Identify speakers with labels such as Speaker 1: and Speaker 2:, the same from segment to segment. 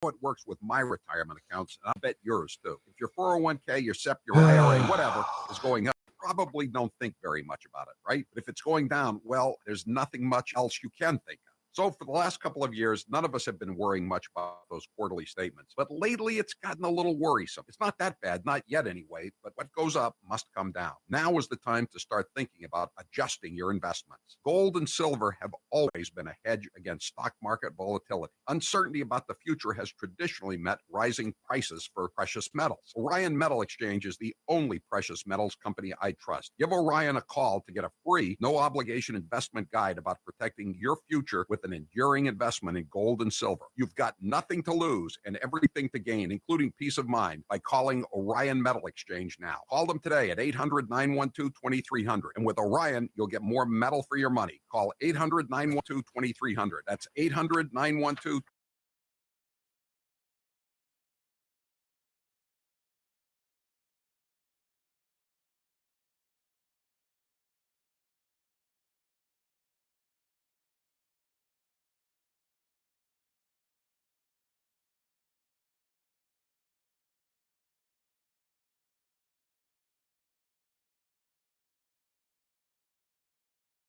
Speaker 1: It works with my retirement accounts, and I bet yours too. If your 401k, your SEP, your IRA, whatever is going up, you probably don't think very much about it, right? But if it's going down, well, there's nothing much else you can think of. So for the last couple of years, none of us have been worrying much about those quarterly statements. But lately, it's gotten a little worrisome. It's not that bad, not yet anyway, but what goes up must come down. Now is the time to start thinking about adjusting your investments. Gold and silver have always been a hedge against stock market volatility. Uncertainty about the future has traditionally meant rising prices for precious metals. Orion Metal Exchange is the only precious metals company I trust. Give Orion a call to get a free, no-obligation investment guide about protecting your future with an enduring investment in gold and silver. You've got nothing to lose and everything to gain, including peace of mind, by calling Orion Metal Exchange now. Call them today at 800-912-2300. And with Orion, you'll get more metal for your money. Call 800-912-2300. That's 800-912-2300.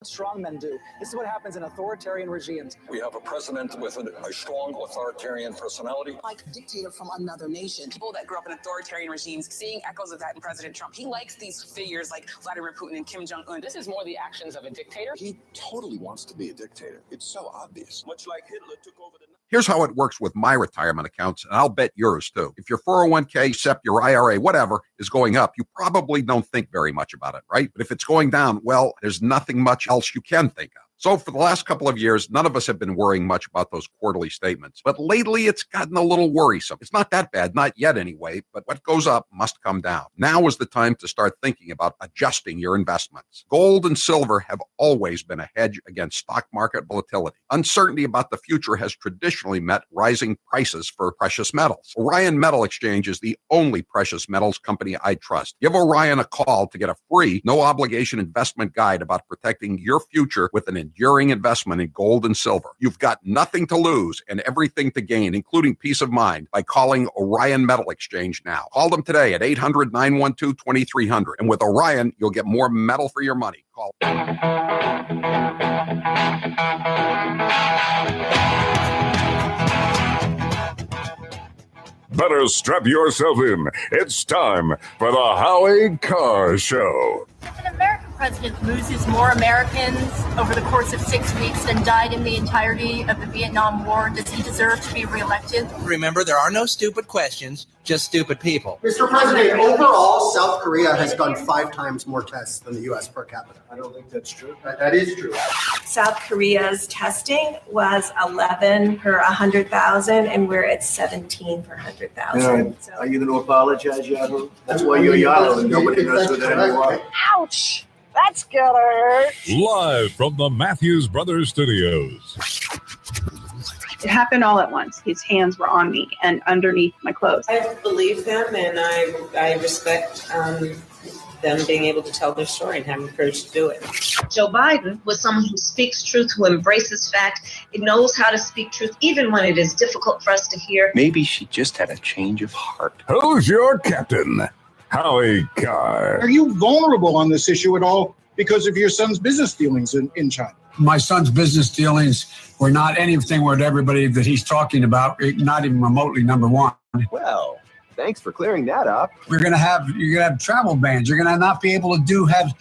Speaker 2: Strongmen do. This is what happens in authoritarian regimes.
Speaker 3: We have a president with a strong authoritarian personality.
Speaker 4: Like a dictator from another nation.
Speaker 5: People that grew up in authoritarian regimes, seeing echoes of that in President Trump. He likes these figures like Vladimir Putin and Kim Jong-un. This is more the actions of a dictator.
Speaker 3: He totally wants to be a dictator. It's so obvious. Much like Hitler took over the...
Speaker 1: Here's how it works with my retirement accounts, and I'll bet yours too. If your 401k, SEP, your IRA, whatever is going up, you probably don't think very much about it, right? But if it's going down, well, there's nothing much else you can think of. So for the last couple of years, none of us have been worrying much about those quarterly statements. But lately, it's gotten a little worrisome. It's not that bad, not yet anyway, but what goes up must come down. Now is the time to start thinking about adjusting your investments. Gold and silver have always been a hedge against stock market volatility. Uncertainty about the future has traditionally meant rising prices for precious metals. Orion Metal Exchange is the only precious metals company I trust. Give Orion a call to get a free, no-obligation investment guide about protecting your future with an enduring investment in gold and silver. You've got nothing to lose and everything to gain, including peace of mind, by calling Orion Metal Exchange now. Call them today at 800-912-2300. And with Orion, you'll get more metal for your money. Call.
Speaker 6: Better strap yourself in. It's time for the Howie Carr Show.
Speaker 7: If an American president loses more Americans over the course of 6 weeks than died in the entirety of the Vietnam War, does he deserve to be reelected?
Speaker 8: Remember, there are no stupid questions, just stupid people.
Speaker 9: Mr. President, overall, South Korea has done 5 times more tests than the U.S. per capita.
Speaker 10: I don't think that's true.
Speaker 9: That is true.
Speaker 11: South Korea's testing was 11 per 100,000, and we're at 17 per 100,000.
Speaker 10: So. Are you going to apologize, Yahoo? That's why you're Yahoo and nobody knows who the hell you are.
Speaker 12: Ouch! That's gonna hurt.
Speaker 6: Live from the Matthews Brothers Studios.
Speaker 13: It happened all at once. His hands were on me and underneath my clothes.
Speaker 14: I believe them, and I respect them being able to tell their story and having the courage to do it.
Speaker 15: Joe Biden was someone who speaks truth, who embraces fact. It knows how to speak truth, even when it is difficult for us to hear.
Speaker 16: Maybe she just had a change of heart.
Speaker 6: Who's your captain? Howie Carr.
Speaker 17: Are you vulnerable on this issue at all because of your son's business dealings in China?
Speaker 18: My son's business dealings were not anything with everybody that he's talking about, not even remotely number one.
Speaker 16: Well, thanks for clearing that up.
Speaker 18: You're gonna have travel bans. You're gonna not be able to have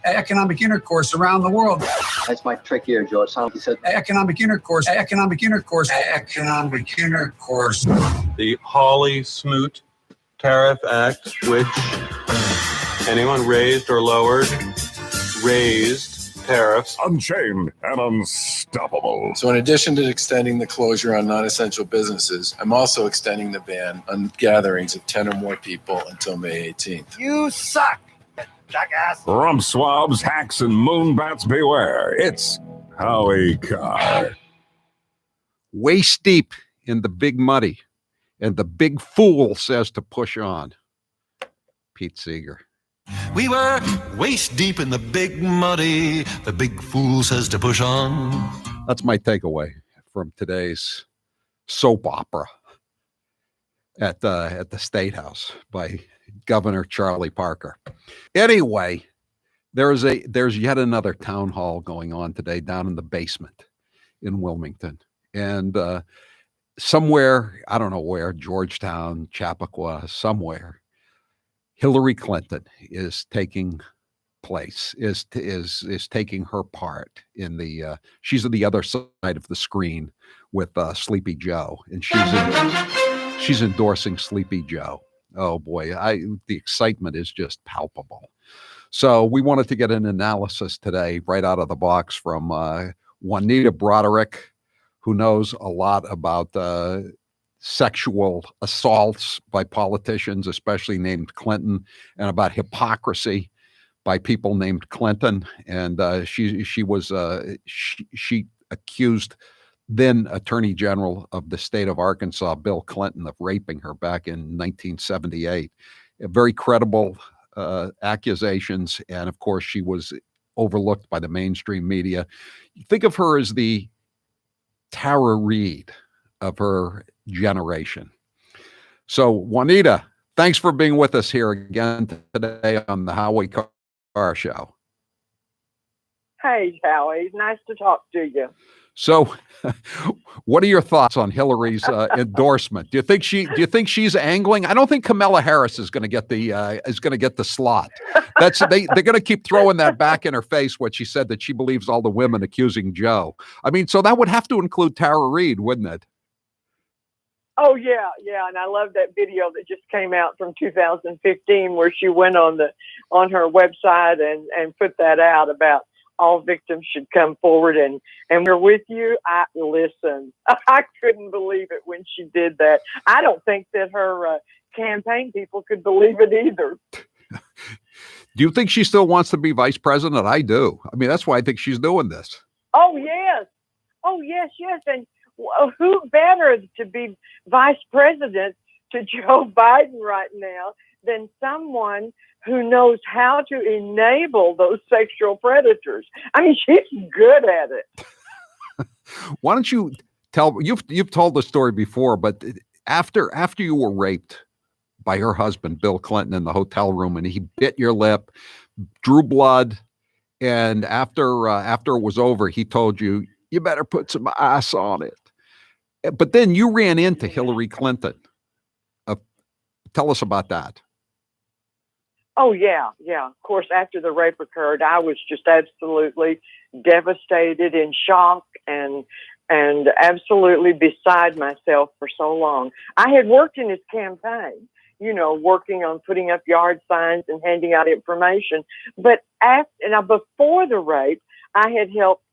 Speaker 18: economic intercourse around the world.
Speaker 16: That's my trick here, George. He said
Speaker 18: economic intercourse.
Speaker 19: The Hawley-Smoot Tariff Act, which anyone raised or lowered, raised tariffs.
Speaker 6: Unchained and unstoppable.
Speaker 20: So in addition to extending the closure on non-essential businesses, I'm also extending the ban on gatherings of 10 or more people until May 18th.
Speaker 12: You suck, jackass.
Speaker 6: Rump swabs, hacks, and moonbats beware. It's Howie Carr.
Speaker 1: Waist deep in the big muddy. And the big fool says to push on. Pete Seeger.
Speaker 6: We were waist deep in the big muddy. The big fool says to push on.
Speaker 1: That's my takeaway from today's soap opera. at the State House by Governor Charlie Parker. Anyway, there's yet another town hall going on today down in the basement in Wilmington, and somewhere, I don't know where, Georgetown, Chappaqua, somewhere, Hillary Clinton is taking place, is taking her part in the she's on the other side of the screen with Sleepy Joe, and she's endorsing Sleepy Joe. Oh boy, the excitement is just palpable. So we wanted to get an analysis today right out of the box from Juanita Broderick, who knows a lot about sexual assaults by politicians, especially named Clinton, and about hypocrisy by people named Clinton. And she accused then Attorney General of the state of Arkansas, Bill Clinton, of raping her back in 1978. Very credible accusations, and of course she was overlooked by the mainstream media. Think of her as the Tara Reid of her generation. So Juanita, thanks for being with us here again today on the Howie Carr Show.
Speaker 12: Hey, Howie, nice to talk to you.
Speaker 1: So, what are your thoughts on Hillary's endorsement? Do you think she's angling? I don't think Kamala Harris is going to get the slot. They're going to keep throwing that back in her face. What she said, that she believes all the women accusing Joe. I mean, so that would have to include Tara Reid, wouldn't it?
Speaker 12: Oh yeah, and I love that video that just came out from 2015 where she went on her website and put that out about all victims should come forward and we're with you. I listened. I couldn't believe it when she did that. I don't think that her campaign people could believe it either.
Speaker 1: Do you think she still wants to be vice president? I do. I mean, that's why I think she's doing this.
Speaker 12: Oh yes. And who better to be vice president to Joe Biden right now than someone who knows how to enable those sexual predators? I mean, she's good at it.
Speaker 1: Why don't you tell, you've told the story before, but after you were raped by her husband, Bill Clinton, in the hotel room, and he bit your lip, drew blood, and after it was over, he told you, you better put some ice on it. But then you ran into Hillary Clinton. Tell us about that.
Speaker 12: Oh, yeah. Of course, after the rape occurred, I was just absolutely devastated, in shock, and absolutely beside myself for so long. I had worked in his campaign, working on putting up yard signs and handing out information. But before the rape, I had helped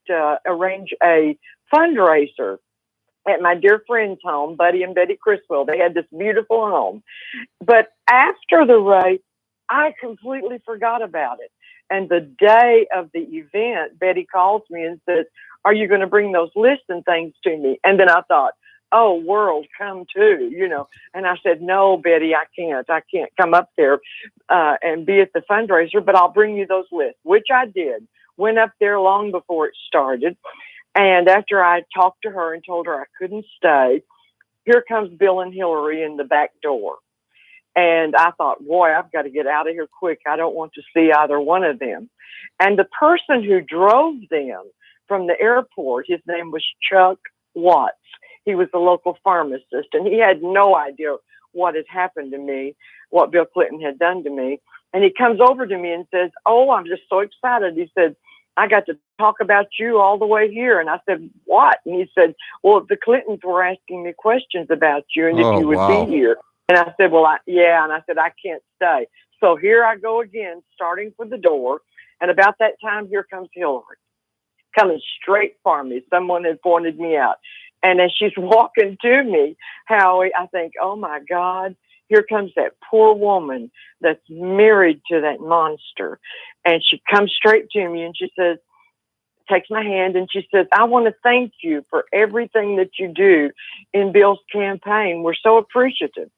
Speaker 12: arrange a fundraiser at my dear friend's home, Buddy and Betty Criswell. They had this beautiful home. But after the rape, I completely forgot about it. And the day of the event, Betty calls me and says, "Are you going to bring those lists and things to me?" And then I thought, oh, world, come to, And I said, "No, Betty, I can't come up there and be at the fundraiser, but I'll bring you those lists," which I did. Went up there long before it started. And after I talked to her and told her I couldn't stay, here comes Bill and Hillary in the back door. And I thought, boy, I've got to get out of here quick. I don't want to see either one of them. And the person who drove them from the airport, his name was Chuck Watts. He was the local pharmacist, and he had no idea what had happened to me, what Bill Clinton had done to me. And he comes over to me and says, "Oh, I'm just so excited." He said, "I got to talk about you all the way here." And I said, "What?" And he said, "Well, the Clintons were asking me questions about you and if you would be here." And I said, "Well, yeah." And I said, "I can't stay." So here I go again, starting for the door. And about that time, here comes Hillary, coming straight for me. Someone had pointed me out. And as she's walking to me, Howie, I think, oh my God, here comes that poor woman that's married to that monster. And she comes straight to me and she says, takes my hand and she says, "I want to thank you for everything that you do in Bill's campaign. We're so appreciative."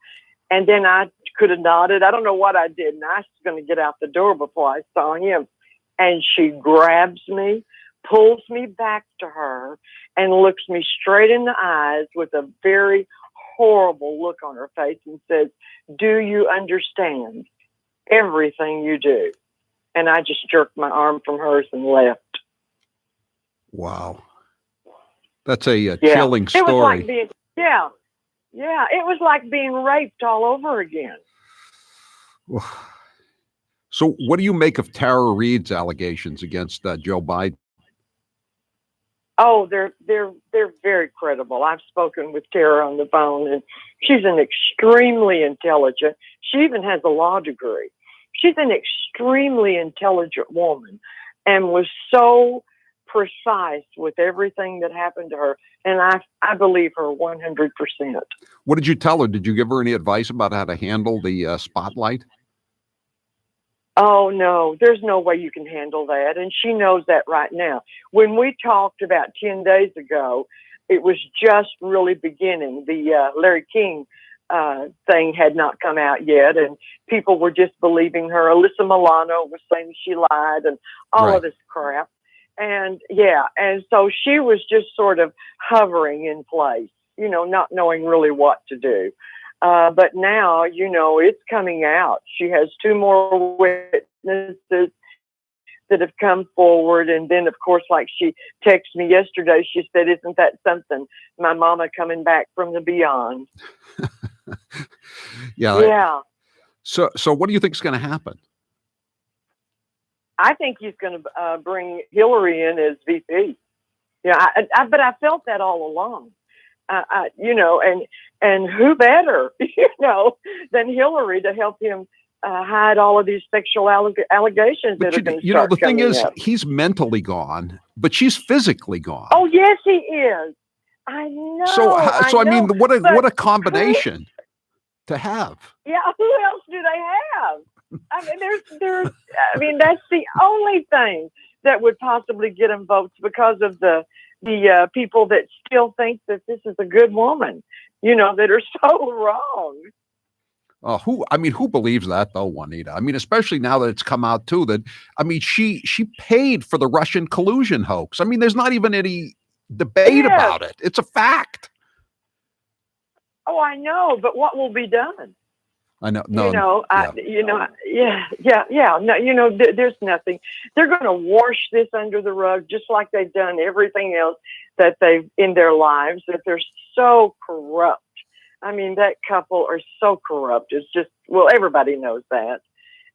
Speaker 12: And then I could have nodded. I don't know what I did. And I was going to get out the door before I saw him. And she grabs me, pulls me back to her, and looks me straight in the eyes with a very horrible look on her face and says, "Do you understand everything you do?" And I just jerked my arm from hers and left.
Speaker 1: Wow. That's a chilling story.
Speaker 12: It was like being, it was like being raped all over again.
Speaker 1: So what do you make of Tara Reid's allegations against Joe Biden?
Speaker 12: Oh, they're very credible. I've spoken with Tara on the phone, and she's an extremely intelligent. She even has a law degree. She's an extremely intelligent woman, and was so precise with everything that happened to her. And I believe her 100%.
Speaker 1: What did you tell her? Did you give her any advice about how to handle the spotlight?
Speaker 12: Oh, no, there's no way you can handle that. And she knows that right now. When we talked about 10 days ago, it was just really beginning. The Larry King thing had not come out yet, and people were just believing her. Alyssa Milano was saying she lied and all of this crap. And and so she was just sort of hovering in place, not knowing really what to do. But now, it's coming out. She has 2 more witnesses that have come forward. And then, of course, like she texted me yesterday, she said, "Isn't that something? My mama coming back from the beyond."
Speaker 1: Yeah. So what do you think is going to happen?
Speaker 12: I think he's going to bring Hillary in as VP. But I felt that all along. And who better, than Hillary to help him hide all of these sexual allegations that are going to start
Speaker 1: the thing is,
Speaker 12: up.
Speaker 1: he's mentally gone, but she's physically gone.
Speaker 12: Oh, yes, he is. I know.
Speaker 1: So I mean, what a combination to have.
Speaker 12: Yeah, who else do they have? I mean, that's the only thing that would possibly get him votes, because of the people that still think that this is a good woman, that are so wrong.
Speaker 1: Who believes that though, Juanita? I mean, especially now that it's come out too that, she paid for the Russian collusion hoax. I mean, there's not even any debate about it. It's a fact.
Speaker 12: Oh, I know, but what will be done?
Speaker 1: I know.
Speaker 12: No. No, there's nothing. They're going to wash this under the rug, just like they've done everything else that they've in their lives. That they're so corrupt. I mean, that couple are so corrupt. It's just, everybody knows that,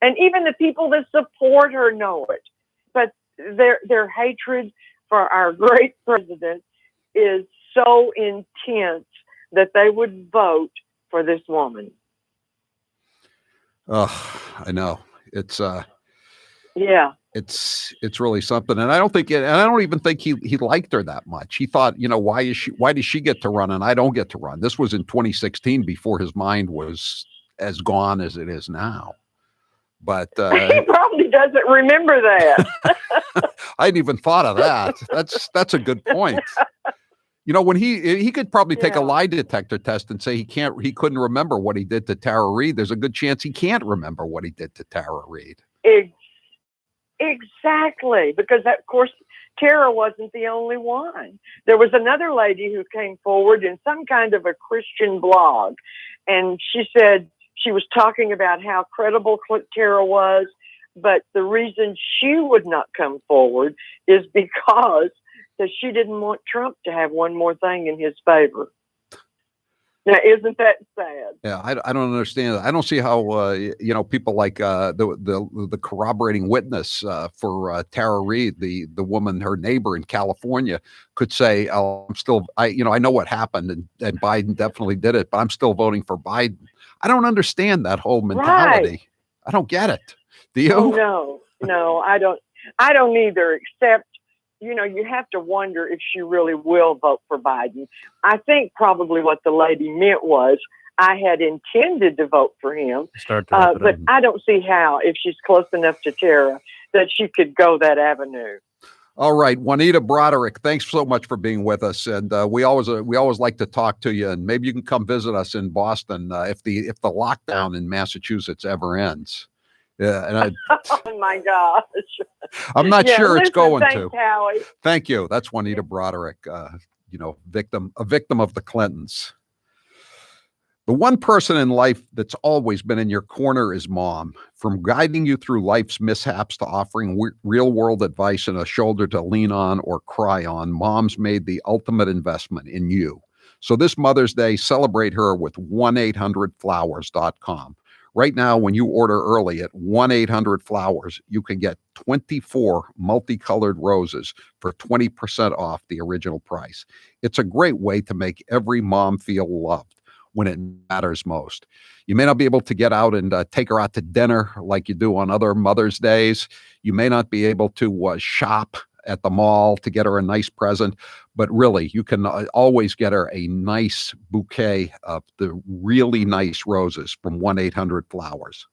Speaker 12: and even the people that support her know it. But their hatred for our great president is so intense that they would vote for this woman.
Speaker 1: Oh, I know. It's it's really something. And I don't even think he liked her that much. He thought, why does she get to run and I don't get to run? This was in 2016 before his mind was as gone as it is now. But
Speaker 12: he probably doesn't remember that.
Speaker 1: I hadn't even thought of that. That's a good point. When he could probably take a lie detector test and say he couldn't remember what he did to Tara Reid. There's a good chance he can't remember what he did to Tara Reid.
Speaker 12: Exactly, because of course Tara wasn't the only one. There was another lady who came forward in some kind of a Christian blog, and she said she was talking about how credible Tara was, but the reason she would not come forward is because that she didn't want Trump to have one more thing in his favor. Now, isn't that sad?
Speaker 1: Yeah, I don't understand. I don't see how people like the corroborating witness for Tara Reid, the woman, her neighbor in California, could say, "Oh, I know what happened, and Biden definitely did it, but I'm still voting for Biden." I don't understand that whole mentality.
Speaker 12: Right.
Speaker 1: I don't get it. Do you?
Speaker 12: Oh, no, I don't either. Except, you have to wonder if she really will vote for Biden. I think probably what the lady meant was, I had intended to vote for him, but I don't see how, if she's close enough to Tara, that she could go that avenue.
Speaker 1: All right, Juanita Broderick, thanks so much for being with us, and we always like to talk to you, and maybe you can come visit us in Boston if the lockdown in Massachusetts ever ends. Yeah, and
Speaker 12: oh my gosh,
Speaker 1: I'm not sure it's going
Speaker 12: thanks,
Speaker 1: to.
Speaker 12: Howie.
Speaker 1: Thank you. That's Juanita Broderick, a victim of the Clintons. The one person in life that's always been in your corner is mom. From guiding you through life's mishaps to offering real-world advice and a shoulder to lean on or cry on, mom's made the ultimate investment in you. So this Mother's Day, celebrate her with 1-800-Flowers.com. Right now, when you order early at 1-800-Flowers, you can get 24 multicolored roses for 20% off the original price. It's a great way to make every mom feel loved when it matters most. You may not be able to get out and take her out to dinner like you do on other Mother's Days. You may not be able to shop at the mall to get her a nice present, but really, you can always get her a nice bouquet of the really nice roses from 1-800-Flowers.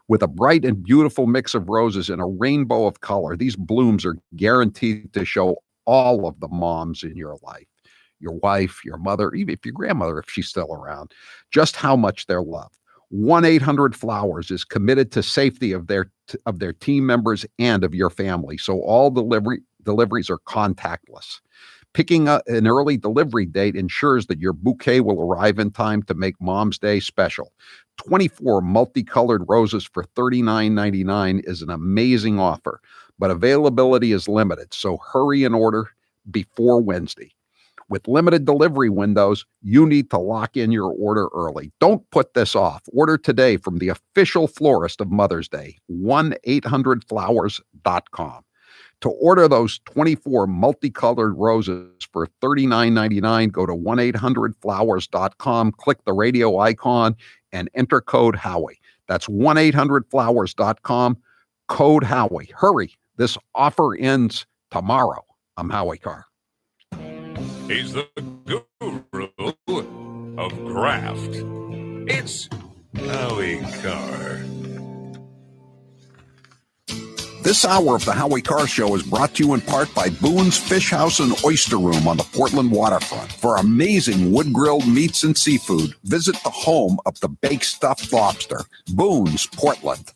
Speaker 1: With a bright and beautiful mix of roses in a rainbow of color, these blooms are guaranteed to show all of the moms in your life, your wife, your mother, even if your grandmother, if she's still around, just how much they're loved. 1-800-Flowers is committed to safety of their team members and of your family, so all deliveries are contactless. Picking an early delivery date ensures that your bouquet will arrive in time to make Mom's Day special. 24 multicolored roses for $39.99 is an amazing offer, but availability is limited, so hurry and order before Wednesday. With limited delivery windows, you need to lock in your order early. Don't put this off. Order today from the official florist of Mother's Day, 1-800-Flowers.com. To order those 24 multicolored roses for $39.99, go to 1-800-Flowers.com, click the radio icon, and enter code Howie. That's 1-800-Flowers.com, code Howie. Hurry, this offer ends tomorrow. I'm Howie Carr.
Speaker 6: He's the guru of graft. It's Howie Carr.
Speaker 1: This hour of the Howie Carr Show is brought to you in part by Boone's Fish House and Oyster Room on the Portland waterfront. For amazing wood-grilled meats and seafood, visit the home of the baked stuffed lobster, Boone's, Portland.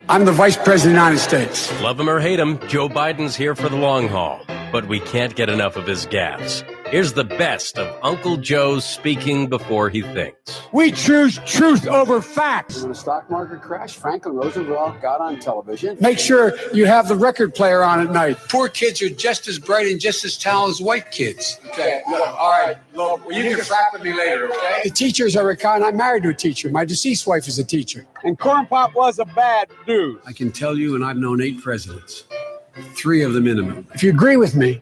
Speaker 18: I'm the Vice President of the United States.
Speaker 21: Love him or hate him, Joe Biden's here for the long haul. But we can't get enough of his gaffes. Here's the best of Uncle Joe speaking before he thinks.
Speaker 18: We choose truth over facts.
Speaker 22: When the stock market crashed, Franklin Roosevelt got on television.
Speaker 18: Make sure you have the record player on at night. Poor kids are just as bright and just as talented as white kids.
Speaker 22: Okay, look, all right, look, well, you can frack with me later, okay?
Speaker 18: The teachers are kind. I'm married to a teacher. My deceased wife is a teacher.
Speaker 22: And Corn Pop was a bad dude.
Speaker 18: I can tell you, and I've known 8 presidents. 3 of the minimum. If you agree with me,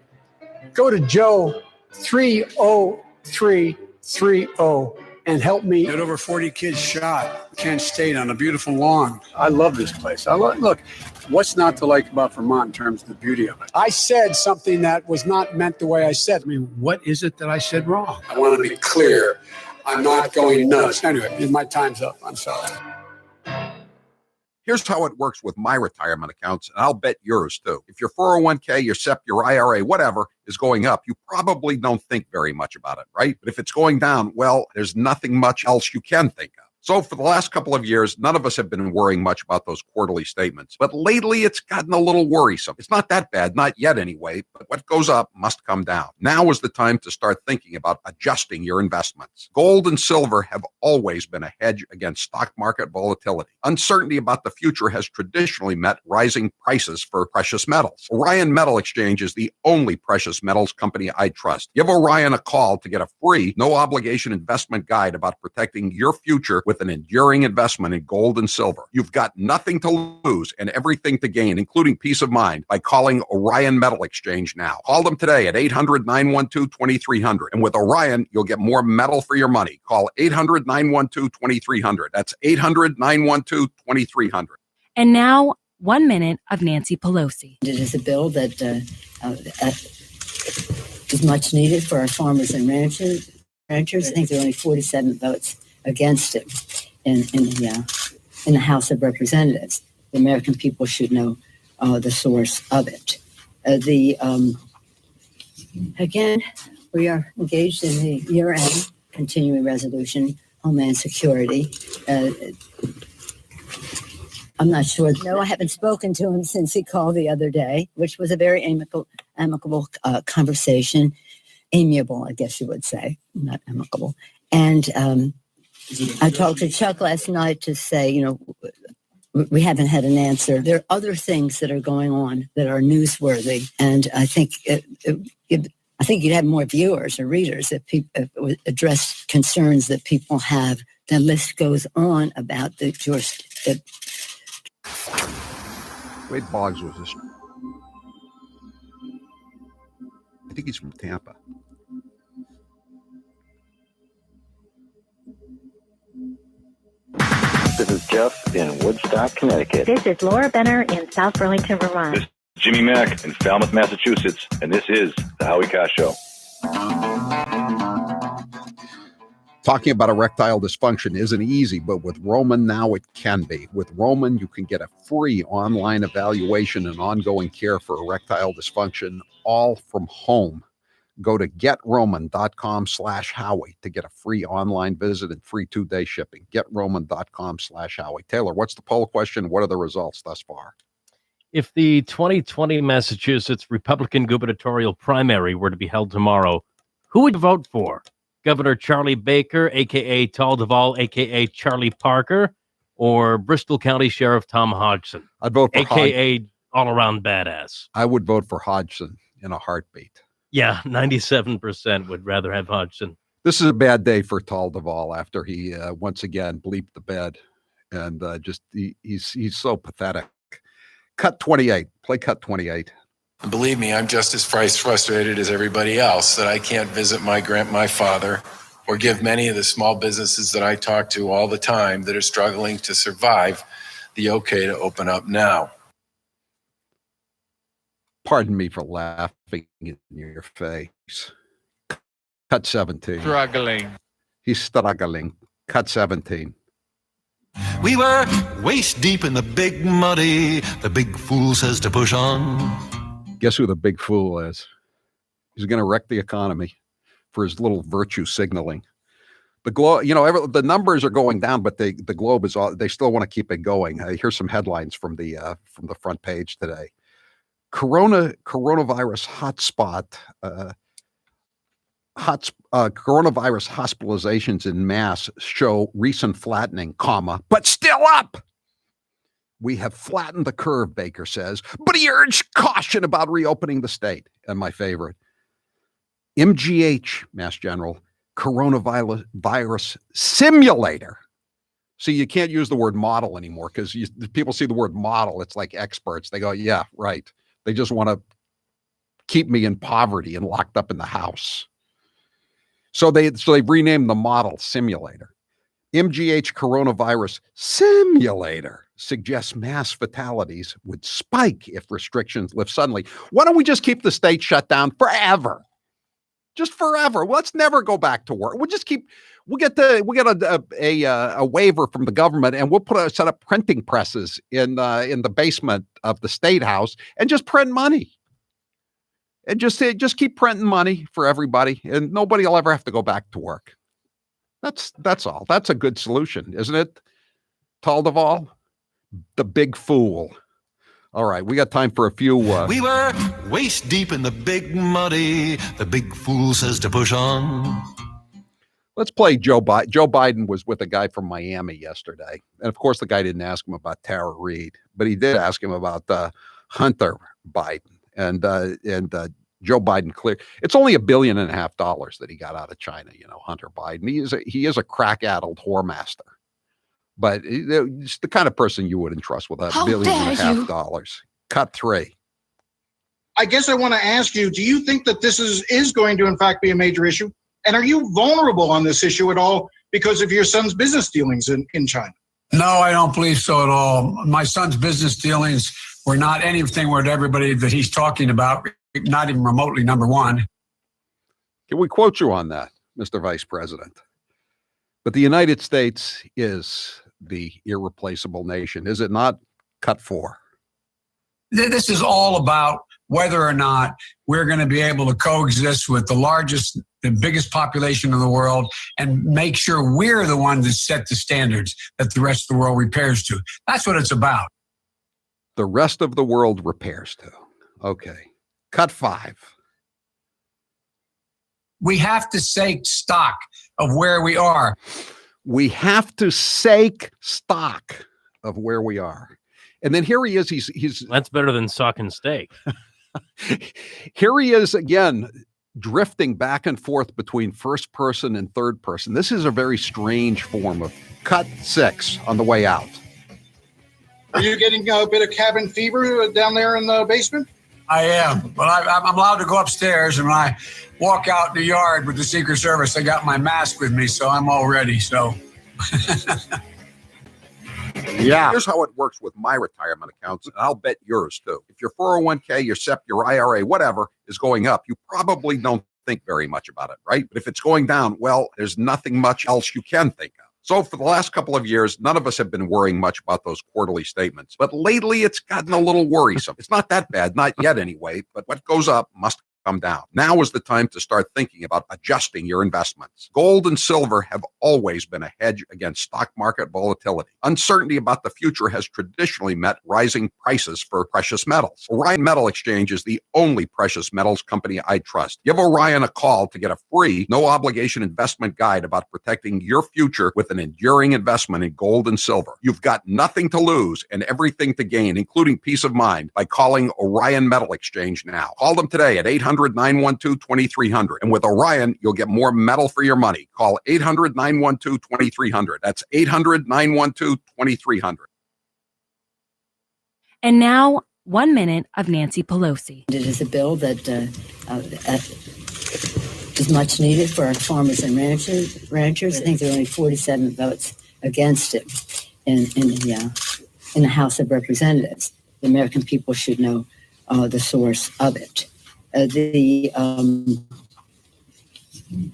Speaker 18: go to Joe 30330 and help me. Had over 40 kids shot Kent State on a beautiful lawn. I love this place. Look, what's not to like about Vermont in terms of the beauty of it? I said something that was not meant the way I said. I mean, what is it that I said wrong? I want to be clear. I'm not going nuts. Anyway, my time's up. I'm sorry.
Speaker 1: Here's how it works with my retirement accounts, and I'll bet yours too. If your 401k, your SEP, your IRA, whatever is going up, you probably don't think very much about it, right? But if it's going down, well, there's nothing much else you can think of. So for the last couple of years, none of us have been worrying much about those quarterly statements. But lately, it's gotten a little worrisome. It's not that bad, not yet anyway, but what goes up must come down. Now is the time to start thinking about adjusting your investments. Gold and silver have always been a hedge against stock market volatility. Uncertainty about the future has traditionally met rising prices for precious metals. Orion Metal Exchange is the only precious metals company I trust. Give Orion a call to get a free, no-obligation investment guide about protecting your future with an enduring investment in gold and silver. You've got nothing to lose and everything to gain, including peace of mind, by calling Orion Metal Exchange now. Call them today at 800-912-2300. And with Orion, you'll get more metal for your money. Call 800-912-2300. That's 800-912-2300.
Speaker 23: And now, 1 minute of Nancy Pelosi.
Speaker 24: It is a bill that is much needed for our farmers and ranchers. I think there are only 47 votes against it in the House of Representatives. The American people should know the source of it. Again, we are engaged in the year-end continuing resolution, Homeland Security. I'm not sure. No, I haven't spoken to him since he called the other day, which was a very amicable conversation. amiable, I guess you would say, not amicable. And I talked to Chuck last night to say, we haven't had an answer. There are other things that are going on that are newsworthy, and I think I think you'd have more viewers or readers if people address concerns that people have. The list goes on about the
Speaker 1: Wade Boggs was this. I think he's from Tampa.
Speaker 2: This is Jeff in Woodstock, Connecticut.
Speaker 3: This is Laura Benner in South Burlington, Vermont.
Speaker 2: This is Jimmy Mack in Falmouth, Massachusetts, and this is the Howie Carr Show.
Speaker 1: Talking about erectile dysfunction isn't easy, but with Roman now it can be. With Roman, you can get a free online evaluation and ongoing care for erectile dysfunction, all from home. Go to getroman.com/Howie to get a free online visit and free 2-day shipping. Getroman.com/Howie. Taylor, what's the poll question? What are the results thus far?
Speaker 21: If the 2020 Massachusetts Republican gubernatorial primary were to be held tomorrow, who would you vote for? Governor Charlie Baker, a.k.a. Tal Duvall, a.k.a. Charlie Parker, or Bristol County Sheriff Tom Hodgson?
Speaker 1: I'd vote for
Speaker 21: a.k.a. all-around badass.
Speaker 1: I would vote for Hodgson in a heartbeat.
Speaker 21: Yeah, 97% would rather have Hodgson.
Speaker 1: This is a bad day for Tal Duvall after he once again bleeped the bed, and he's so pathetic. Cut 28. Play cut 28.
Speaker 20: Believe me, I'm just as frustrated as everybody else that I can't visit my father or give many of the small businesses that I talk to all the time that are struggling to survive the okay to open up now.
Speaker 1: Pardon me for laughing in your face. Cut 17.
Speaker 4: Struggling.
Speaker 1: He's struggling. Cut 17.
Speaker 4: We were waist deep in the big muddy. The big fool says to push on.
Speaker 1: Guess who the big fool is? He's going to wreck the economy for his little virtue signaling. The Globe, the numbers are going down, but the Globe is all, they still want to keep it going. Here's some headlines from the front page today. Coronavirus hotspot. Coronavirus hospitalizations in mass show recent flattening, but still up. We have flattened the curve, Baker says, but he urged caution about reopening the state. And my favorite, MGH, Mass General, coronavirus simulator. See, you can't use the word model anymore because people see the word model. It's like experts. They go, yeah, right. They just want to keep me in poverty and locked up in the house. So they've renamed the model simulator. MGH coronavirus simulator suggests mass fatalities would spike if restrictions lift suddenly. Why don't we just keep the state shut down forever? Just forever. Let's never go back to work. We'll get a waiver from the government, and we'll set up printing presses in the basement of the State House and just print money. And just keep printing money for everybody, and nobody will ever have to go back to work. That's all. That's a good solution, isn't it? Tal Duvall, the big fool. All right, we got time for a few.
Speaker 4: We were waist deep in the big muddy. The big fool says to push on.
Speaker 1: Let's play Joe Biden. Joe Biden was with a guy from Miami yesterday, and of course, the guy didn't ask him about Tara Reid, but he did ask him about Hunter Biden and Joe Biden cleared. It's only $1.5 billion that he got out of China. Hunter Biden. He is a crack-addled whoremaster, but he's the kind of person you wouldn't trust with $1.5 billion. Cut 3.
Speaker 17: I guess I want to ask you: do you think that this is going to, in fact, be a major issue? And are you vulnerable on this issue at all because of your son's business dealings in China?
Speaker 18: No, I don't believe so at all. My son's business dealings were not anything with everybody that he's talking about. Not even remotely, number one.
Speaker 1: Can we quote you on that, Mr. Vice President? But the United States is the irreplaceable nation, is it not? Cut 4.
Speaker 18: This is all about whether or not we're going to be able to coexist with the biggest population in the world and make sure we're the ones that set the standards that the rest of the world repairs to. That's what it's about.
Speaker 1: The rest of the world repairs to. Okay. Cut 5.
Speaker 18: We have to take stock of where we are.
Speaker 1: We have to take stock of where we are. And then here he is. He's
Speaker 21: That's better than sucking steak.
Speaker 1: Here he is again, drifting back and forth between first person and third person. This is a very strange form of cut 6 on the way out.
Speaker 17: Are you getting a bit of cabin fever down there in the basement?
Speaker 18: I am, but I'm allowed to go upstairs, and when I walk out in the yard with the Secret Service, I got my mask with me, so I'm all ready. So,
Speaker 1: yeah. Here's how it works with my retirement accounts, and I'll bet yours too. If your 401k, your SEP, your IRA, whatever is going up, you probably don't think very much about it, right? But if it's going down, well, there's nothing much else you can think of. So for the last couple of years, none of us have been worrying much about those quarterly statements. But lately, it's gotten a little worrisome. It's not that bad, not yet anyway, but what goes up must come down. Now is the time to start thinking about adjusting your investments. Gold and silver have always been a hedge against stock market volatility. Uncertainty about the future has traditionally met rising prices for precious metals. Orion Metal Exchange is the only precious metals company I trust. Give Orion a call to get a free, no-obligation investment guide about protecting your future with an enduring investment in gold and silver. You've got nothing to lose and everything to gain, including peace of mind, by calling Orion Metal Exchange now. Call them today at 800-912-2300. And with Orion, you'll get more metal for your money. Call 800-912-2300. That's 800-912-2300.
Speaker 23: And now, 1 minute of Nancy Pelosi.
Speaker 24: It is a bill that is much needed for our farmers and ranchers. I think there are only 47 votes against it in the House of Representatives. The American people should know the source of it.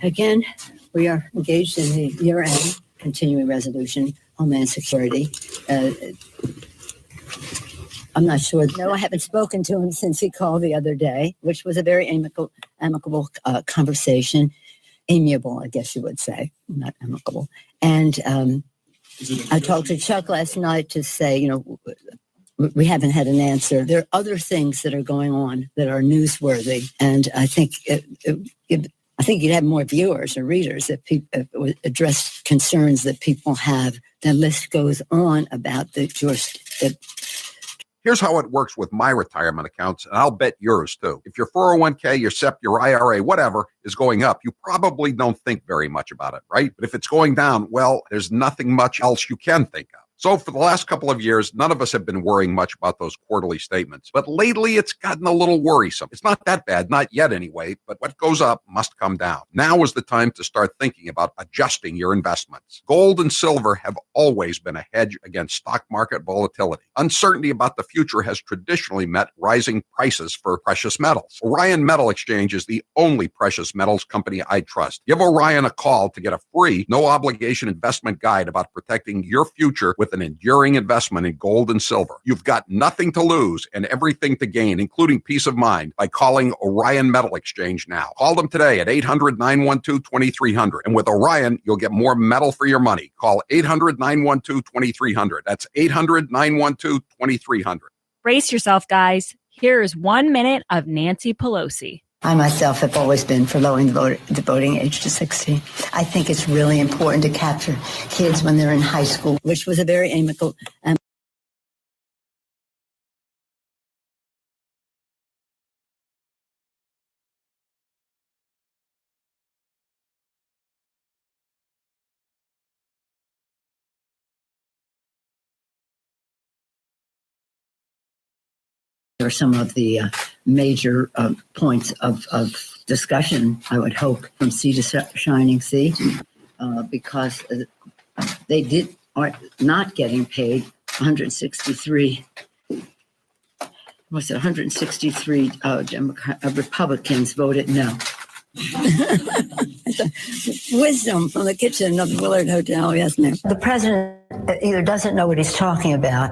Speaker 24: Again, we are engaged in the year-end continuing resolution, Homeland Security. I'm not sure. No, I haven't spoken to him since he called the other day, which was a very amicable conversation. Amiable, I guess you would say, not amicable. And I talked to Chuck last night to say, we haven't had an answer. There are other things that are going on that are newsworthy, and I think you'd have more viewers or readers if people address concerns that people have. The list goes on about
Speaker 1: Here's how it works with my retirement accounts, and I'll bet yours too. If your 401k, your SEP, your IRA, whatever is going up, you probably don't think very much about it, right? But if it's going down, well, there's nothing much else you can think of. So for the last couple of years, none of us have been worrying much about those quarterly statements. But lately, it's gotten a little worrisome. It's not that bad, not yet anyway, but what goes up must come down. Now is the time to start thinking about adjusting your investments. Gold and silver have always been a hedge against stock market volatility. Uncertainty about the future has traditionally met rising prices for precious metals. Orion Metal Exchange is the only precious metals company I trust. Give Orion a call to get a free, no-obligation investment guide about protecting your future with an enduring investment in gold and silver. You've got nothing to lose and everything to gain, including peace of mind, by calling Orion Metal Exchange now. Call them today at 800-912-2300. And with Orion, you'll get more metal for your money. Call 800-912-2300. That's 800-912-2300.
Speaker 23: Brace yourself, guys. Here's 1 minute of Nancy Pelosi.
Speaker 24: I myself have always been for lowering the voting age to 16. I think it's really important to capture kids when they're in high school, which was a very amicable. There are some of the major points of discussion, I would hope, from sea to shining sea, because they are not getting paid 163. Was it 163 Republicans voted no. Wisdom from the kitchen of the Willard Hotel, yes, ma'am. The president either doesn't know what he's talking about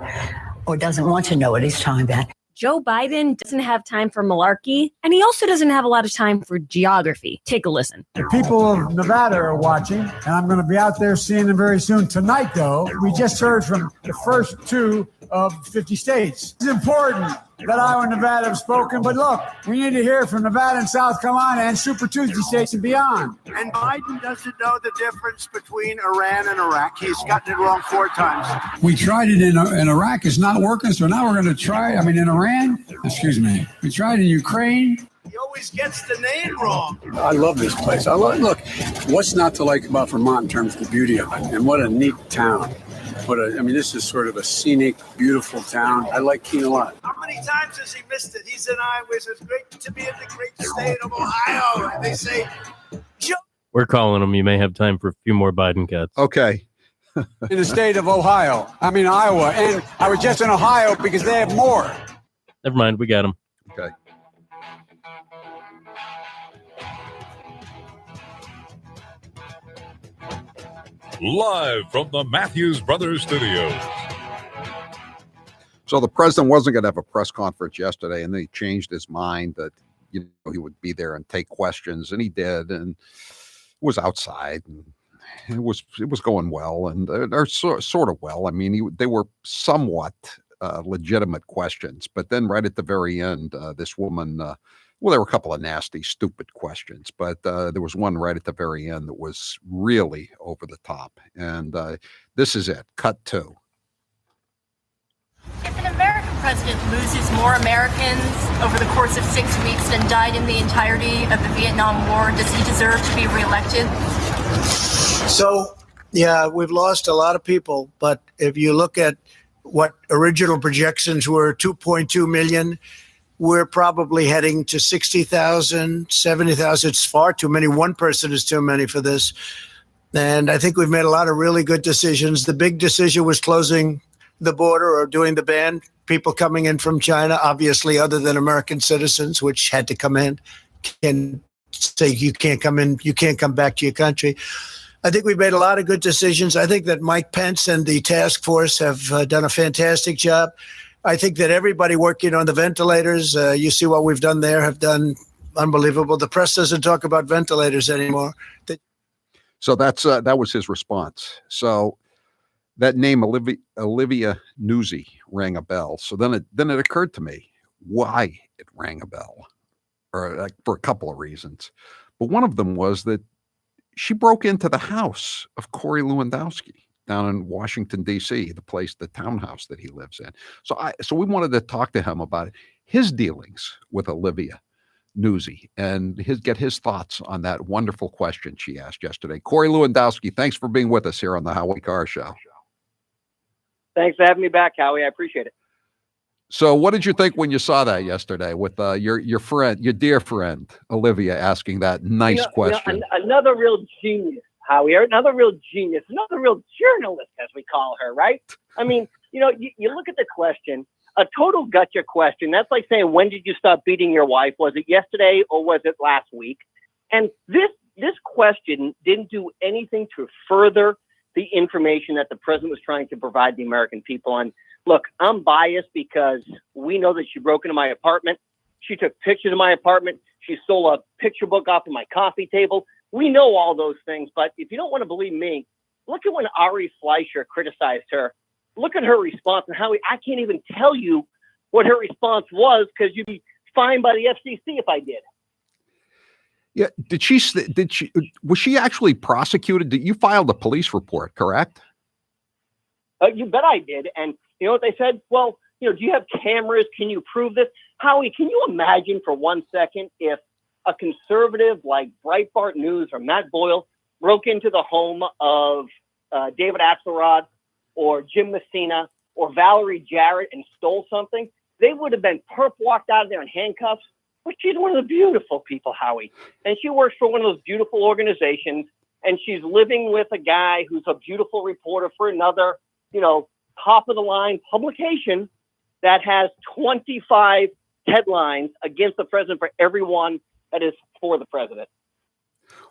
Speaker 24: or doesn't want to know what he's talking about.
Speaker 23: Joe Biden doesn't have time for malarkey, and he also doesn't have a lot of time for geography. Take a listen.
Speaker 18: The people of Nevada are watching, and I'm going to be out there seeing them very soon. Tonight, though, we just heard from the first 2 of 50 states. It's important
Speaker 22: that Iowa and Nevada have spoken. But look, we need to hear from Nevada and South Carolina and Super Tuesday states and beyond.
Speaker 10: And Biden doesn't know the difference between Iran and Iraq. He's gotten it wrong 4 times.
Speaker 22: We tried it in Iraq. It's not working. So now we're going to try, in Iran. Excuse me. We tried in Ukraine.
Speaker 10: He always gets the name wrong.
Speaker 22: I love this place. Look, what's not to like about Vermont in terms of the beauty of it? And what a neat town. This is sort of a scenic, beautiful town. I like Keene a lot.
Speaker 10: How many times has he missed it? He's in Iowa. It's great to be in the great state of Ohio. And they say,
Speaker 21: We're calling him. You may have time for a few more Biden cuts.
Speaker 1: Okay.
Speaker 22: In the state of Iowa. And I was just in Ohio because they have more.
Speaker 21: Never mind. We got him.
Speaker 1: Okay.
Speaker 6: Live from the Matthews Brothers Studios.
Speaker 1: So the president wasn't going to have a press conference yesterday, and then he changed his mind that he would be there and take questions, and he did, and it was outside, and it was going well, and they're sort of well. They were somewhat legitimate questions, but then right at the very end, this woman. Well, there were a couple of nasty, stupid questions, but there was one right at the very end that was really over the top. And this is it. Cut 2.
Speaker 5: If an American president loses more Americans over the course of 6 weeks than died in the entirety of the Vietnam War, does he deserve to be reelected?
Speaker 10: So, yeah, we've lost a lot of people. But if you look at what original projections were, 2.2 million, we're probably heading to 60,000, 70,000. It's far too many. One person is too many for this. And I think we've made a lot of really good decisions. The big decision was closing the border or doing the ban. People coming in from China, obviously, other than American citizens, which had to come in, can say you can't come in, you can't come back to your country. I think we've made a lot of good decisions. I think that Mike Pence and the task force have done a fantastic job. I think that everybody working on the ventilators, you see what we've done there, have done unbelievable. The press doesn't talk about ventilators anymore.
Speaker 1: So that was his response. So that name, Olivia Nuzzi, rang a bell. So then it occurred to me why it rang a bell, or for a couple of reasons. But one of them was that she broke into the house of Corey Lewandowski down in Washington, D.C., the townhouse that he lives in. So we wanted to talk to him about his dealings with Olivia Nuzzi and get his thoughts on that wonderful question she asked yesterday. Corey Lewandowski, thanks for being with us here on the Howie Carr Show.
Speaker 7: Thanks for having me back, Howie. I appreciate it.
Speaker 1: So what did you think when you saw that yesterday with your friend, your dear friend, Olivia, asking that nice question?
Speaker 7: Another real genius. Howie, another real genius, another real journalist, as we call her, right? You look at the question, a total gotcha question. That's like saying, when did you stop beating your wife? Was it yesterday or was it last week? And this question didn't do anything to further the information that the president was trying to provide the American people. And look, I'm biased because we know that she broke into my apartment. She took pictures of my apartment. She stole a picture book off of my coffee table. We know all those things, but if you don't want to believe me, look at when Ari Fleischer criticized her. Look at her response, and Howie, I can't even tell you what her response was because you'd be fined by the FCC if I did.
Speaker 1: Yeah, was she actually prosecuted? You filed a police report, correct?
Speaker 7: You bet I did. And you know what they said? Well, do you have cameras? Can you prove this? Howie, can you imagine for 1 second if a conservative like Breitbart News or Matt Boyle broke into the home of David Axelrod or Jim Messina or Valerie Jarrett and stole something? They would have been walked out of there in handcuffs. But she's one of the beautiful people, Howie. And she works for one of those beautiful organizations. And she's living with a guy who's a beautiful reporter for another, top of the line publication that has 25 headlines against the president for everyone that is for the president.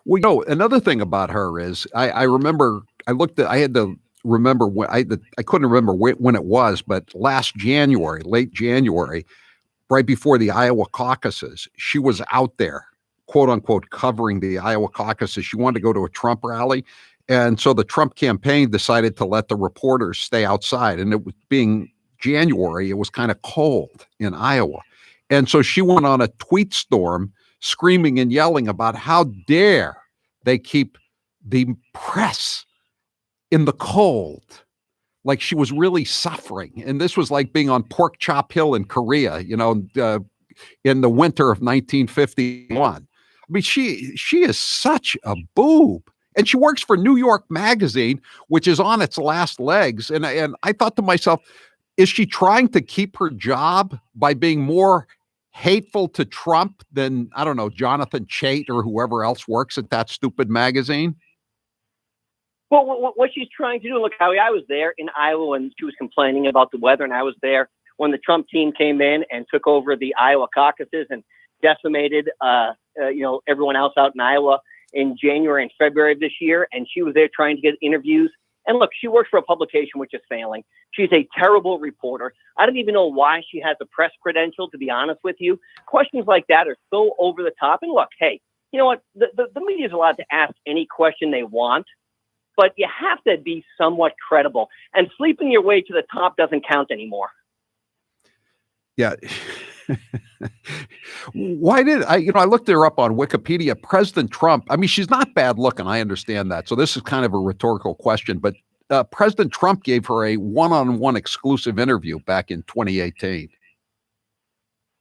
Speaker 1: Well, another thing about her is I remember I had to remember when I couldn't remember when it was, but late January, right before the Iowa caucuses, she was out there, quote unquote, covering the Iowa caucuses. She wanted to go to a Trump rally. And so the Trump campaign decided to let the reporters stay outside, and it was being January, it was kind of cold in Iowa. And so she went on a tweet storm screaming and yelling about how dare they keep the press in the cold. Like she was really suffering. And this was like being on Pork Chop Hill in Korea, in the winter of 1951. I mean, she is such a boob. And she works for New York Magazine, which is on its last legs. And I thought to myself, is she trying to keep her job by being more hateful to Trump than, I don't know, Jonathan Chait or whoever else works at that stupid magazine?
Speaker 7: Well, what she's trying to do, look, Howie, I was there in Iowa when she was complaining about the weather, and I was there when the Trump team came in and took over the Iowa caucuses and decimated, everyone else out in Iowa in January and February of this year. And she was there trying to get interviews. And look, she works for a publication which is failing. She's a terrible reporter. I don't even know why she has a press credential, to be honest with you. Questions like that are so over the top. And look, hey, you know what? The media is allowed to ask any question they want, but you have to be somewhat credible. And sleeping your way to the top doesn't count anymore.
Speaker 1: Yeah. Why did I looked her up on Wikipedia. President Trump, I mean, she's not bad looking. I understand that. So this is kind of a rhetorical question, but President Trump gave her a one-on-one exclusive interview back in 2018.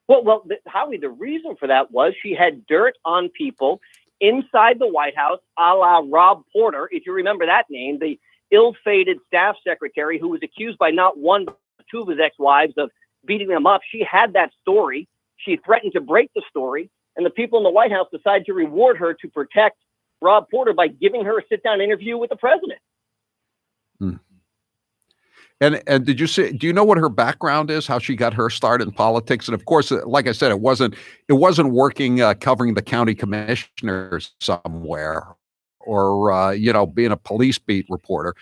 Speaker 7: Well, Howie, the reason for that was she had dirt on people inside the White House, a la Rob Porter, if you remember that name, the ill-fated staff secretary who was accused by not one, but two of his ex-wives of beating them up. She had that story. She threatened to break the story, and the people in the White House decided to reward her to protect Rob Porter by giving her a sit-down interview with the president.
Speaker 1: Hmm. And do you know what her background is, how she got her start in politics? And of course, like I said, it wasn't working, covering the county commissioners somewhere or, being a police beat reporter.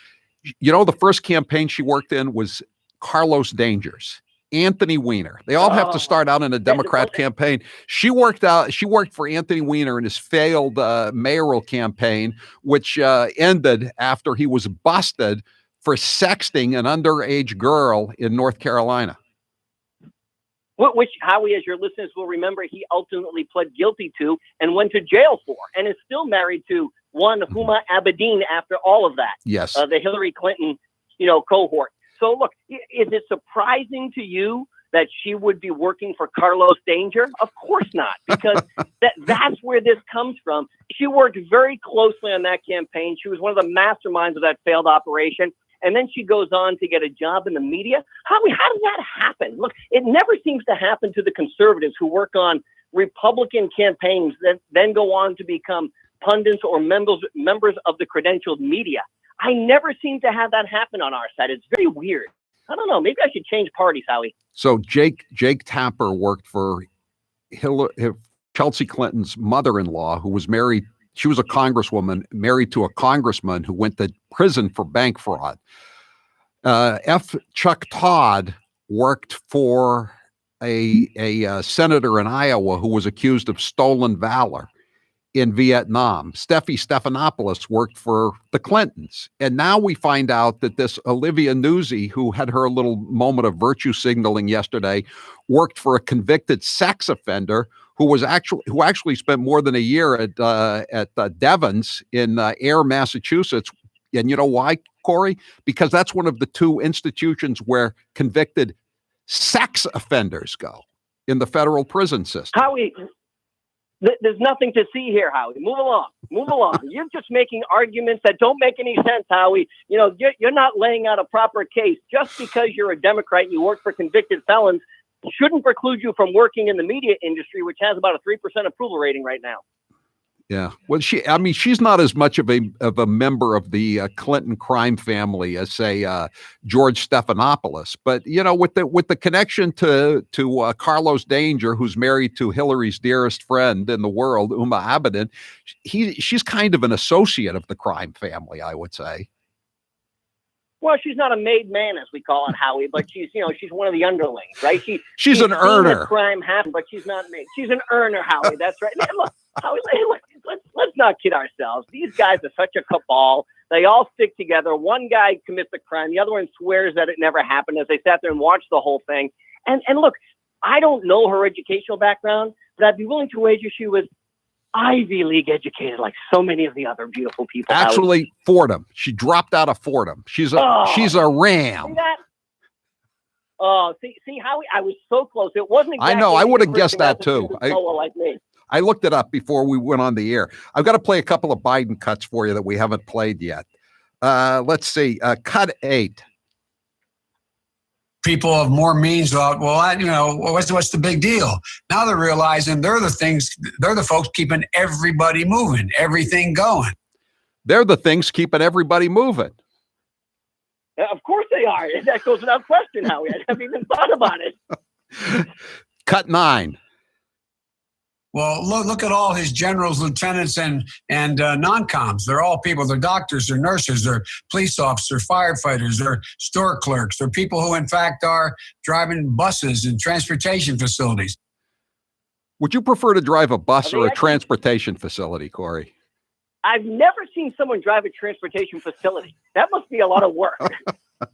Speaker 1: The first campaign she worked in was Carlos Danger's, Anthony Weiner. They all have to start out in a Democrat campaign. She worked for Anthony Weiner in his failed mayoral campaign, which ended after he was busted for sexting an underage girl in North Carolina.
Speaker 7: Which, Howie, as your listeners will remember, he ultimately pled guilty to and went to jail for, and is still married to one Huma Abedin after all of that.
Speaker 1: Yes.
Speaker 7: The Hillary Clinton, cohort. So look, is it surprising to you that she would be working for Carlos Danger? Of course not, because that's where this comes from. She worked very closely on that campaign. She was one of the masterminds of that failed operation. And then she goes on to get a job in the media. How does that happen? Look, it never seems to happen to the conservatives who work on Republican campaigns that then go on to become pundits or members of the credentialed media. I never seem to have that happen on our side. It's very weird. I don't know. Maybe I should change parties, Howie.
Speaker 1: So Jake Tapper worked for Chelsea Clinton's mother-in-law, who was married. She was a congresswoman married to a congressman who went to prison for bank fraud. Chuck Todd worked for a senator in Iowa who was accused of stolen valor in Vietnam. Steffi Stephanopoulos worked for the Clintons. And now we find out that this Olivia Nuzzi, who had her little moment of virtue signaling yesterday, worked for a convicted sex offender who actually spent more than a year at Devon's in Ayer, Massachusetts. And you know why, Corey? Because that's one of the two institutions where convicted sex offenders go in the federal prison system.
Speaker 7: Howie, there's nothing to see here, Howie. Move along. You're just making arguments that don't make any sense, Howie. You're not laying out a proper case. Just because you're a Democrat and you work for convicted felons shouldn't preclude you from working in the media industry, which has about a 3% approval rating right now.
Speaker 1: Yeah. Well, she's not as much of a member of the Clinton crime family as, say, George Stephanopoulos. But, with the connection to Carlos Danger, who's married to Hillary's dearest friend in the world, Huma Abedin, she's kind of an associate of the crime family, I would say.
Speaker 7: Well, she's not a made man, as we call it, Howie, but she's one of the underlings, right? She's
Speaker 1: an earner.
Speaker 7: Crime happen, but she's not made. She's an earner, Howie. That's right. Look, Howie, let's not kid ourselves. These guys are such a cabal. They all stick together. One guy commits a crime. The other one swears that it never happened as they sat there and watched the whole thing. And look, I don't know her educational background, but I'd be willing to wager she was Ivy League educated, like so many of the other beautiful people.
Speaker 1: Actually, Fordham. She dropped out of Fordham. She's a ram.
Speaker 7: See that? Oh, see how I was so close. It wasn't exactly.
Speaker 1: I know. I would have guessed that too.
Speaker 7: Like me.
Speaker 1: I looked it up before we went on the air. I've got to play a couple of Biden cuts for you that we haven't played yet. Let's see. Cut 8.
Speaker 18: People of more means thought, what's the big deal? Now they're realizing they're the folks keeping everybody moving, everything going.
Speaker 1: They're the things keeping everybody moving.
Speaker 7: Of course they are. That goes without question, Howie. I haven't even thought about it.
Speaker 1: Cut 9.
Speaker 18: Well, look at all his generals, lieutenants, and non-coms. They're all people. They're doctors, they're nurses, they're police officers, firefighters, they're store clerks. They're people who, in fact, are driving buses and transportation facilities.
Speaker 1: Would you prefer to drive a bus or a transportation facility, Corey?
Speaker 7: I've never seen someone drive a transportation facility. That must be a lot of work.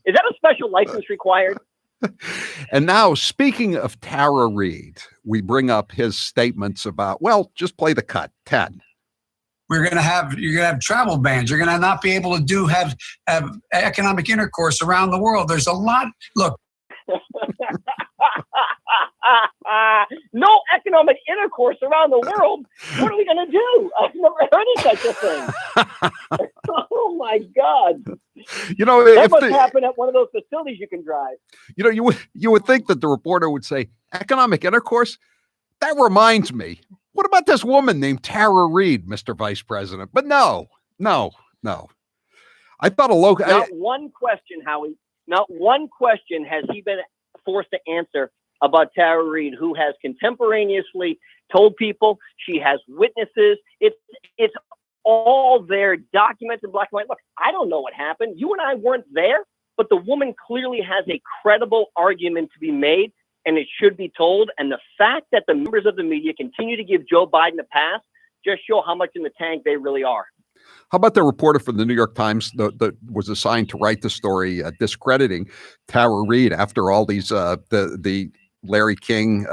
Speaker 7: Is that a special license required?
Speaker 1: And now, speaking of Tara Reid, we bring up his statements about, just play the cut, 10.
Speaker 18: You're going to have travel bans. You're going to not be able to have economic intercourse around the world. There's a lot. Look.
Speaker 7: No economic intercourse around the world. What are we going to do? I've never heard of such a thing. Oh my God! That must happen at one of those facilities you can drive.
Speaker 1: You would think that the reporter would say economic intercourse. That reminds me. What about this woman named Tara Reid, Mr. Vice President? But no. I thought
Speaker 7: Not one question, Howie. Not one question has he been forced to answer about Tara Reid, who has contemporaneously told people she has witnesses. It's all there, documented black and white. Look, I don't know what happened. You and I weren't there, but the woman clearly has a credible argument to be made, and it should be told. And the fact that the members of the media continue to give Joe Biden a pass just show how much in the tank they really are.
Speaker 1: How about the reporter from the New York Times that was assigned to write the story discrediting Tara Reid after all these the Larry King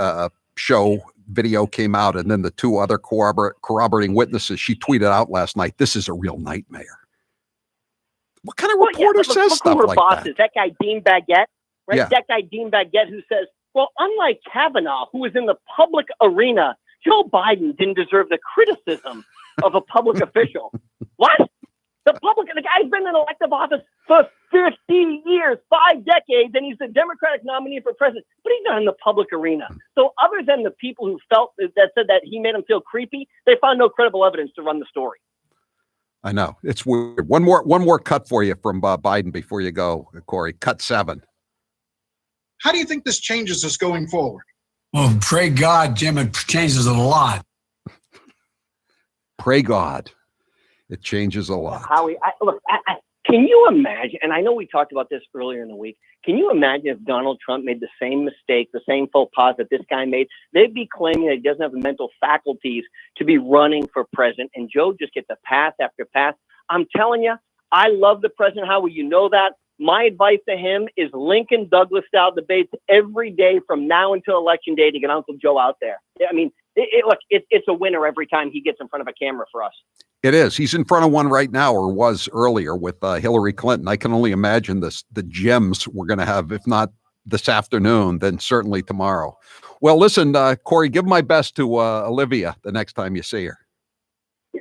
Speaker 1: show video came out, and then the two other corroborating witnesses? She tweeted out last night, "This is a real nightmare." What kind of reporter says stuff like that?
Speaker 7: That guy Dean Baguette, right?
Speaker 1: Yeah.
Speaker 7: That guy Dean Baguette who says, well, unlike Kavanaugh, who was in the public arena, Joe Biden didn't deserve the criticism of a public official. What? The guy's been in elective office for 50 years, 5 decades, and he's the Democratic nominee for president, but he's not in the public arena. So other than the people who said that he made him feel creepy, they found no credible evidence to run the story.
Speaker 1: I know. It's weird. One more cut for you from Biden before you go, Corey. Cut 7.
Speaker 17: How do you think this changes us going forward?
Speaker 18: Well, pray God, Jim, it changes it a lot.
Speaker 1: Pray God. It changes a lot.
Speaker 7: Howie, can you imagine, and I know we talked about this earlier in the week, can you imagine if Donald Trump made the same mistake, the same faux pas that this guy made? They'd be claiming that he doesn't have the mental faculties to be running for president, and Joe just gets a pass after pass. I'm telling you, I love the president, Howie. You know that. My advice to him is Lincoln Douglas style debates every day from now until election day to get Uncle Joe out there. I mean, it's a winner every time he gets in front of a camera for us.
Speaker 1: It is. He's in front of one right now, or was earlier with Hillary Clinton. I can only imagine the gems we're going to have, if not this afternoon, then certainly tomorrow. Well, listen, Corey, give my best to Olivia the next time you see her.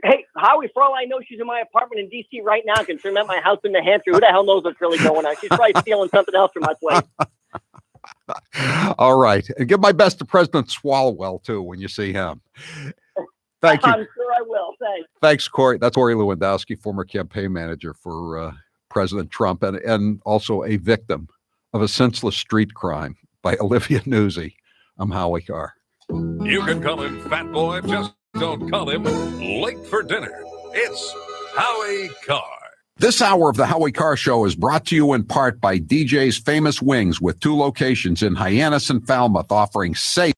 Speaker 7: Hey, Howie, for all I know, she's in my apartment in D.C. right now. Can trim at my house in New Hampshire. Who the hell knows what's really going on? She's probably stealing something else from my place.
Speaker 1: All right. And give my best to President Swalwell, too, when you see him. Thank you.
Speaker 7: I'm sure I will. Thanks.
Speaker 1: Thanks, Corey. That's Corey Lewandowski, former campaign manager for President Trump, and also a victim of a senseless street crime by Olivia Nuzzi. I'm Howie Carr.
Speaker 6: You can call him Fat Boy, just don't call him late for dinner. It's Howie Carr.
Speaker 1: This hour of the Howie Carr Show is brought to you in part by DJ's Famous Wings, with 2 locations in Hyannis and Falmouth, offering safe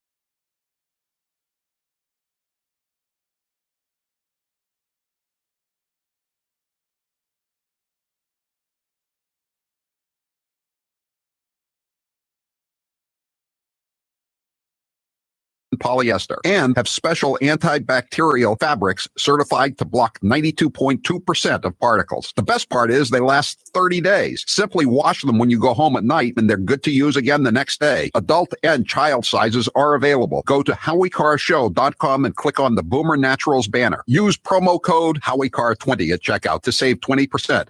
Speaker 1: polyester, and have special antibacterial fabrics certified to block 92.2% of particles. The best part is they last 30 days. Simply wash them when you go home at night, and they're good to use again the next day. Adult and child sizes are available. Go to HowieCarrShow.com and click on the Boomer Naturals banner. Use promo code HowieCarr20 at checkout to save 20%.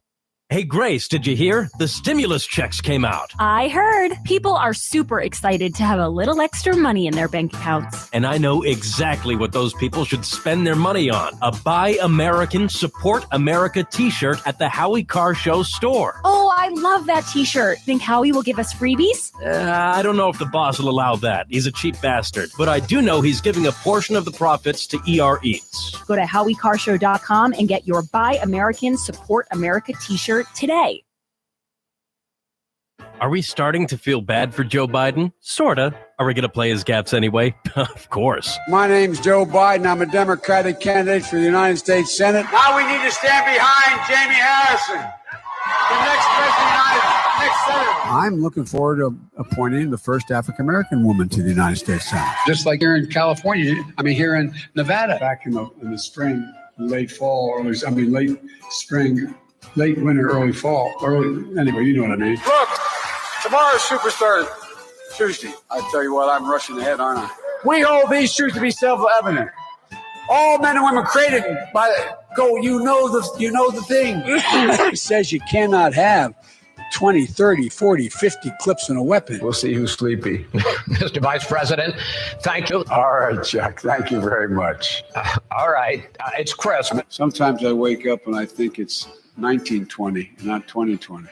Speaker 21: Hey, Grace, did you hear? The stimulus checks came out.
Speaker 23: I heard. People are super excited to have a little extra money in their bank accounts.
Speaker 21: And I know exactly what those people should spend their money on. A Buy American, Support America t-shirt at the Howie Carr Show store.
Speaker 23: Oh, I love that t-shirt. Think Howie will give us freebies?
Speaker 21: I don't know if the boss will allow that. He's a cheap bastard. But I do know he's giving a portion of the profits to ER Eats.
Speaker 23: Go to HowieCarrShow.com and get your Buy American, Support America t-shirt today.
Speaker 21: Are we starting to feel bad for Joe Biden? Sorta. Are we going to play his gaffes anyway? Of course.
Speaker 18: My name's Joe Biden. I'm a Democratic candidate for the United States Senate. Now we need to stand behind Jamie Harrison, the next president, next senator. I'm looking forward to appointing the first African-American woman to the United States Senate. Just like here in California, here in Nevada. Back in the spring, late fall, late spring, late winter, early fall, anyway, you know what I mean. Look, tomorrow's Superstar Tuesday. I tell you what, I'm rushing ahead, aren't I? We hold these truths to be self-evident. All men and women created by you know the thing. It says you cannot have 20, 30, 40, 50 clips in a weapon. We'll see who's sleepy.
Speaker 8: Mr. Vice President, thank you.
Speaker 18: All right, Chuck. Thank you very much.
Speaker 8: All right. It's Christmas.
Speaker 18: Sometimes I wake up and I think it's 1920, not 2020.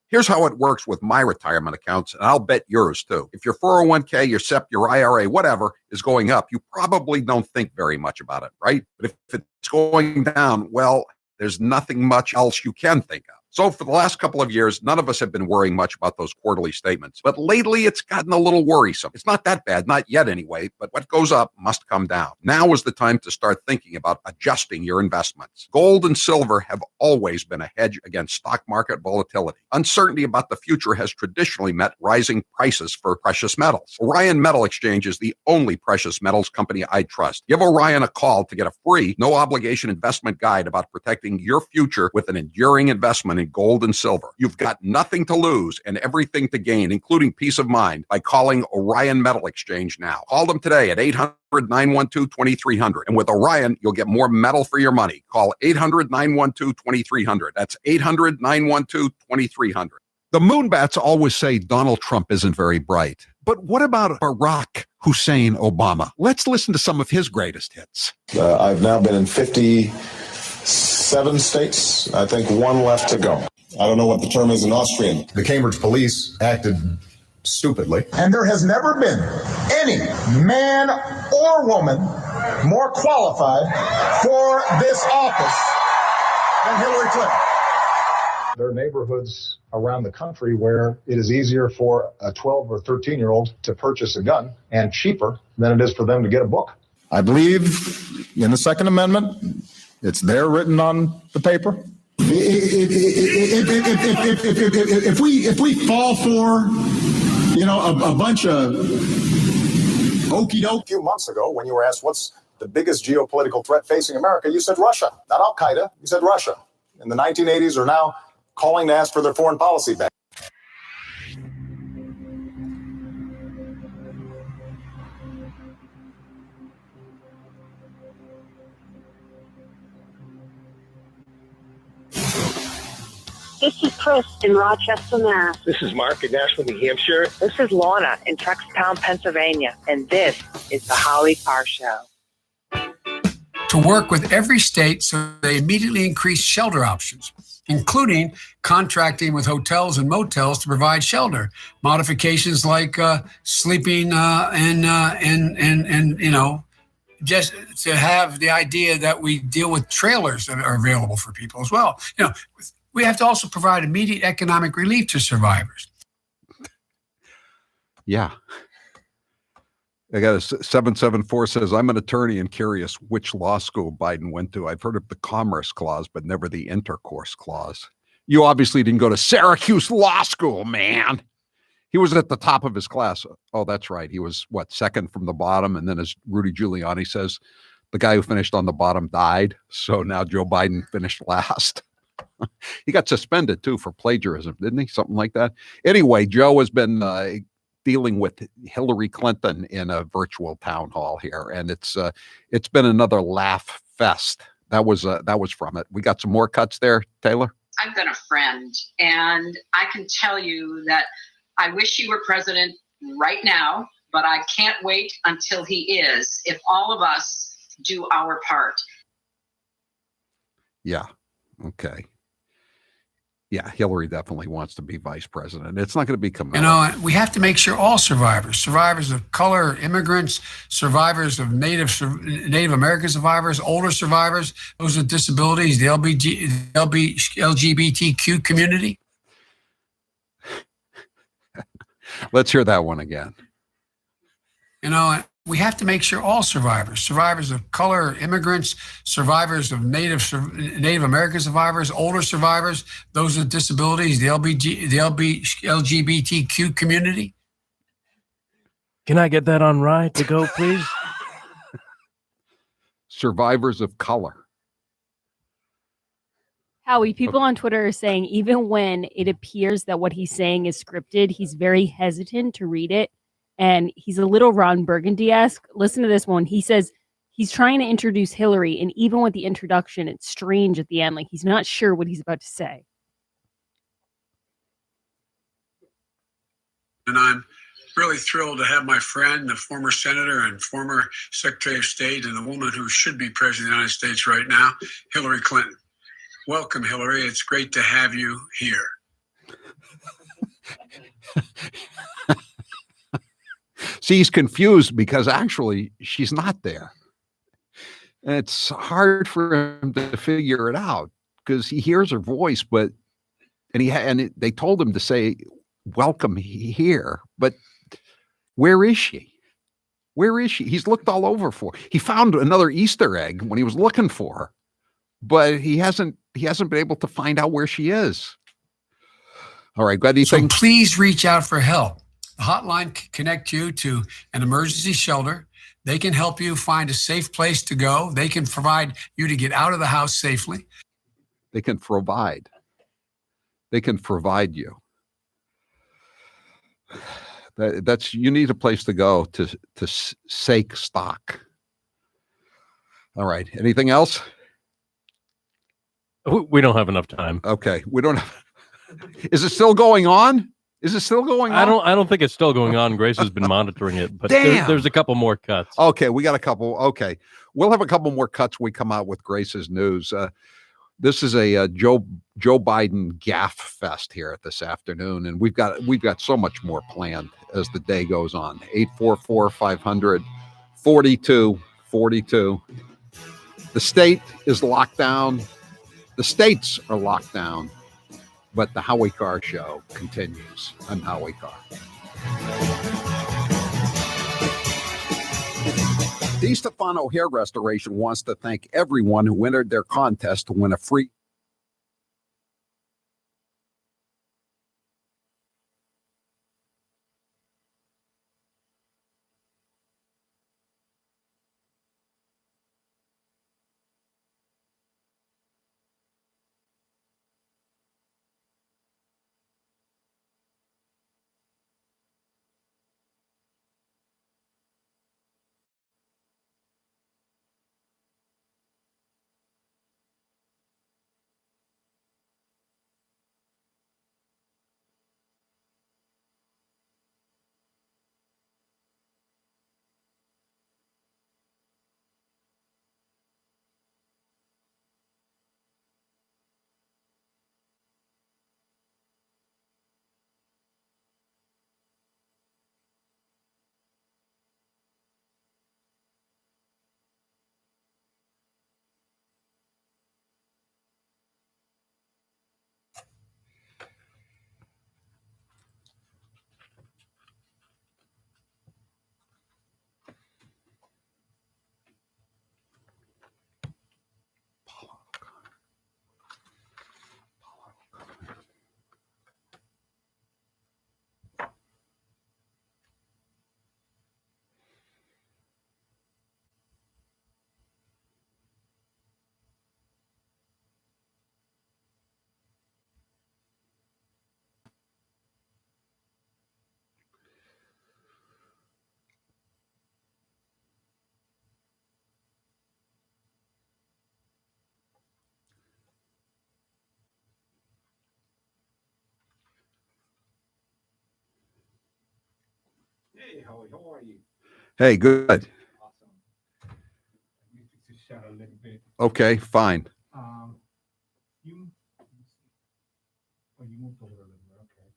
Speaker 1: Here's how it works with my retirement accounts, and I'll bet yours too. If your 401k, your SEP, your IRA, whatever is going up, you probably don't think very much about it, right? But if it's going down, well, there's nothing much else you can think of. So for the last couple of years, none of us have been worrying much about those quarterly statements. But lately, it's gotten a little worrisome. It's not that bad, not yet anyway, but what goes up must come down. Now is the time to start thinking about adjusting your investments. Gold and silver have always been a hedge against stock market volatility. Uncertainty about the future has traditionally met rising prices for precious metals. Orion Metal Exchange is the only precious metals company I trust. Give Orion a call to get a free, no-obligation investment guide about protecting your future with an enduring investment in gold and silver. You've got nothing to lose and everything to gain, including peace of mind, by calling Orion Metal Exchange now. Call them today at 800-912-2300. And with Orion, you'll get more metal for your money. Call 800-912-2300. That's 800-912-2300. The Moonbats always say Donald Trump isn't very bright. But what about Barack Hussein Obama? Let's listen to some of his greatest hits.
Speaker 9: I've now been in 57 states. I think one left to go. I don't know what the term is in Austrian.
Speaker 11: The Cambridge police acted stupidly.
Speaker 9: And there has never been any man or woman more qualified for this office than Hillary Clinton.
Speaker 11: There are neighborhoods around the country where it is easier for a 12 or 13-year-old to purchase a gun and cheaper than it is for them to get a book.
Speaker 9: I believe in the Second Amendment. It's there written on the paper. If we fall for, a bunch of okey doke.
Speaker 11: A few months ago, when you were asked what's the biggest geopolitical threat facing America, you said Russia, not Al Qaeda. You said Russia. In the 1980s are now calling to ask for their foreign policy back.
Speaker 13: This is Chris in Rochester, Mass.
Speaker 25: This is Mark in Nashville, New Hampshire.
Speaker 13: This is Lorna in Truxtown, Pennsylvania. And this is the Howie Carr Show.
Speaker 18: To work with every state so they immediately increase shelter options, including contracting with hotels and motels to provide shelter. Modifications like sleeping just to have the idea that we deal with trailers that are available for people as well. We have to also provide immediate economic relief to survivors.
Speaker 1: Yeah. I got a 774 says, I'm an attorney and curious which law school Biden went to. I've heard of the Commerce Clause, but never the Intercourse Clause. You obviously didn't go to Syracuse Law School, man. He was at the top of his class. Oh, that's right. He was, what, second from the bottom? And then, as Rudy Giuliani says, the guy who finished on the bottom died. So now Joe Biden finished last. He got suspended, too, for plagiarism, didn't he? Something like that. Anyway, Joe has been dealing with Hillary Clinton in a virtual town hall here. And it's been another laugh fest. That was from it. We got some more cuts there, Taylor?
Speaker 12: I've been a friend, and I can tell you that I wish he were president right now, but I can't wait until he is, if all of us do our part.
Speaker 1: Yeah. Okay. Yeah, Hillary definitely wants to be vice president. It's not going to be Kamala.
Speaker 18: We have to make sure all survivors of color, immigrants, survivors of Native American survivors, older survivors, those with disabilities, the LGBTQ community.
Speaker 1: Let's hear that one again.
Speaker 18: We have to make sure all survivors of color, immigrants, survivors of Native American survivors, older survivors, those with disabilities, the LGBTQ community.
Speaker 21: Can I get that on Rye to go, please?
Speaker 1: Survivors of color.
Speaker 23: Howie, people on Twitter are saying even when it appears that what he's saying is scripted, he's very hesitant to read it. And he's a little Ron Burgundy-esque. Listen to this one. He says he's trying to introduce Hillary, and even with the introduction, it's strange at the end. Like he's not sure what he's about to say.
Speaker 18: And I'm really thrilled to have my friend, the former senator and former Secretary of State, and the woman who should be president of the United States right now, Hillary Clinton. Welcome, Hillary. It's great to have you here.
Speaker 1: See, he's confused because actually she's not there. And it's hard for him to figure it out because he hears her voice, they told him to say, welcome here. But where is she? Where is she? He's looked all over for her. He found another Easter egg when he was looking for her, but he hasn't been able to find out where she is. All right, got anything?
Speaker 18: So please reach out for help. The hotline can connect you to an emergency shelter. They can help you find a safe place to go. They can provide you to get out of the house safely.
Speaker 1: They can provide. They can provide you. You need a place to go to sake stock. All right. Anything else?
Speaker 21: We don't have enough time.
Speaker 1: Okay. We don't have. Is it still going on? Is it still going on?
Speaker 21: I don't think it's still going on. Grace has been monitoring it, but there's a couple more cuts.
Speaker 1: Okay, we got a couple. Okay, we'll have a couple more cuts when we come out with Grace's news. This is a Joe Biden gaffe fest here this afternoon, and we've got so much more planned as the day goes on. 844-500-4242. The state is locked down. The states are locked down. But the Howie Carr show continues. I'm Howie Carr. DeStefano Hair Restoration wants to thank everyone who entered their contest to win a free
Speaker 3: Hey, Howie, how are you?
Speaker 1: Hey, good.
Speaker 3: Just shout a little bit.
Speaker 1: Okay, fine.
Speaker 3: You, oh, you moved over a little bit. Okay.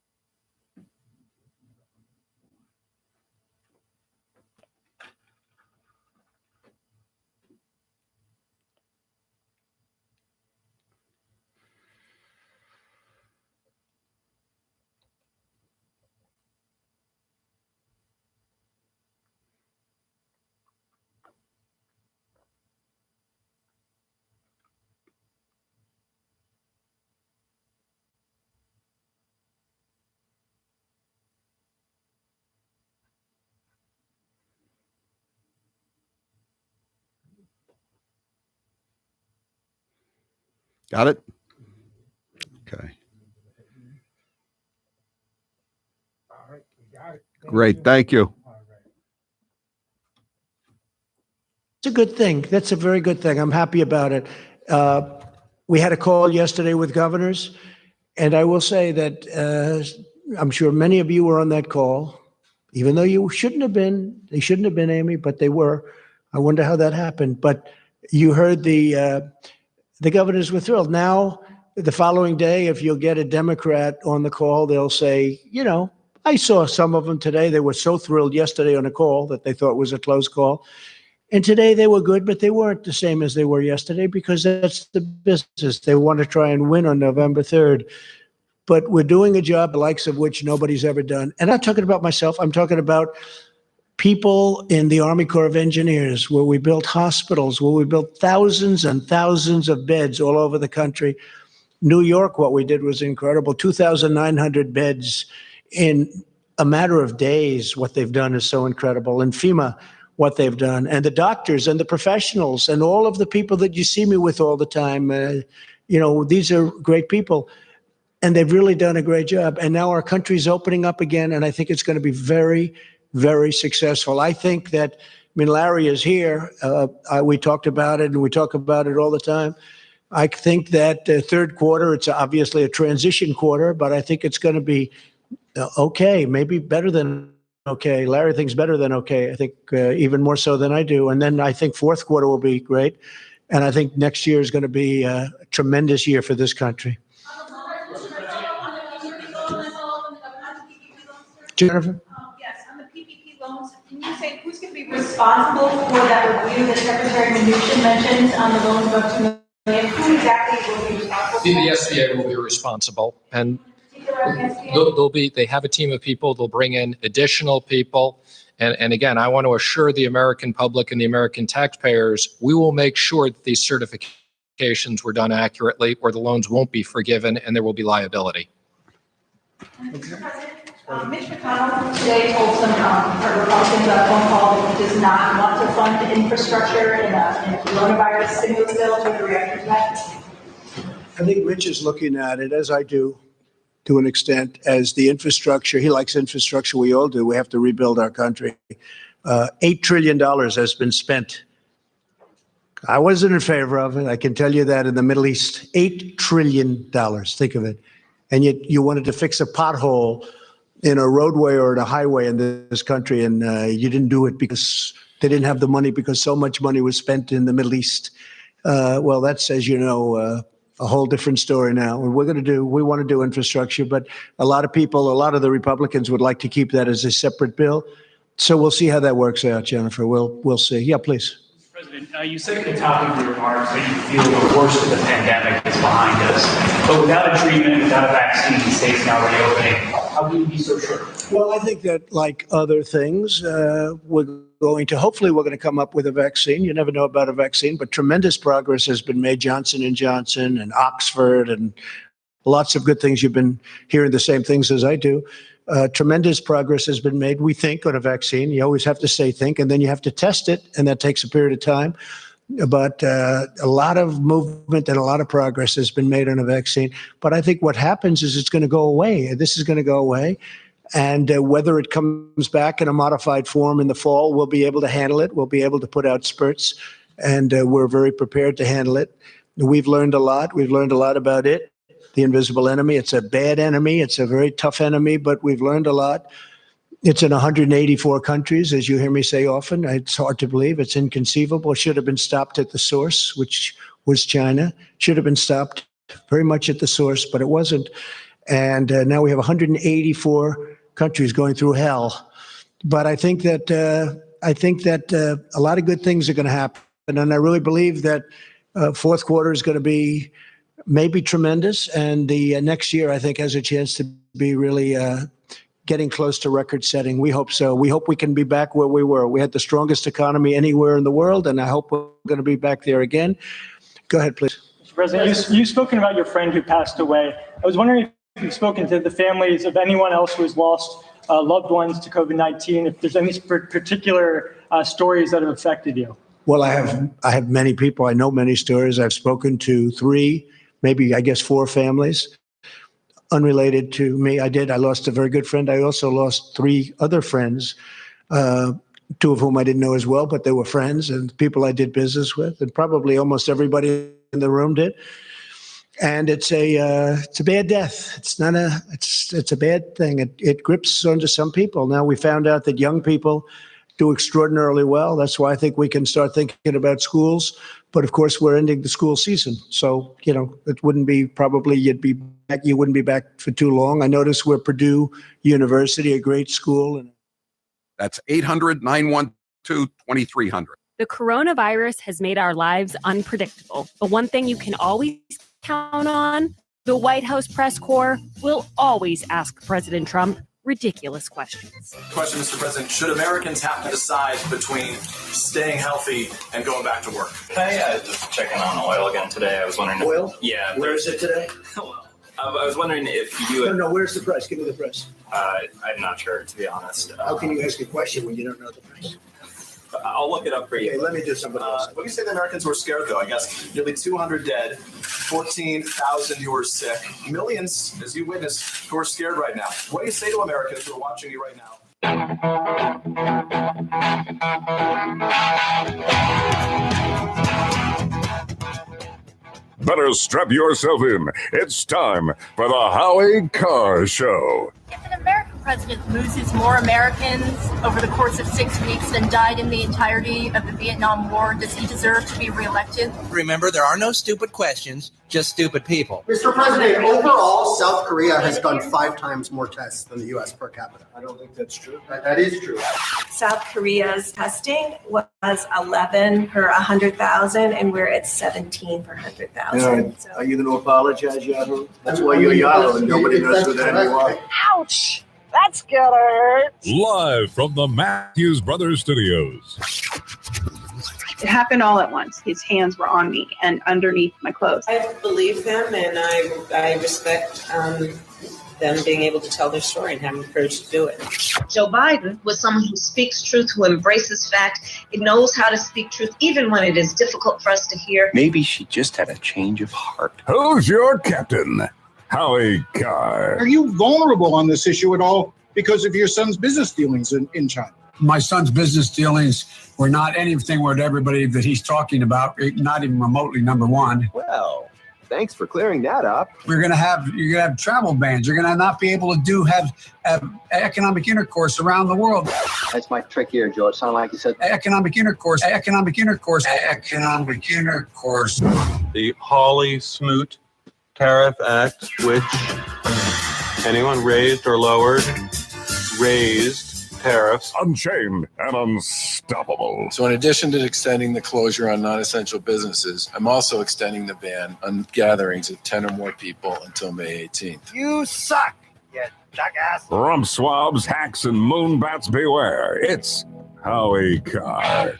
Speaker 1: Got it? Okay.
Speaker 3: All right, we got it.
Speaker 1: Great. Thank you.
Speaker 10: It's a good thing. That's a very good thing. I'm happy about it. We had a call yesterday with governors, and I will say that I'm sure many of you were on that call, even though you shouldn't have been. They shouldn't have been, Amy, but they were. I wonder how that happened. But you heard the governors were thrilled. Now, the following day, if you'll get a Democrat on the call, they'll say, you know, I saw some of them today. They were so thrilled yesterday on a call that they thought was a close call. And today they were good, but they weren't the same as they were yesterday because that's the business. They want to try and win on November 3rd. But we're doing a job the likes of which nobody's ever done. And I'm not talking about myself. I'm talking about people in the Army Corps of Engineers, where we built hospitals, where we built thousands and thousands of beds all over the country. New York, what we did was incredible. 2,900 beds in a matter of days. What they've done is so incredible. And FEMA, what they've done, and the doctors and the professionals and all of the people that you see me with all the time. You know, these are great people, and they've really done a great job. And now our country's opening up again, and I think it's going to be very, very successful. I think that, I mean, Larry is here. We talked about it, and we talk about it all the time. I think that third quarter, it's obviously a transition quarter, but I think it's going to be okay, maybe better than okay. Larry thinks better than okay. I think even more so than I do. And then I think fourth quarter will be great. And I think next year is going to be a tremendous year for this country. Jennifer?
Speaker 14: Yes, on the PPP loans, can you say who's going to be responsible for that review that Secretary Mnuchin mentioned on the loans of $2 million? Who exactly will be responsible?
Speaker 8: The SBA will be responsible, and they have a team of people. They'll bring in additional people. And again, I want to assure the American public and the American taxpayers, we will make sure that these certifications were done accurately, or the loans won't be forgiven and there will be liability.
Speaker 14: Mr. President, Mitch McConnell today told some Republicans on a phone call that he does not want to fund infrastructure in a coronavirus stimulus bill. Do you have a reaction to that?
Speaker 10: I think Mitch is looking at it, as I do, to an extent, as the infrastructure. He likes infrastructure. We all do. We have to rebuild our country. $8 trillion has been spent. I wasn't in favor of it. I can tell you that in the Middle East, $8 trillion. Think of it. And yet you wanted to fix a pothole in a roadway or in a highway in this country, and you didn't do it because they didn't have the money, because so much money was spent in the Middle East. Well, that's, as you know, a whole different story now. And we want to do infrastructure, but a lot of the Republicans would like to keep that as a separate bill. So we'll see how that works out, Jennifer. We'll see. Yeah, please.
Speaker 15: Mr. President, you said at the top of your remarks that you feel the worst of the pandemic is behind us. But without a treatment, without a vaccine, states now reopening, how can you be so sure?
Speaker 10: Well, I think that, like other things, hopefully we're going to come up with a vaccine. You never know about a vaccine, but tremendous progress has been made. Johnson & Johnson and Oxford and lots of good things. You've been hearing the same things as I do. Tremendous progress has been made, we think, on a vaccine. You always have to say think, and then you have to test it, and that takes a period of time. But a lot of movement and a lot of progress has been made on a vaccine. But I think what happens is it's going to go away. This is going to go away. And whether it comes back in a modified form in the fall, we'll be able to handle it. We'll be able to put out spurts, and we're very prepared to handle it. We've learned a lot. We've learned a lot about it, the invisible enemy. It's a bad enemy. It's a very tough enemy, but we've learned a lot. It's in 184 countries, as you hear me say often. It's hard to believe. It's inconceivable. It should have been stopped at the source, which was China. Should have been stopped very much at the source, but it wasn't. And now we have 184 countries going through hell. But I think that a lot of good things are going to happen, and I really believe that fourth quarter is going to be maybe tremendous, and the next year I think has a chance to be really getting close to record setting. We hope so. We hope we can be back where we were. We had the strongest economy anywhere in the world, and I hope we're going to be back there again. Go ahead, please.
Speaker 15: Mr. President, you've spoken about your friend who passed away. I was wondering if you've spoken to the families of anyone else who has lost loved ones to COVID-19, if there's any particular stories that have affected you.
Speaker 10: Well, I have many people. I know many stories. I've spoken to 3, maybe I guess 4 families unrelated to me. I lost a very good friend. I also lost 3 other friends, 2 of whom I didn't know as well, but they were friends and people I did business with, and probably almost everybody in the room did. And it's a bad death. It's a bad thing. It grips onto some people. Now we found out that young people do extraordinarily well. That's why I think we can start thinking about schools. But of course, we're ending the school season, so it wouldn't be you wouldn't be back for too long. I noticed we're Purdue University, a great school, and
Speaker 1: That's 800-912-2300.
Speaker 23: The coronavirus has made our lives unpredictable, but one thing you can always count on, the White House press corps will always ask President Trump ridiculous questions.
Speaker 2: Question, Mr. President, should Americans have to decide between staying healthy and going back to work?
Speaker 4: Hey, just checking on oil again today. I was wondering.
Speaker 10: Oil?
Speaker 4: Yeah.
Speaker 10: Where is it today?
Speaker 4: I was wondering if you.
Speaker 10: No, where's the price? Give me the price.
Speaker 4: I'm not sure, to be honest.
Speaker 10: How can you ask a question when you don't know the price?
Speaker 4: I'll look it up for you.
Speaker 10: Okay, let me do something else.
Speaker 2: When you say the Americans were scared, though, I guess nearly 200 dead, 14,000 who are sick, millions, as you witnessed, who are scared right now. What do you say to Americans who are watching you right now?
Speaker 6: Better strap yourself in. It's time for the Howie Carr Show.
Speaker 5: If an American president loses more Americans over the course of 6 weeks than died in the entirety of the Vietnam War, does he deserve to be reelected?
Speaker 16: Remember, there are no stupid questions, just stupid people.
Speaker 19: Mr. President, overall, South Korea has done 5 times more tests than the U.S. per capita.
Speaker 10: I don't think that's true.
Speaker 19: That is true.
Speaker 20: South Korea's testing was 11 per 100,000, and we're at 17 per 100,000.
Speaker 10: Are you going to apologize, Yahoo? That's why you're Yahoo and nobody knows who the hell you are.
Speaker 20: Ouch! That's gonna hurt.
Speaker 6: Live from the Matthews Brothers Studios.
Speaker 26: It happened all at once. His hands were on me and underneath my clothes.
Speaker 27: I believe them, and I respect them being able to tell their story and having the courage to do it.
Speaker 28: Joe Biden was someone who speaks truth, who embraces fact. He knows how to speak truth, even when it is difficult for us to hear.
Speaker 29: Maybe she just had a change of heart.
Speaker 6: Who's your captain? Howie Carr.
Speaker 17: Are you vulnerable on this issue at all because of your son's business dealings in China?
Speaker 22: My son's business dealings were not anything with everybody that he's talking about, not even remotely, number one.
Speaker 29: Well, thanks for clearing that up.
Speaker 22: You're gonna have travel bans. You're gonna not be able to have economic intercourse around the world.
Speaker 29: That's my trick here, Joe. It sounded like you said
Speaker 22: economic intercourse.
Speaker 30: The Hawley-Smoot Tariff Act, which anyone raised or lowered, raised tariffs.
Speaker 6: Unchained and unstoppable.
Speaker 31: So in addition to extending the closure on non-essential businesses, I'm also extending the ban on gatherings of 10 or more people until May 18th.
Speaker 29: you suck, you jackass.
Speaker 6: Rump swabs, hacks, and moonbats beware. It's Howie Carr.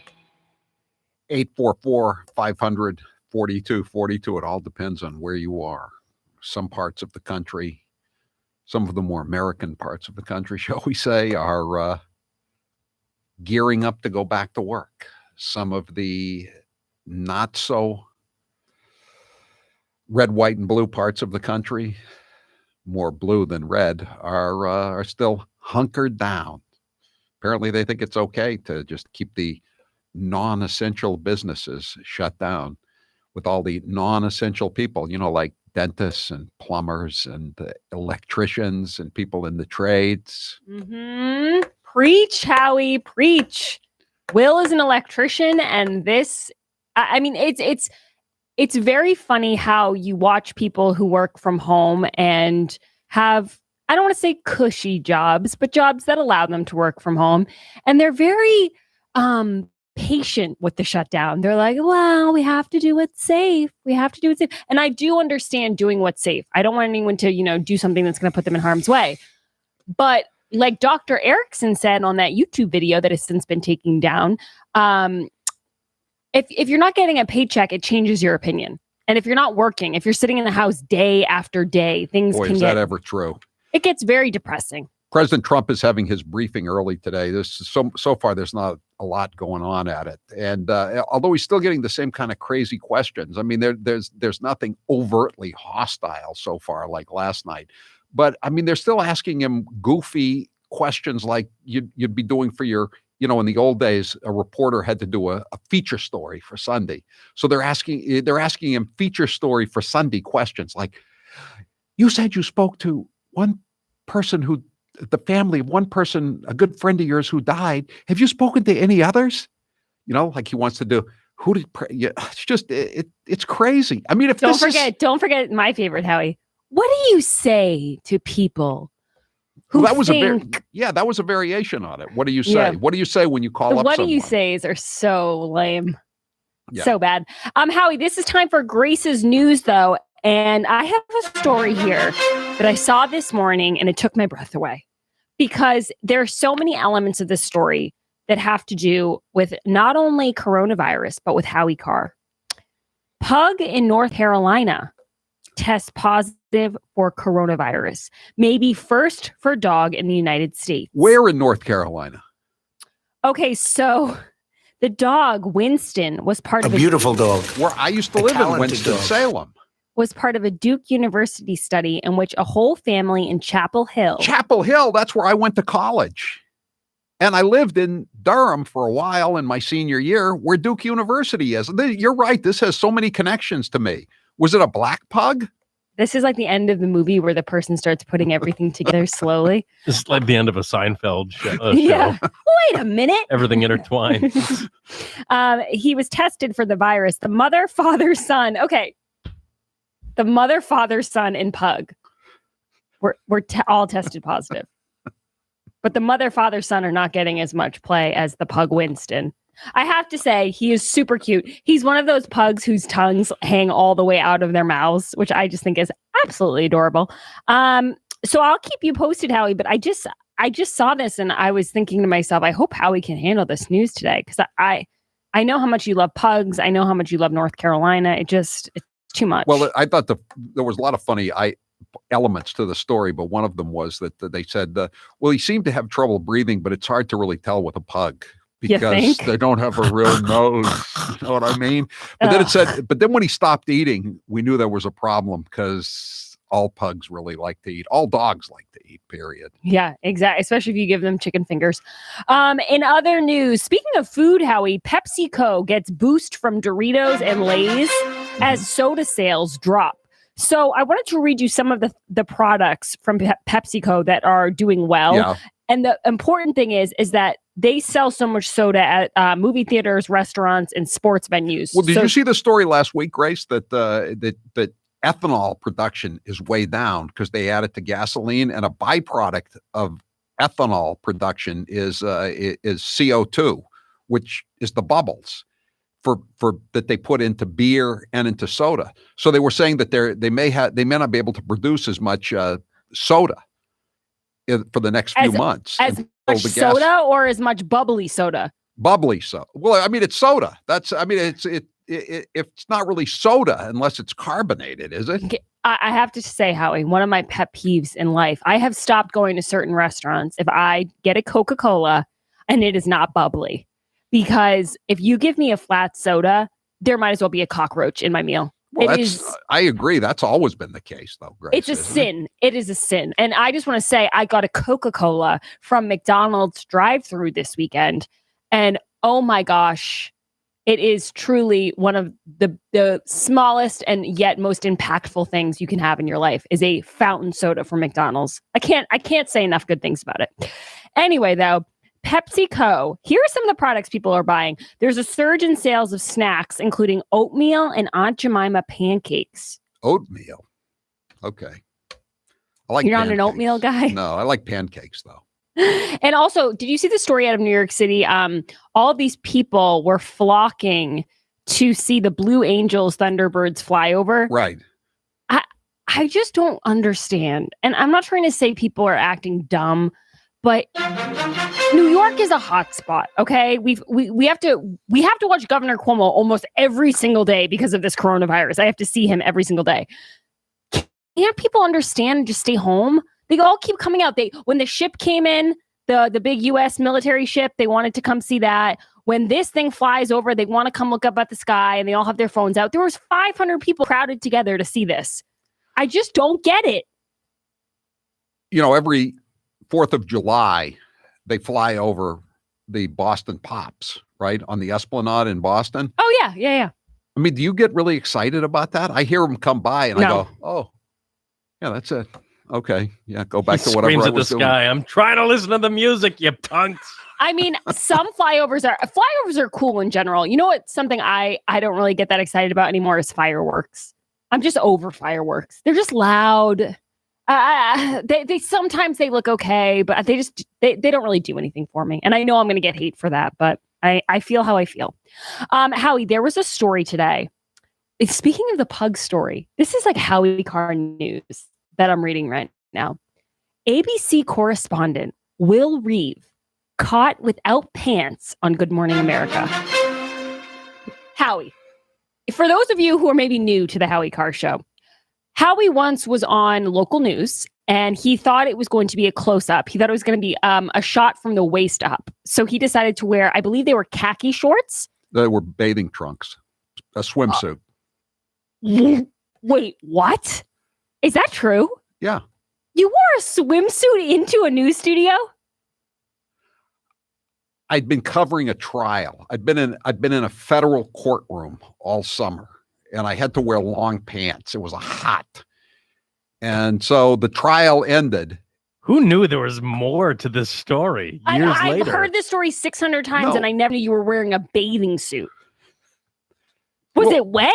Speaker 1: 844-500-4242. It all depends on where you are. Some parts of the country, some of the more American parts of the country, shall we say, are gearing up to go back to work. Some of the not so red, white, and blue parts of the country, more blue than red, are still hunkered down. Apparently, they think it's okay to just keep the non-essential businesses shut down with all the non-essential people, like dentists and plumbers and electricians and people in the trades.
Speaker 23: Preach, Howie, preach. Will is an electrician, and this, I mean, it's very funny how you watch people who work from home and have, I don't want to say cushy jobs, but jobs that allow them to work from home. And they're very patient with the shutdown. They're like, well, we have to do what's safe. We have to do what's safe. And I do understand doing what's safe. I don't want anyone to, do something that's going to put them in harm's way. But like Dr. Erickson said on that YouTube video that has since been taken down, if you're not getting a paycheck, it changes your opinion. And if you're not working, if you're sitting in the house day after day, things
Speaker 1: Boy,
Speaker 23: can
Speaker 1: is that ever true?
Speaker 23: It gets very depressing.
Speaker 1: President Trump is having his briefing early today. This is so far, there's not a lot going on at it. And although he's still getting the same kind of crazy questions, I mean, there's nothing overtly hostile so far like last night. But I mean, they're still asking him goofy questions like you'd be doing for your, in the old days, a reporter had to do a feature story for Sunday. So they're asking him feature story for Sunday questions like, you said you spoke to one person the family of one person, a good friend of yours who died. Have you spoken to any others? Like he wants to do. It's just, it's crazy. I mean, don't
Speaker 23: forget my favorite, Howie. What do you say to people who
Speaker 1: that was
Speaker 23: think...
Speaker 1: that was a variation on it. What do you say?
Speaker 23: Yeah.
Speaker 1: What do you say when you call up
Speaker 23: What
Speaker 1: someone?
Speaker 23: do you say are so lame.
Speaker 1: Yeah.
Speaker 23: So bad. Howie, this is time for Grace's news, though. And I have a story here that I saw this morning, and it took my breath away. Because there are so many elements of this story that have to do with not only coronavirus, but with Howie Carr. Pug in North Carolina tests positive for coronavirus. Maybe first for dog in the United States.
Speaker 1: Where in North Carolina?
Speaker 23: Okay, so the dog, Winston, was part of
Speaker 10: a beautiful dog.
Speaker 1: Where I used to live in Winston-Salem.
Speaker 23: Was part of a Duke University study in which a whole family in Chapel Hill.
Speaker 1: Chapel Hill, that's where I went to college. And I lived in Durham for a while in my senior year, where Duke University is. You're right, this has so many connections to me. Was it a black pug?
Speaker 23: This is like the end of the movie where the person starts putting everything together slowly.
Speaker 3: This is like the end of a Seinfeld show.
Speaker 23: Yeah. Wait a minute.
Speaker 3: Everything intertwined.
Speaker 23: He was tested for the virus. The mother, father, son. Okay. The mother, father, son, and pug were all tested positive. But the mother, father, son are not getting as much play as the pug Winston. I have to say, he is super cute. He's one of those pugs whose tongues hang all the way out of their mouths, which I just think is absolutely adorable. So I'll keep you posted, Howie, but I just saw this and I was thinking to myself, I hope Howie can handle this news today, because I know how much you love pugs. I know how much you love North Carolina. It's too much.
Speaker 1: Well, I thought there was a lot of funny elements to the story, but one of them was that they said, well, he seemed to have trouble breathing, but it's hard to really tell with a pug because they don't have a real nose. You know what I mean? But then it said, but then when he stopped eating, we knew there was a problem, because all pugs really like to eat. All dogs like to eat, period.
Speaker 23: Yeah, exactly. Especially if you give them chicken fingers. In other news, speaking of food, Howie, PepsiCo gets boost from Doritos and Lay's as soda sales drop. So I wanted to read you some of the products from PepsiCo that are doing well.
Speaker 1: Yeah.
Speaker 23: And the important thing is that they sell so much soda at movie theaters, restaurants, and sports venues.
Speaker 1: Well, did you see the story last week, Grace, that ethanol production is way down because they add it to gasoline, and a byproduct of ethanol production is CO2, which is the bubbles for that they put into beer and into soda. So they were saying that they may not be able to produce as much soda for the next few months.
Speaker 23: As much soda or as much bubbly soda?
Speaker 1: Bubbly soda. Well, I mean, it's soda. It's not really soda unless it's carbonated, is it?
Speaker 23: Okay. I have to say, Howie, one of my pet peeves in life, I have stopped going to certain restaurants if I get a Coca-Cola and it is not bubbly. Because if you give me a flat soda, there might as well be a cockroach in my meal.
Speaker 1: Well, I agree. That's always been the case, though, Grace.
Speaker 23: It's a sin. It is a sin. And I just want to say, I got a Coca-Cola from McDonald's drive-thru this weekend. And oh my gosh, It is truly one of the smallest and yet most impactful things you can have in your life is a fountain soda from McDonald's. I can't say enough good things about it. Anyway, though, PepsiCo, here are some of the products people are buying. There's a surge in sales of snacks, including oatmeal and Aunt Jemima pancakes.
Speaker 1: Oatmeal. Okay. I like
Speaker 23: You're not
Speaker 1: pancakes.
Speaker 23: an oatmeal guy?
Speaker 1: No, I like pancakes, though.
Speaker 23: And also, did you see the story out of New York City? All of these people were flocking to see the Blue Angels Thunderbirds fly over.
Speaker 1: Right.
Speaker 23: I just don't understand. And I'm not trying to say people are acting dumb, but New York is a hot spot. Okay. We have to watch Governor Cuomo almost every single day because of this coronavirus. I have to see him every single day. Can't people understand and just stay home? They all keep coming out. When the ship came in, the big U.S. military ship, they wanted to come see that. When this thing flies over, they want to come look up at the sky, and they all have their phones out. There was 500 people crowded together to see this. I just don't get it.
Speaker 1: You know, every 4th of July, they fly over the Boston Pops, right, on the Esplanade in Boston.
Speaker 23: Oh, yeah.
Speaker 1: I mean, do you get really excited about that? I hear them come by, and I go, oh, yeah, that's it. Okay, yeah, go back to whatever I was doing.
Speaker 3: Sky. I'm trying to listen to the music, you punks.
Speaker 23: I mean, some flyovers are cool in general. You know what? Something I don't really get that excited about anymore is fireworks. I'm just over fireworks. They're just loud. They sometimes they look okay, but they don't really do anything for me. And I know I'm going to get hate for that, but I feel how I feel. Howie, there was a story today. Speaking of the pug story, this is like Howie Carr news that I'm reading right now. ABC correspondent Will Reid caught without pants on Good Morning America. Howie, for those of you who are maybe new to the Howie Carr show, Howie once was on local news and he thought it was going to be a close-up. He thought it was going to be a shot from the waist up. So he decided to wear, I believe they were khaki shorts.
Speaker 1: They were bathing trunks, a swimsuit.
Speaker 23: Wait, what? Is that true?
Speaker 1: Yeah.
Speaker 23: You wore a swimsuit into a news studio?
Speaker 1: I'd been covering a trial. I'd been in a federal courtroom all summer, and I had to wear long pants. It was hot. And so the trial ended.
Speaker 3: Who knew there was more to this story years later?
Speaker 23: I've heard this story 600 times, and I never knew you were wearing a bathing suit. Was it wet?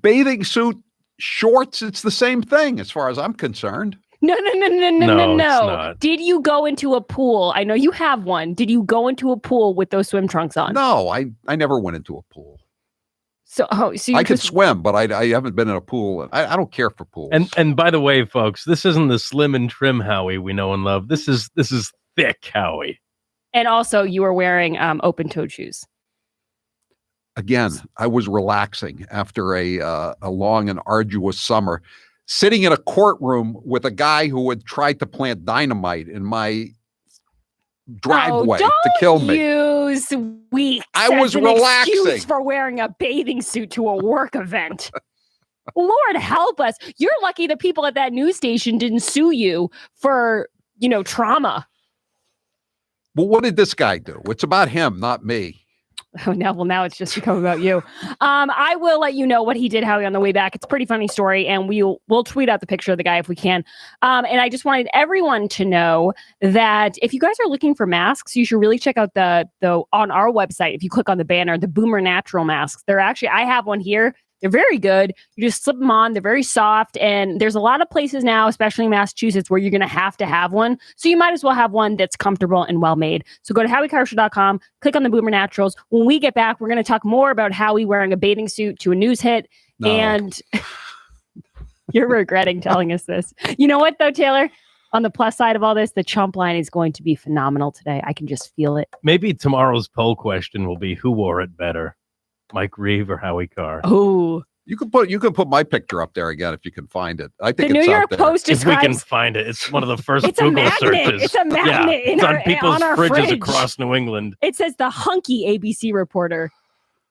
Speaker 1: Bathing suit, shorts, it's the same thing as far as I'm concerned.
Speaker 23: No.
Speaker 3: It's not.
Speaker 23: Did you go into a pool? I know you have one. Did you go into a pool with those swim trunks on?
Speaker 1: No, I never went into a pool.
Speaker 23: So
Speaker 1: I could swim, but I haven't been in a pool. I don't care for pools.
Speaker 3: And by the way, folks, this isn't the slim and trim Howie we know and love. This is thick Howie.
Speaker 23: And also, you were wearing open-toed shoes.
Speaker 1: Again, I was relaxing after a long and arduous summer, sitting in a courtroom with a guy who had tried to plant dynamite in my driveway to kill me.
Speaker 23: Use weeks.
Speaker 1: I was
Speaker 23: as an
Speaker 1: relaxing
Speaker 23: excuse for wearing a bathing suit to a work event. Lord help us! You're lucky the people at that news station didn't sue you for trauma.
Speaker 1: Well, what did this guy do? It's about him, not me.
Speaker 23: Oh, now it's just become about you. I will let you know what he did, Howie, on the way back. It's a pretty funny story, and we'll tweet out the picture of the guy if we can. And I just wanted everyone to know that if you guys are looking for masks, you should really check out the on our website. If you click on the banner, the Boomer Natural masks. They're actually, I have one here. They're very good. You just slip them on. They're very soft. And there's a lot of places now, especially in Massachusetts, where you're going to have one. So you might as well have one that's comfortable and well-made. So go to HowieCarrshow.com, click on the Boomer Naturals. When we get back, we're going to talk more about Howie wearing a bathing suit to a news hit. No. And you're regretting telling us this. You know what, though, Taylor? On the plus side of all this, the chump line is going to be phenomenal today. I can just feel it.
Speaker 3: Maybe tomorrow's poll question will be, who wore it better? Mike Reid or Howie Carr?
Speaker 23: Oh,
Speaker 1: you can put my picture up there again if you can find it. I think
Speaker 23: the
Speaker 1: it's
Speaker 23: New York
Speaker 1: out there.
Speaker 23: Post
Speaker 3: If we
Speaker 23: describes.
Speaker 3: can find it, it's one of the first
Speaker 23: It's a
Speaker 3: Google
Speaker 23: magnet.
Speaker 3: searches.
Speaker 23: It's a magnet
Speaker 3: it's on people's
Speaker 23: our
Speaker 3: fridges
Speaker 23: fridge.
Speaker 3: across New England.
Speaker 23: It says the hunky ABC reporter.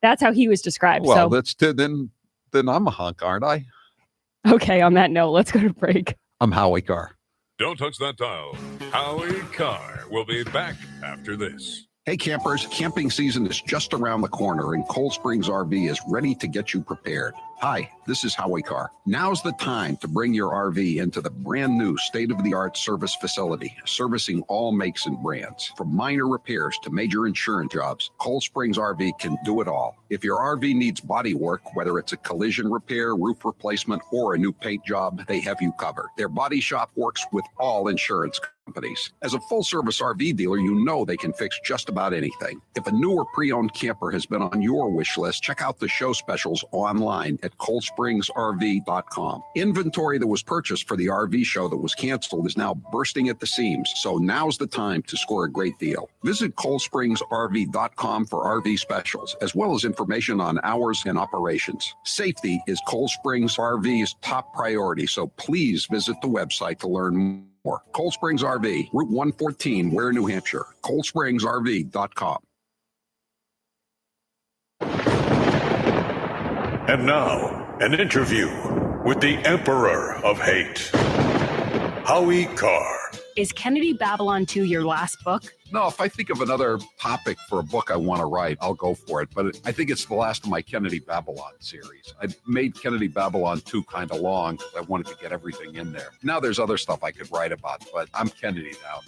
Speaker 23: That's how he was described.
Speaker 1: Well,
Speaker 23: so
Speaker 1: that's then I'm a hunk, aren't I?
Speaker 23: Okay. On that note, let's go to break.
Speaker 1: I'm Howie Carr.
Speaker 6: Don't touch that dial. Howie Carr will be back after this.
Speaker 1: Hey campers, camping season is just around the corner and Cold Springs RV is ready to get you prepared. Hi, this is Howie Carr. Now's the time to bring your RV into the brand new state-of-the-art service facility, servicing all makes and brands. From minor repairs to major insurance jobs, Cold Springs RV can do it all. If your RV needs body work, whether it's a collision repair, roof replacement, or a new paint job, they have you covered. Their body shop works with all insurance companies. As a full-service RV dealer, you know they can fix just about anything. If a new or pre-owned camper has been on your wish list, check out the show specials online at coldspringsrv.com. Inventory that was purchased for the RV show that was canceled is now bursting at the seams, so now's the time to score a great deal. Visit coldspringsrv.com for RV specials, as well as information on hours and operations. Safety is Cold Springs RV's top priority, so please visit the website to learn more. Cold Springs RV, Route 114, Ware, New Hampshire. coldspringsrv.com.
Speaker 6: And now, an interview with the Emperor of Hate, Howie Carr.
Speaker 23: Is Kennedy Babylon 2 your last book?
Speaker 1: No, if I think of another topic for a book I want to write, I'll go for it. But I think it's the last of my Kennedy Babylon series. I made Kennedy Babylon 2 kind of long because I wanted to get everything in there. Now there's other stuff I could write about, but I'm Kennedy now.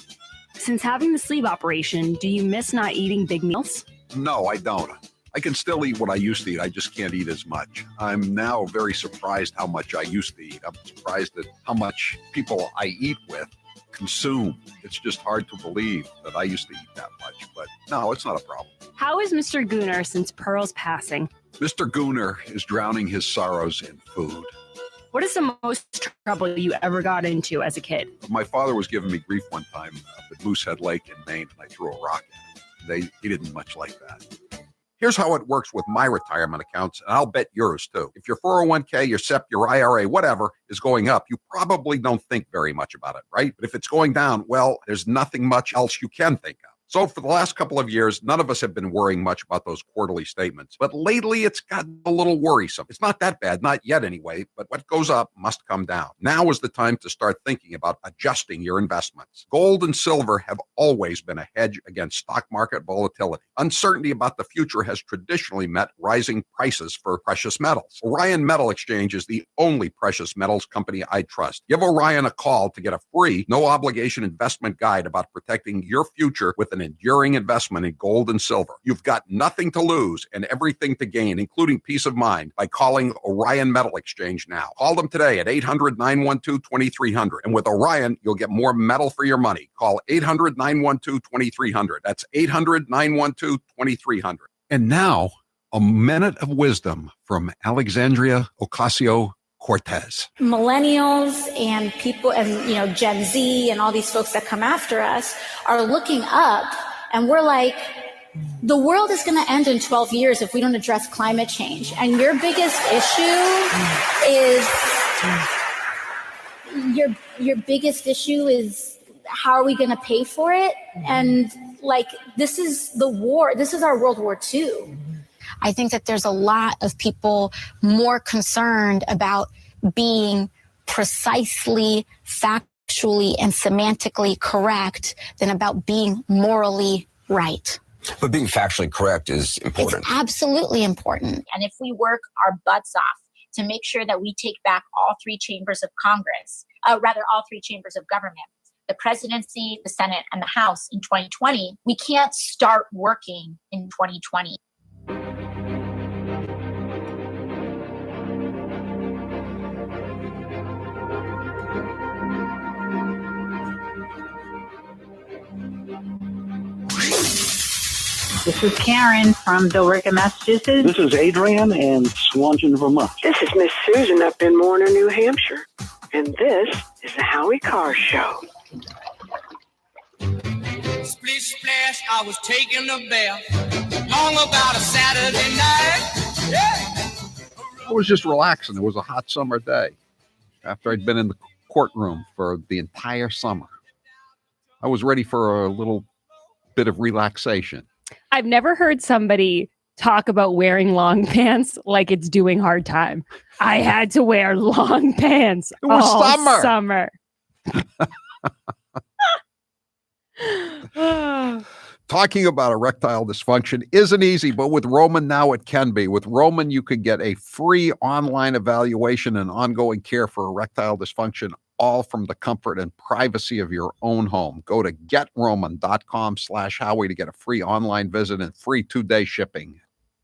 Speaker 23: Since having the sleeve operation, do you miss not eating big meals?
Speaker 1: No, I don't. I can still eat what I used to eat. I just can't eat as much. I'm now very surprised how much I used to eat. I'm surprised at how much people I eat with consume. It's just hard to believe that I used to eat that much, but no, it's not a problem.
Speaker 23: How is Mr. Gooner since Pearl's passing?
Speaker 1: Mr. Gooner is drowning his sorrows in food.
Speaker 23: What is the most trouble you ever got into as a kid?
Speaker 1: My father was giving me grief one time up at Moosehead Lake in Maine, and I threw a rock at him. He didn't much like that. Here's how it works with my retirement accounts, and I'll bet yours too. If your 401k, your SEP, your IRA, whatever is going up, you probably don't think very much about it, right? But if it's going down, well, there's nothing much else you can think of. So for the last couple of years, none of us have been worrying much about those quarterly statements. But lately, it's gotten a little worrisome. It's not that bad, not yet anyway, but what goes up must come down. Now is the time to start thinking about adjusting your investments. Gold and silver have always been a hedge against stock market volatility. Uncertainty about the future has traditionally met rising prices for precious metals. Orion Metal Exchange is the only precious metals company I trust. Give Orion a call to get a free, no-obligation investment guide about protecting your future with an enduring investment in gold and silver. You've got nothing to lose and everything to gain, including peace of mind, by calling Orion Metal Exchange now. Call them today at 800-912-2300. And with Orion, you'll get more metal for your money. Call 800-912-2300. That's 800-912-2300. And now, a minute of wisdom from Alexandria Ocasio-Cortez.
Speaker 7: Millennials and people and Gen Z and all these folks that come after us are looking up, and we're like, the world is going to end in 12 years if we don't address climate change. And your biggest issue is how are we going to pay for it? And like, this is the war. This is our World War II.
Speaker 8: I think that there's a lot of people more concerned about being precisely, factually, and semantically correct than about being morally right.
Speaker 9: But being factually correct is important.
Speaker 8: It's absolutely important.
Speaker 11: And if we work our butts off to make sure that we take back all three chambers of Congress, all three chambers of government, the presidency, the Senate, and the House in 2020, we can't start working in 2020.
Speaker 12: This is Karen from Billerica, Massachusetts.
Speaker 13: This is Adrian in Swanton, Vermont.
Speaker 14: This is Miss Susan up in Warner, New Hampshire. And this is the Howie Carr Show.
Speaker 18: Splish splash, I was taking a bath. Long about a Saturday night. Yeah.
Speaker 1: I was just relaxing. It was a hot summer day after I'd been in the courtroom for the entire summer. I was ready for a little bit of relaxation.
Speaker 23: I've never heard somebody talk about wearing long pants like it's doing hard time. I had to wear long pants all summer.
Speaker 1: talking about erectile dysfunction isn't easy, but with Roman now it can be. With Roman, you can get a free online evaluation and ongoing care for erectile dysfunction, all from the comfort and privacy of your own home. Go to getroman.com/Howie to get a free online visit and free 2-day shipping.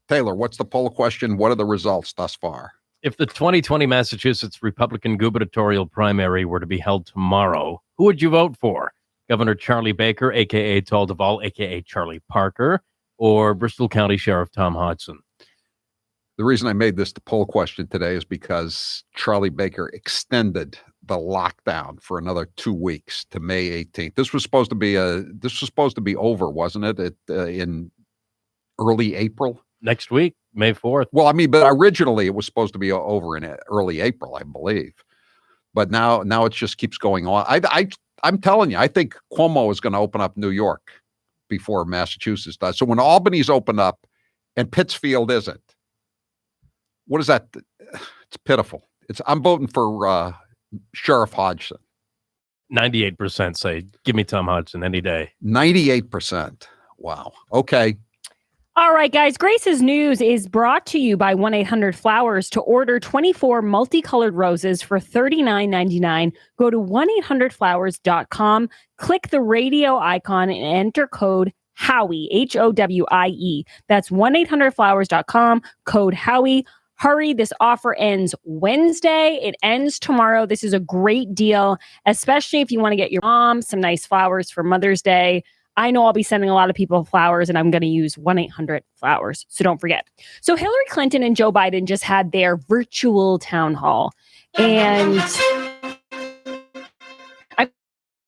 Speaker 1: Taylor, what's the poll question? What are the results thus far?
Speaker 3: If the 2020 Massachusetts Republican gubernatorial primary were to be held tomorrow, who would you vote for? Governor Charlie Baker, a.k.a. Tall Duval, a.k.a. Charlie Parker, or Bristol County Sheriff Tom Hodgson?
Speaker 1: The reason I made this the poll question today is because Charlie Baker extended the lockdown for another 2 weeks to May 18th. This was supposed to be over, wasn't it? In early April?
Speaker 3: Next week, May 4th.
Speaker 1: Well, I mean, but originally it was supposed to be over in early April, I believe. But now it just keeps going on. I'm telling you, I think Cuomo is going to open up New York before Massachusetts does. So when Albany's opened up and Pittsfield isn't, what is that? It's pitiful. I'm voting for Sheriff Hodgson.
Speaker 3: 98% say, give me Tom Hodgson any day.
Speaker 1: 98%. Wow. Okay.
Speaker 23: All right, guys. Grace's News is brought to you by 1-800-Flowers. To order 24 multicolored roses for $39.99, go to 1-800-Flowers.com, click the radio icon, and enter code Howie, Howie. That's 1-800-Flowers.com, code Howie. Hurry, this offer ends Wednesday. It ends tomorrow. This is a great deal, especially if you want to get your mom some nice flowers for Mother's Day. I know I'll be sending a lot of people flowers, and I'm going to use 1-800-Flowers. So don't forget. So Hillary Clinton and Joe Biden just had their virtual town hall. And I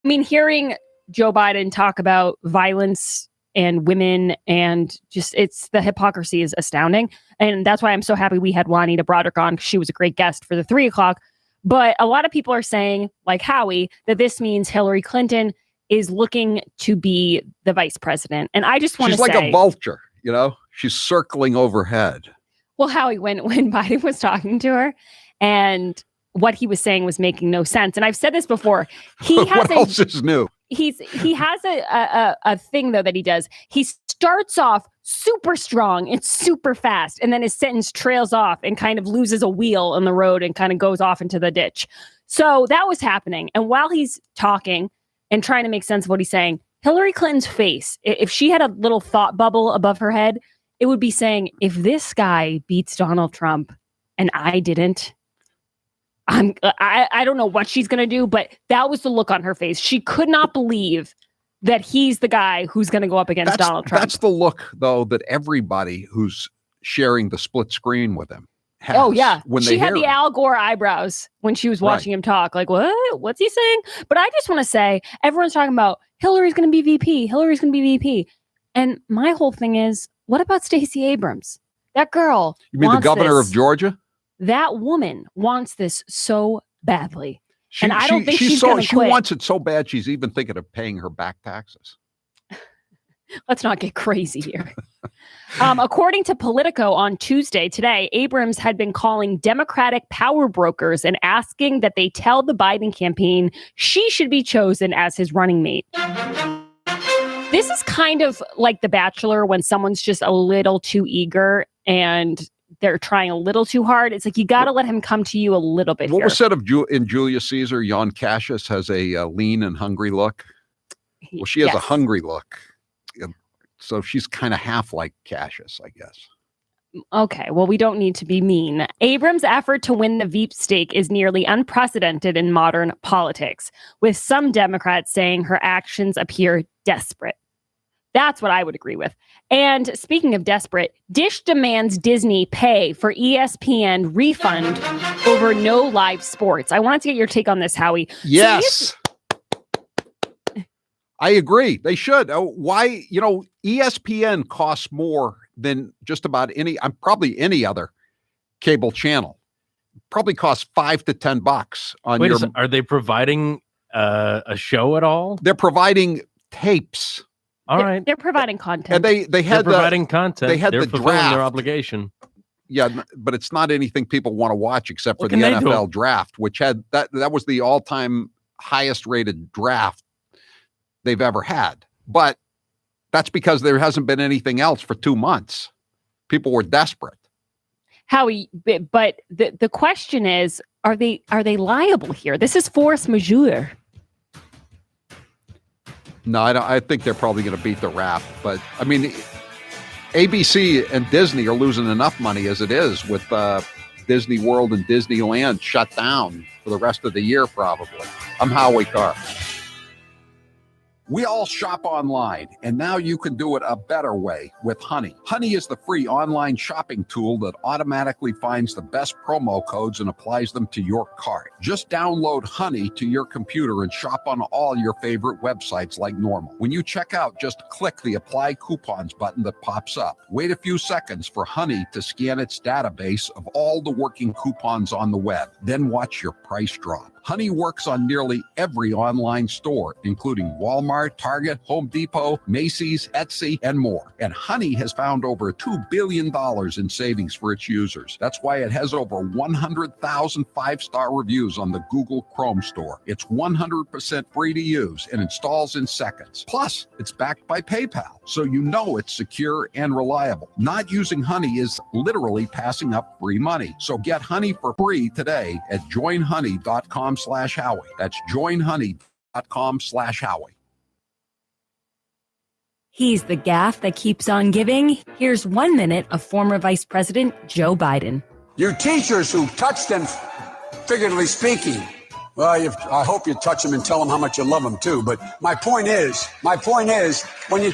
Speaker 23: mean, hearing Joe Biden talk about violence and women and just the hypocrisy is astounding. And that's why I'm so happy we had Juanita Broderick on. She was a great guest for the 3 o'clock. But a lot of people are saying, like Howie, that this means Hillary Clinton is looking to be the vice president. And I just want to say...
Speaker 1: She's like a vulture, you know? She's circling overhead.
Speaker 23: Well, Howie, when Biden was talking to her and what he was saying was making no sense. And I've said this before.
Speaker 1: What else is new?
Speaker 23: He has a thing, though, that he does. He starts off super strong and super fast, and then his sentence trails off and kind of loses a wheel on the road and kind of goes off into the ditch. So that was happening. And while he's talking and trying to make sense of what he's saying, Hillary Clinton's face, if she had a little thought bubble above her head, it would be saying, if this guy beats Donald Trump and I didn't, I don't know what she's going to do, but that was the look on her face. She could not believe that he's the guy who's going to go up against Donald Trump.
Speaker 1: That's the look, though, that everybody who's sharing the split screen with him has.
Speaker 23: Oh, yeah.
Speaker 1: When
Speaker 23: she had the Al Gore eyebrows when she was watching him talk. Like, what? What's he saying? But I just want to say, everyone's talking about Hillary's going to be VP. Hillary's going to be VP. And my whole thing is, what about Stacey Abrams? That girl.
Speaker 1: You mean the governor of Georgia?
Speaker 23: That woman wants this so badly. And I don't think she's going to
Speaker 1: quit. She wants it so bad, she's even thinking of paying her back taxes.
Speaker 23: Let's not get crazy here. According to Politico on Tuesday, today, Abrams had been calling Democratic power brokers and asking that they tell the Biden campaign she should be chosen as his running mate. This is kind of like The Bachelor when someone's just a little too eager and they're trying a little too hard. It's like, you got to let him come to you a little bit.
Speaker 1: What was said of in Julius Caesar, Jan Cassius has a lean and hungry look. Well, she has a hungry look. So she's kind of half like Cassius, I guess.
Speaker 23: Okay, well, we don't need to be mean. Abrams' effort to win the Veep stake is nearly unprecedented in modern politics, with some Democrats saying her actions appear desperate. That's what I would agree with. And speaking of desperate, Dish demands Disney pay for ESPN refund over no live sports. I wanted to get your take on this, Howie.
Speaker 1: Yes. I agree. They should. Why? ESPN costs more than just about probably any other cable channel. Probably costs $5 to $10 on
Speaker 3: Are they providing a show at all?
Speaker 1: They're providing tapes.
Speaker 3: All right.
Speaker 23: They're providing content.
Speaker 1: And they're
Speaker 3: providing content.
Speaker 1: They had
Speaker 3: they're
Speaker 1: the
Speaker 3: fulfilling
Speaker 1: draft.
Speaker 3: their obligation.
Speaker 1: Yeah, but it's not anything people want to watch except for the NFL draft, which had that was the all-time highest rated draft they've ever had. But That's because there hasn't been anything else for 2 months. People were desperate.
Speaker 23: Howie, but the question is, are they liable here? This is force majeure.
Speaker 1: No, I think they're probably going to beat the rap. But, I mean, ABC and Disney are losing enough money as it is with Disney World and Disneyland shut down for the rest of the year, probably. I'm Howie Carr. We all shop online, and now you can do it a better way with Honey. Honey is the free online shopping tool that automatically finds the best promo codes and applies them to your cart. Just download Honey to your computer and shop on all your favorite websites like normal. When you check out, just click the Apply Coupons button that pops up. Wait a few seconds for Honey to scan its database of all the working coupons on the web. Then watch your price drop. Honey works on nearly every online store, including Walmart, Target, Home Depot, Macy's, Etsy, and more. And Honey has found over $2 billion in savings for its users. That's why it has over 100,000 five-star reviews on the Google Chrome store. It's 100% free to use and installs in seconds. Plus, it's backed by PayPal, so you know it's secure and reliable. Not using Honey is literally passing up free money. So get Honey for free today at joinhoney.com/Howie. That's joinhoney.com/Howie.
Speaker 23: He's the gaffe that keeps on giving. Here's 1 minute of former Vice President Joe Biden.
Speaker 22: Your teachers who touch them, figuratively speaking, well, I hope you touch them and tell them how much you love them too. But my point is, when you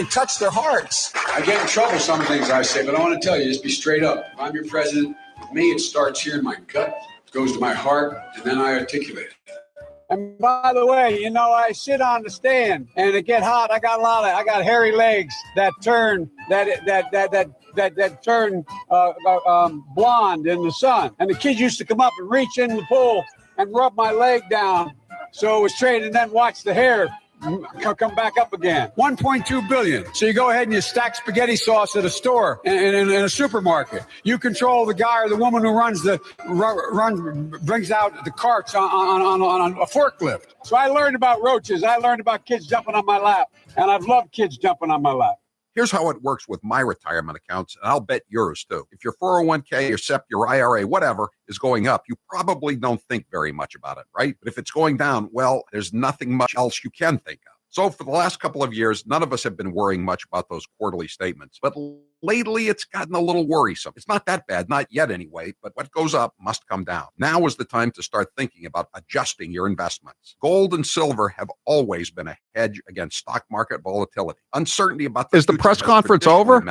Speaker 22: touch their hearts. I get in trouble some things I say, but I want to tell you, just be straight up. If I'm your president, for me, it starts here in my gut, goes to my heart, and then I articulate it. And by the way, I sit on the stand and it get hot. I got hairy legs that turn blonde in the sun. And the kids used to come up and reach in the pool and rub my leg down so it was straight, and then watch the hair come back up again. 1.2 billion. So you go ahead and you stack spaghetti sauce at a store in a supermarket. You control the guy or the woman who brings out the carts on a forklift. So I learned about roaches. I learned about kids jumping on my lap, and I've loved kids jumping on my lap.
Speaker 1: Here's how it works with my retirement accounts, and I'll bet yours too. If your 401k, your SEP, your IRA, whatever is going up, you probably don't think very much about it, right? But if it's going down, well, there's nothing much else you can think of. So for the last couple of years, none of us have been worrying much about those quarterly statements. But lately, it's gotten a little worrisome. It's not that bad, not yet anyway, but what goes up must come down. Now is the time to start thinking about adjusting your investments. Gold and silver have always been a hedge against stock market volatility. Uncertainty about the Is the press conference over?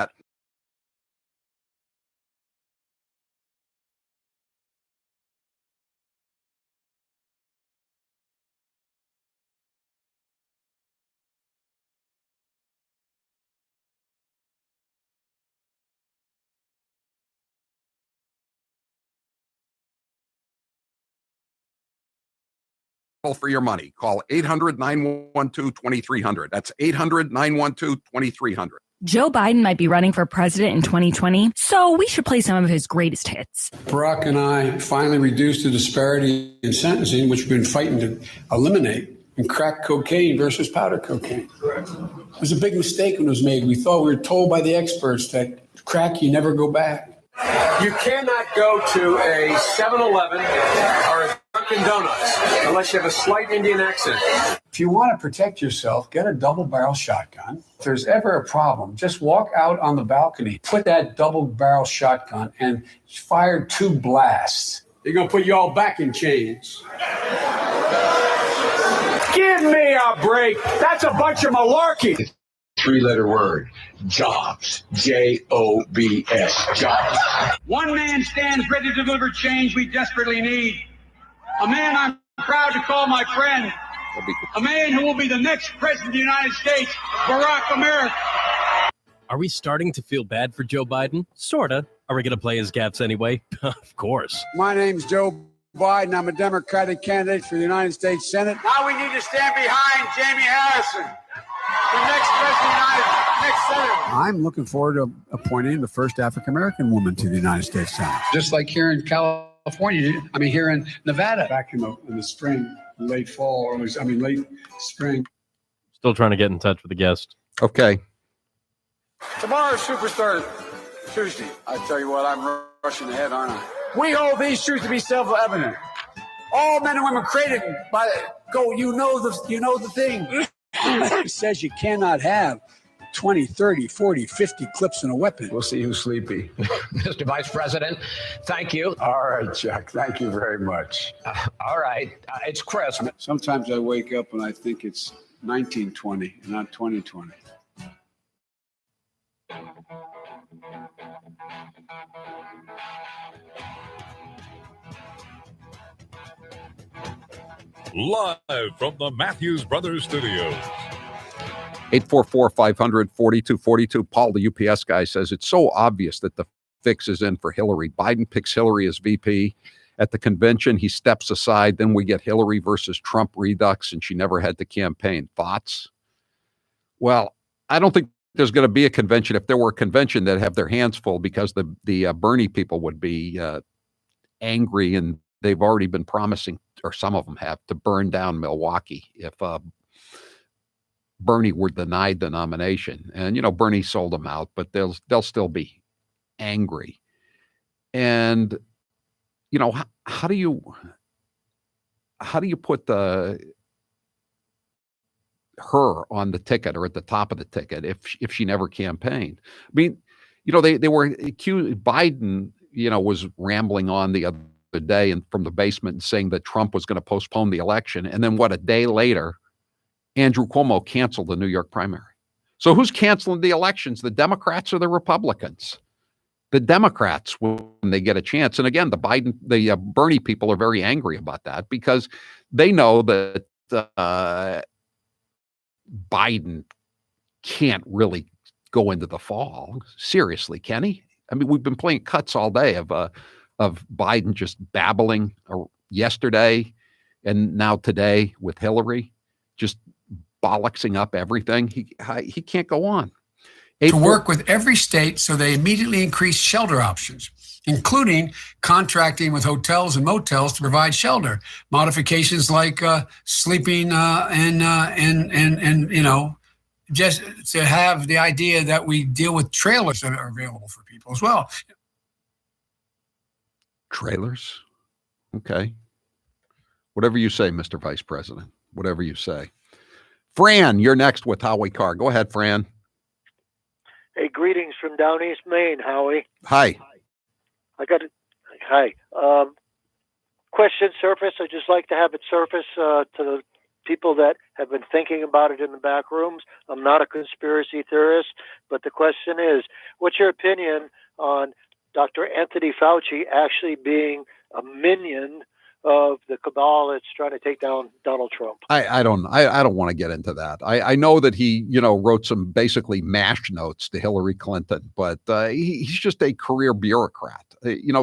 Speaker 1: For your money. Call 800-912-2300. That's 800-912-2300.
Speaker 23: Joe Biden might be running for president in 2020, so we should play some of his greatest hits.
Speaker 22: Barack and I finally reduced the disparity in sentencing, which we've been fighting to eliminate, in crack cocaine versus powder cocaine. Correct. It was a big mistake when it was made. We were told by the experts that crack, you never go back. You cannot go to a 7-Eleven or a Dunkin' Donuts unless you have a slight Indian accent. If you want to protect yourself, get a double-barrel shotgun. If there's ever a problem, just walk out on the balcony, put that double-barrel shotgun, and fire 2 blasts. They're going to put you all back in chains. Give me a break. That's a bunch of malarkey. 3-letter word, jobs, J-O-B-S, jobs. One man stands ready to deliver change we desperately need. A man I'm proud to call my friend. A man who will be the next president of the United States, Barack America.
Speaker 3: Are we starting to feel bad for Joe Biden? Sorta. Are we going to play his gaffes anyway? Of course.
Speaker 22: My name's Joe Biden. I'm a Democratic candidate for the United States Senate. Now we need to stand behind Jamie Harrison, the next president of the next senator. I'm looking forward to appointing the first African-American woman to the United States Senate. Just like here in California, here in Nevada. Back in the spring, late fall, late spring.
Speaker 3: Still trying to get in touch with the guest.
Speaker 1: Okay.
Speaker 2: Tomorrow's Superstar Tuesday. I tell you what, I'm rushing ahead, aren't I? We hold these truths to be self-evident. All men and women created by you know the thing. It says you cannot have 20, 30, 40, 50 clips in a weapon. We'll see who's sleepy.
Speaker 4: Mr. Vice President, thank you.
Speaker 2: All right, Chuck. Thank you very much.
Speaker 4: All right. It's Chris.
Speaker 2: Sometimes I wake up and I think it's 1920, not 2020.
Speaker 6: Live from the Matthews Brothers Studios.
Speaker 1: 844-500-4242. Paul, the UPS guy, says it's so obvious that the fix is in for Hillary. Biden picks Hillary as VP. At the convention, he steps aside. Then we get Hillary versus Trump redux, and she never had to campaign. Thoughts? Well, I don't think there's going to be a convention. If there were a convention, they'd have their hands full because the Bernie people would be angry, and they've already been promising, or some of them have, to burn down Milwaukee if Bernie were denied the nomination. And, Bernie sold them out, but they'll still be angry. And, how do you put her on the ticket or at the top of the ticket if she never campaigned? I mean, they were accused. Biden, was rambling on the other day and from the basement and saying that Trump was going to postpone the election. And then a day later, Andrew Cuomo canceled the New York primary. So who's canceling the elections, the Democrats or the Republicans? The Democrats when they get a chance. And again, the Bernie people are very angry about that because they know that Biden can't really go into the fall. Seriously, can he? I mean, we've been playing cuts all day of Biden just babbling yesterday and now today with Hillary, just bollocksing up everything. He can't go on.
Speaker 22: To work with every state so they immediately increase shelter options, including contracting with hotels and motels to provide shelter. Modifications like sleeping and just to have the idea that we deal with trailers that are available for people as well.
Speaker 1: Trailers? Okay. Whatever you say, Mr. Vice President. Whatever you say. Fran, you're next with Howie Carr. Go ahead, Fran.
Speaker 5: Hey, greetings from down East Maine, Howie.
Speaker 1: Hi.
Speaker 5: Hi. Question surface. I just like to have it surface to the people that have been thinking about it in the back rooms. I'm not a conspiracy theorist, but the question is, what's your opinion on Dr. Anthony Fauci actually being a minion of the cabal that's trying to take down Donald Trump?
Speaker 1: I don't want to get into that. I know that he, wrote some basically mash notes to Hillary Clinton, but he's just a career bureaucrat.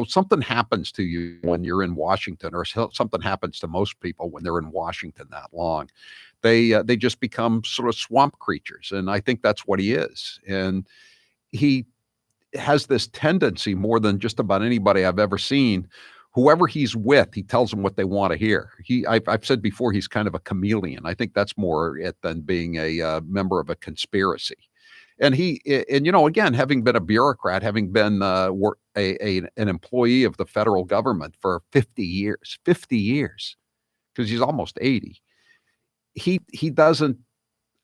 Speaker 1: Something happens to you when you're in Washington, or something happens to most people when they're in Washington that long. They just become sort of swamp creatures. And I think that's what he is. And he has this tendency more than just about anybody I've ever seen. Whoever he's with, he tells them what they want to hear. I've said before, he's kind of a chameleon. I think that's more it than being a member of a conspiracy. And again, having been a bureaucrat, having been an employee of the federal government for 50 years, because he's almost 80, he doesn't,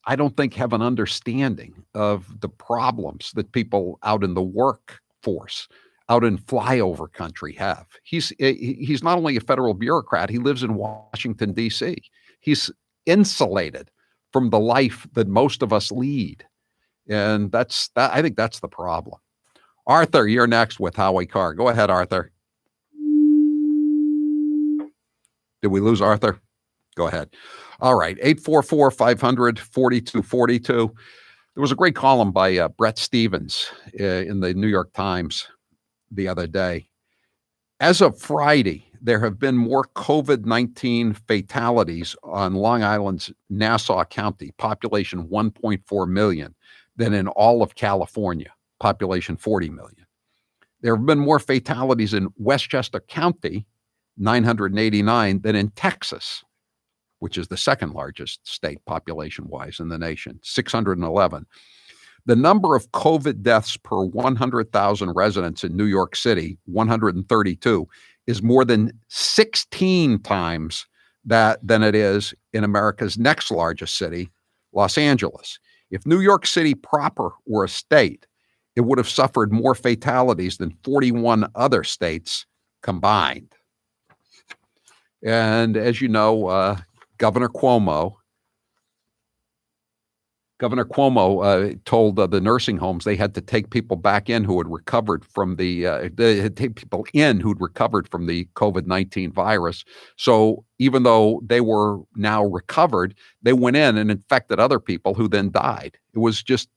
Speaker 1: I don't think, have an understanding of the problems that people out in the workforce, out in flyover country have. He's not only a federal bureaucrat, he lives in Washington, D.C. He's insulated from the life that most of us lead. And I think that's the problem. Arthur, you're next with Howie Carr. Go ahead, Arthur. Did we lose Arthur? Go ahead. All right. 844-500-4242. There was a great column by Brett Stevens in the New York Times the other day. As of Friday, there have been more COVID-19 fatalities on Long Island's Nassau County, population 1.4 million, than in all of California, population 40 million. There have been more fatalities in Westchester County, 989, than in Texas, which is the second largest state population-wise in the nation, 611. The number of COVID deaths per 100,000 residents in New York City, 132, is more than 16 times that than it is in America's next largest city, Los Angeles. If New York City proper were a state, it would have suffered more fatalities than 41 other states combined. And as you know, Governor Cuomo told the nursing homes they had to take people back in who had recovered from they had to take people in who'd recovered from the COVID-19 virus. So even though they were now recovered, they went in and infected other people who then died. It was just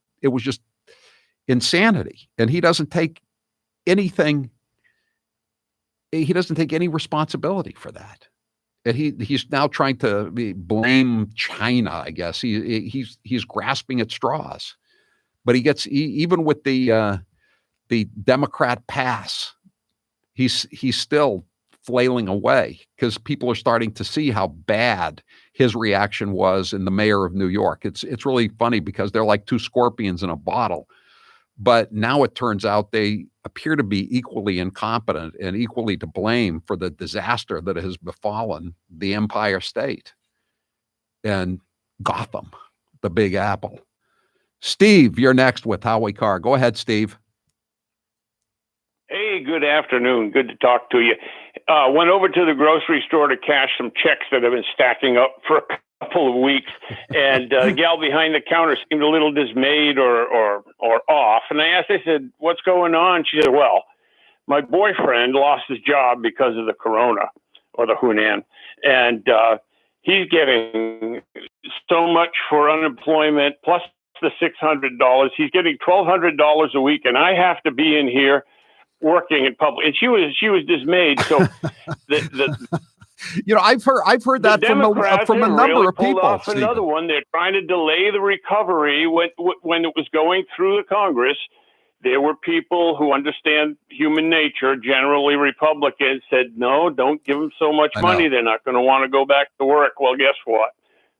Speaker 1: insanity. And he doesn't take anything. He doesn't take any responsibility for that. And he's now trying to blame China, I guess. He's grasping at straws. But he gets even with the Democrat pass, he's still flailing away because people are starting to see how bad his reaction was in the mayor of New York. It's really funny because they're like two scorpions in a bottle. But now it turns out they appear to be equally incompetent and equally to blame for the disaster that has befallen the Empire State and Gotham, the Big Apple. Steve, you're next with Howie Carr. Go ahead, Steve.
Speaker 15: Hey, good afternoon. Good to talk to you. Went over to the grocery store to cash some checks that have been stacking up for a couple of weeks, and the gal behind the counter seemed a little dismayed or off. And I asked, I said, "What's going on?" She said, "Well, my boyfriend lost his job because of the corona or the Hunan, and he's getting so much for unemployment plus the $600. He's getting $1,200 a week, and I have to be in here working in public." And she was dismayed. So
Speaker 1: I've heard that from a number of people.
Speaker 15: Off another one. They're trying to delay the recovery when it was going through the Congress. There were people who understand human nature, generally Republicans, said, "No, don't give them so much money. They're not going to want to go back to work." Well, guess what?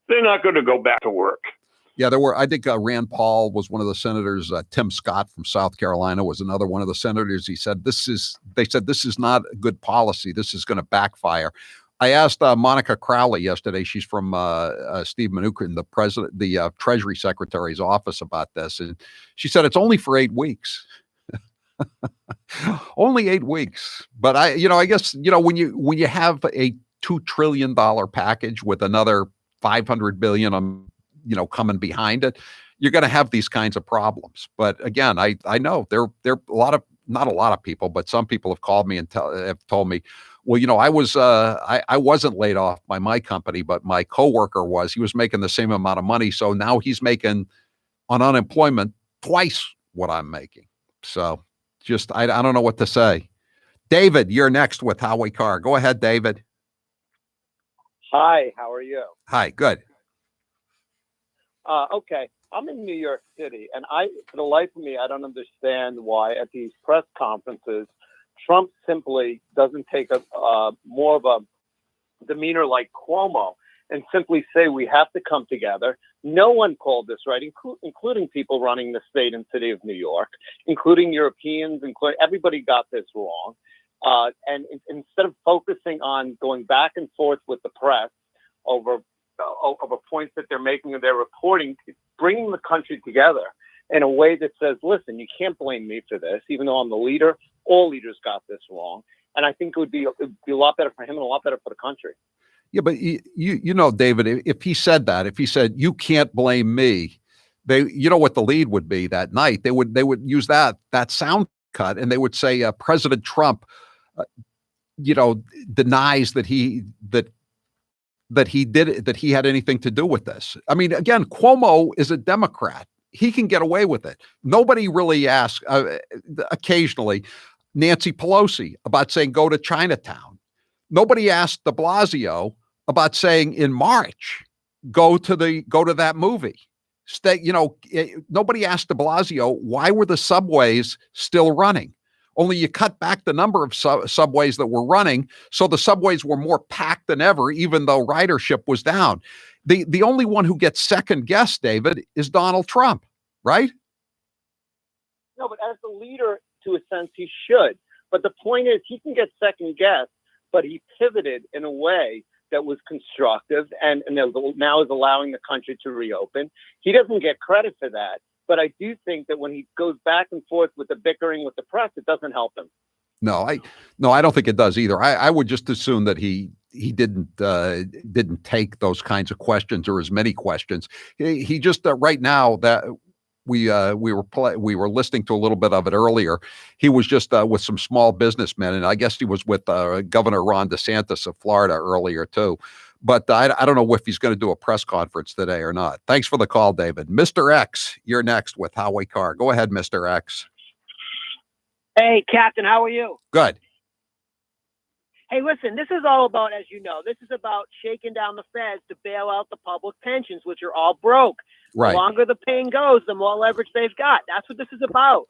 Speaker 15: They're not going to go back to work.
Speaker 1: Yeah, there were. I think Rand Paul was one of the senators. Tim Scott from South Carolina was another one of the senators. They said this is not a good policy. This is going to backfire. I asked Monica Crowley yesterday. She's from Steve Mnuchin, the Treasury Secretary's office, about this, and she said it's only for 8 weeks. Only 8 weeks. But I guess when you have a $2 trillion package with another $500 billion coming behind it, you're going to have these kinds of problems. But again, I know there are not a lot of people, but some people have called me and have told me, well, I wasn't laid off by my company, but my coworker was. He was making the same amount of money, so now he's making on unemployment twice what I'm making. So just I don't know what to say. David, you're next with Howie Carr. Go ahead, David.
Speaker 16: Hi, how are you?
Speaker 1: Hi, good.
Speaker 16: Okay, I'm in New York City, and for the life of me, I don't understand why at these press conferences, Trump simply doesn't take more of a demeanor like Cuomo and simply say we have to come together. No one called this right, including people running the state and city of New York, including Europeans, including everybody got this wrong. And instead of focusing on going back and forth with the press over points that they're making and they're reporting, bringing the country together in a way that says, listen, you can't blame me for this, even though I'm the leader. All leaders got this wrong. And I think it'd be a lot better for him and a lot better for the country.
Speaker 1: Yeah, but David, if he said you can't blame me, what the lead would be that night. They would use that sound cut, and they would say President Trump, denies that he had anything to do with this. I mean, again, Cuomo is a Democrat. He can get away with it. Nobody really asks. Occasionally, Nancy Pelosi about saying go to Chinatown. Nobody asked de Blasio about saying in March go to that movie. Nobody asked de Blasio why were the subways still running, only you cut back the number of subways that were running, so the subways were more packed than ever, even though ridership was down. The only one who gets second guessed, David, is Donald Trump, right?
Speaker 16: No, but as the leader, to a sense, he should. But the point is, he can get second guessed, but he pivoted in a way that was constructive and now is allowing the country to reopen. He doesn't get credit for that. But I do think that when he goes back and forth with the bickering with the press, it doesn't help him.
Speaker 1: No, I don't think it does either. I would just assume that he didn't take those kinds of questions or as many questions. He just right now that we were listening to a little bit of it earlier. He was just with some small businessmen, and I guess he was with Governor Ron DeSantis of Florida earlier too. But I don't know if he's going to do a press conference today or not. Thanks for the call, David. Mr. X, you're next with Howie Carr. Go ahead, Mr. X.
Speaker 17: Hey, Captain, how are you?
Speaker 1: Good.
Speaker 17: Hey, listen, this is all about, as you know, this is about shaking down the feds to bail out the public pensions, which are all broke.
Speaker 1: Right.
Speaker 17: The longer the pain goes, the more leverage they've got. That's what this is about.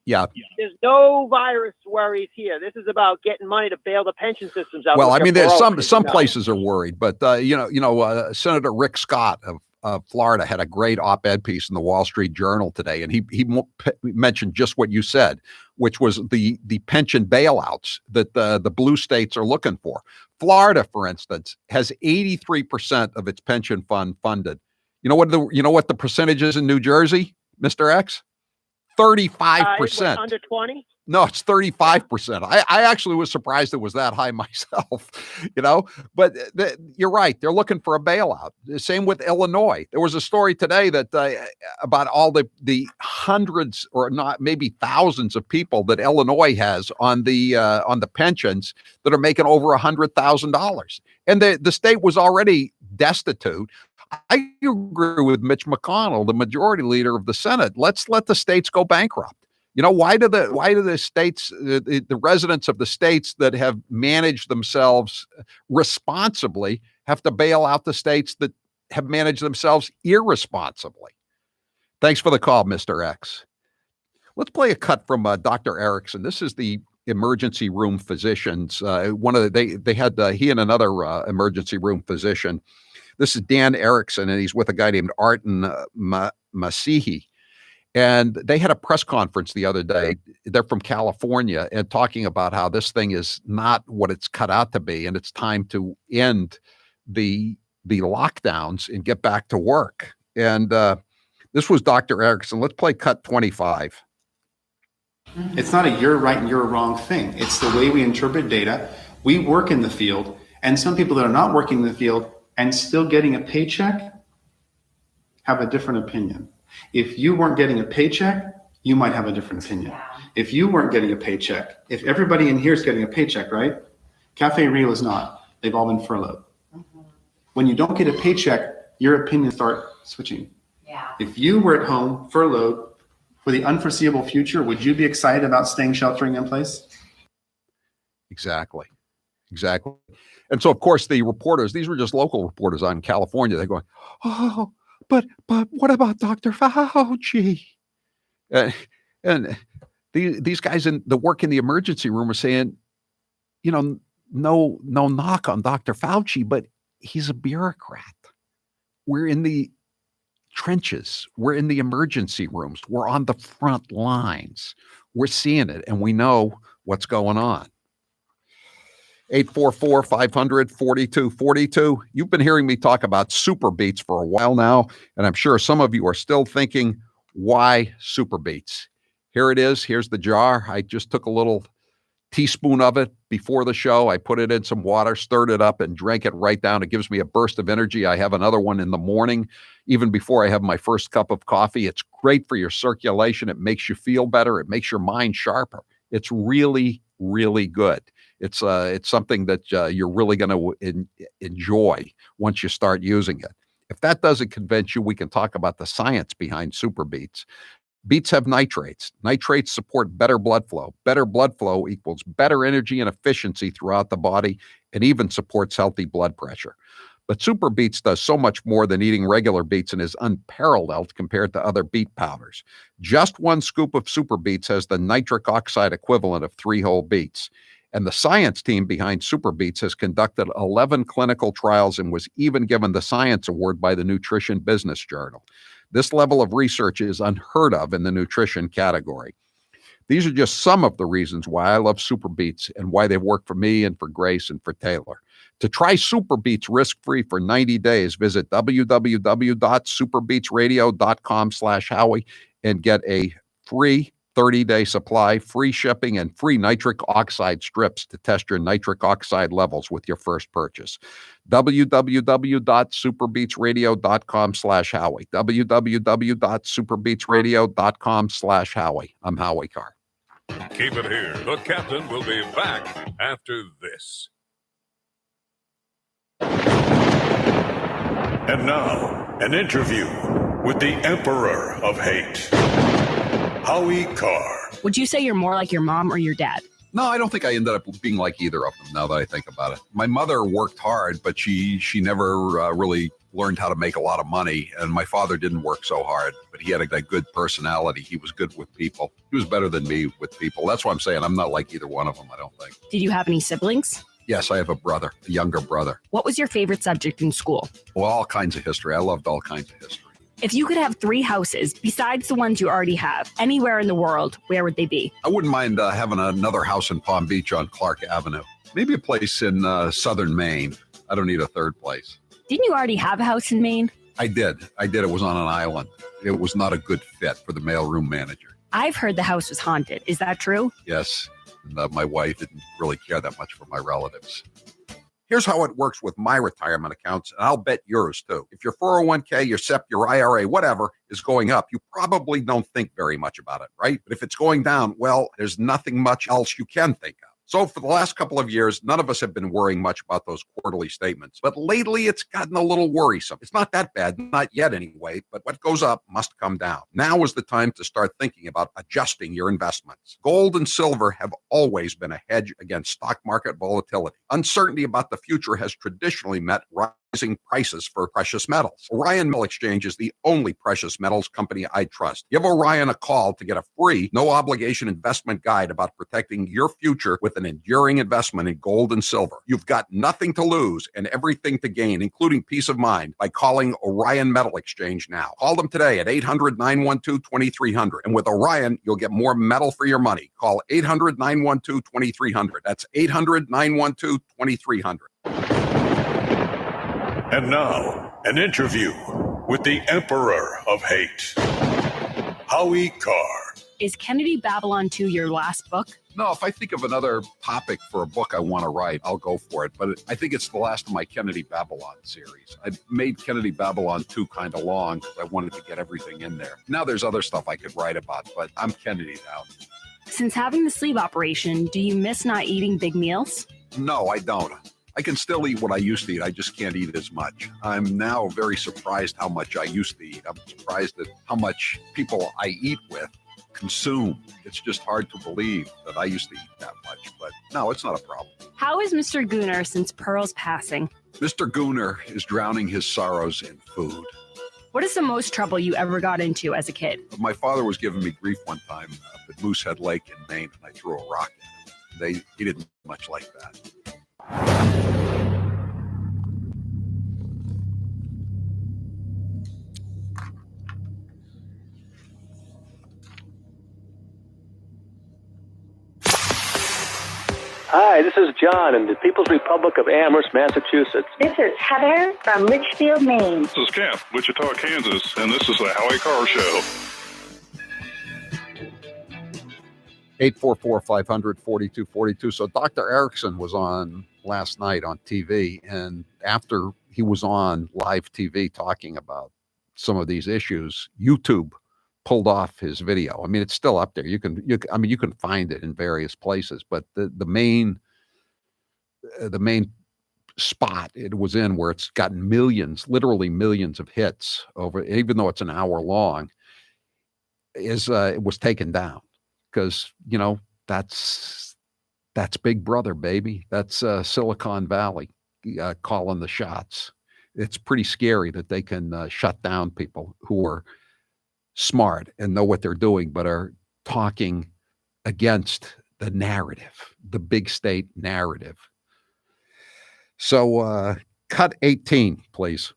Speaker 1: Yeah.
Speaker 17: There's no virus worries here. This is about getting money to bail the pension systems out.
Speaker 1: Well, I mean, there's some places are worried, but Senator Rick Scott of Florida had a great op-ed piece in the Wall Street Journal today, and he mentioned just what you said, which was the pension bailouts that the blue states are looking for. Florida, for instance, has 83% of its pension fund funded. You know what the percentage is in New Jersey, Mr. X? 35%.
Speaker 17: Under 20?
Speaker 1: No, it's 35%. I actually was surprised it was that high myself, but you're right. They're looking for a bailout. The same with Illinois. There was a story today that about all the hundreds or not maybe thousands of people that Illinois has on the pensions that are making over $100,000. And the state was already destitute. I agree with Mitch McConnell, the majority leader of the Senate. Let's let the states go bankrupt. Why do the states, the residents of the states that have managed themselves responsibly, have to bail out the states that have managed themselves irresponsibly? Thanks for the call, Mr. X. Let's play a cut from Dr. Erickson. This is the emergency room physicians. They had he and another emergency room physician. This is Dan Erickson, and he's with a guy named Artin Masihi. And they had a press conference the other day. They're from California and talking about how this thing is not what it's cut out to be. And it's time to end the lockdowns and get back to work. And this was Dr. Erickson. Let's play cut 25.
Speaker 19: It's not a you're right and you're wrong thing. It's the way we interpret data. We work in the field, and some people that are not working in the field and still getting a paycheck have a different opinion. If you weren't getting a paycheck, you might have a different opinion. If you weren't getting a paycheck, if everybody in here is getting a paycheck, right? Cafe Real is not. They've all been furloughed. When you don't get a paycheck, your opinions start switching. Yeah. If you were at home furloughed for the unforeseeable future, would you be excited about staying sheltering in place?
Speaker 1: Exactly. And so, of course, the reporters, these were just local reporters on California. They're going, oh, but what about Dr. Fauci? And these guys in the work in the emergency room are saying, no knock on Dr. Fauci, but he's a bureaucrat. We're in the trenches. We're in the emergency rooms. We're on the front lines. We're seeing it, and we know what's going on. 844-500-4242. You've been hearing me talk about Super Beets for a while now, and I'm sure some of you are still thinking, why Super Beets? Here it is. Here's the jar. I just took a little teaspoon of it before the show. I put it in some water, stirred it up, and drank it right down. It gives me a burst of energy. I have another one in the morning, even before I have my first cup of coffee. It's great for your circulation. It makes you feel better. It makes your mind sharper. It's really, really good. It's something that you're really going to enjoy once you start using it. If that doesn't convince you, we can talk about the science behind Super Beets. Beets have nitrates. Nitrates support better blood flow. Better blood flow equals better energy and efficiency throughout the body, and even supports healthy blood pressure. But Super Beets does so much more than eating regular beets and is unparalleled compared to other beet powders. Just one scoop of Super Beets has the nitric oxide equivalent of 3 whole beets. And the science team behind Super Beets has conducted 11 clinical trials and was even given the Science Award by the Nutrition Business Journal. This level of research is unheard of in the nutrition category. These are just some of the reasons why I love Super Beets and why they've worked for me and for Grace and for Taylor. To try Super Beets risk-free for 90 days, visit www.superbeetsradio.com/Howie and get a free 30-day supply, free shipping, and free nitric oxide strips to test your nitric oxide levels with your first purchase. www.superbeetsradio.com/Howie. www.superbeetsradio.com/Howie. I'm Howie Carr.
Speaker 6: Keep it here. The captain will be back after this.
Speaker 10: And now, an interview with the Emperor of Hate, Howie Carr.
Speaker 23: Would you say you're more like your mom or your dad?
Speaker 1: No, I don't think I ended up being like either of them, now that I think about it. My mother worked hard, but she never really learned how to make a lot of money. And my father didn't work so hard, but he had a good personality. He was good with people. He was better than me with people. That's why I'm saying I'm not like either one of them, I don't think.
Speaker 23: Did you have any siblings?
Speaker 1: Yes, I have a brother, a younger brother.
Speaker 23: What was your favorite subject in school?
Speaker 1: Well, all kinds of history. I loved all kinds of history.
Speaker 23: If you could have 3 houses besides the ones you already have, anywhere in the world, where would they be?
Speaker 1: I wouldn't mind having another house in Palm Beach on Clark Avenue. Maybe a place in southern Maine. I don't need a third place.
Speaker 23: Didn't you already have a house in Maine?
Speaker 1: I did. It was on an island. It was not a good fit for the mailroom manager.
Speaker 23: I've heard the house was haunted. Is that true?
Speaker 1: Yes. And my wife didn't really care that much for my relatives. Here's how it works with my retirement accounts, and I'll bet yours too. If your 401k, your SEP, your IRA, whatever is going up, you probably don't think very much about it, right? But if it's going down, well, there's nothing much else you can think of. So for the last couple of years, none of us have been worrying much about those quarterly statements. But lately, it's gotten a little worrisome. It's not that bad, not yet anyway, but what goes up must come down. Now is the time to start thinking about adjusting your investments. Gold and silver have always been a hedge against stock market volatility. Uncertainty about the future has traditionally met rising prices for precious metals. Orion Metal Exchange is the only precious metals company I trust. Give Orion a call to get a free, no-obligation investment guide about protecting your future with an enduring investment in gold and silver. You've got nothing to lose and everything to gain, including peace of mind, by calling Orion Metal Exchange now. Call them today at 800-912-2300. And with Orion, you'll get more metal for your money. Call 800-912-2300. That's 800-912-2300.
Speaker 10: And now, an interview with the Emperor of Hate, Howie Carr.
Speaker 23: Is Kennedy Babylon 2 your last book?
Speaker 1: No, if I think of another topic for a book I want to write, I'll go for it. But I think it's the last of my Kennedy Babylon series. I made Kennedy Babylon 2 kind of long because I wanted to get everything in there. Now there's other stuff I could write about, but I'm Kennedy now.
Speaker 23: Since having the sleeve operation, do you miss not eating big meals?
Speaker 1: No, I don't. I can still eat what I used to eat. I just can't eat as much. I'm now very surprised how much I used to eat. I'm surprised at how much people I eat with consume. It's just hard to believe that I used to eat that much, but no, it's not a problem.
Speaker 23: How is Mr. Gooner since Pearl's passing?
Speaker 1: Mr. Gooner is drowning his sorrows in food.
Speaker 23: What is the most trouble you ever got into as a kid?
Speaker 1: My father was giving me grief one time up at Moosehead Lake in Maine, and I threw a rock at him. He didn't much like that.
Speaker 20: Hi, this is John in the People's Republic of Amherst, Massachusetts.
Speaker 12: This is Heather from Litchfield, Maine.
Speaker 21: This is Camp, Wichita, Kansas, and this is the Howie Carr Show.
Speaker 1: 844-500-4242. So Dr. Erickson was on last night on TV, and after he was on live TV talking about some of these issues, YouTube pulled off his video. I mean, it's still up there. You can find it in various places, but the main spot it was in, where it's gotten millions, literally millions of hits over, even though it's an hour long, is it was taken down because that's Big Brother, baby. That's Silicon Valley calling the shots. It's pretty scary that they can shut down people who are smart and know what they're doing, but are talking against the narrative, the big state narrative. So cut 18, please.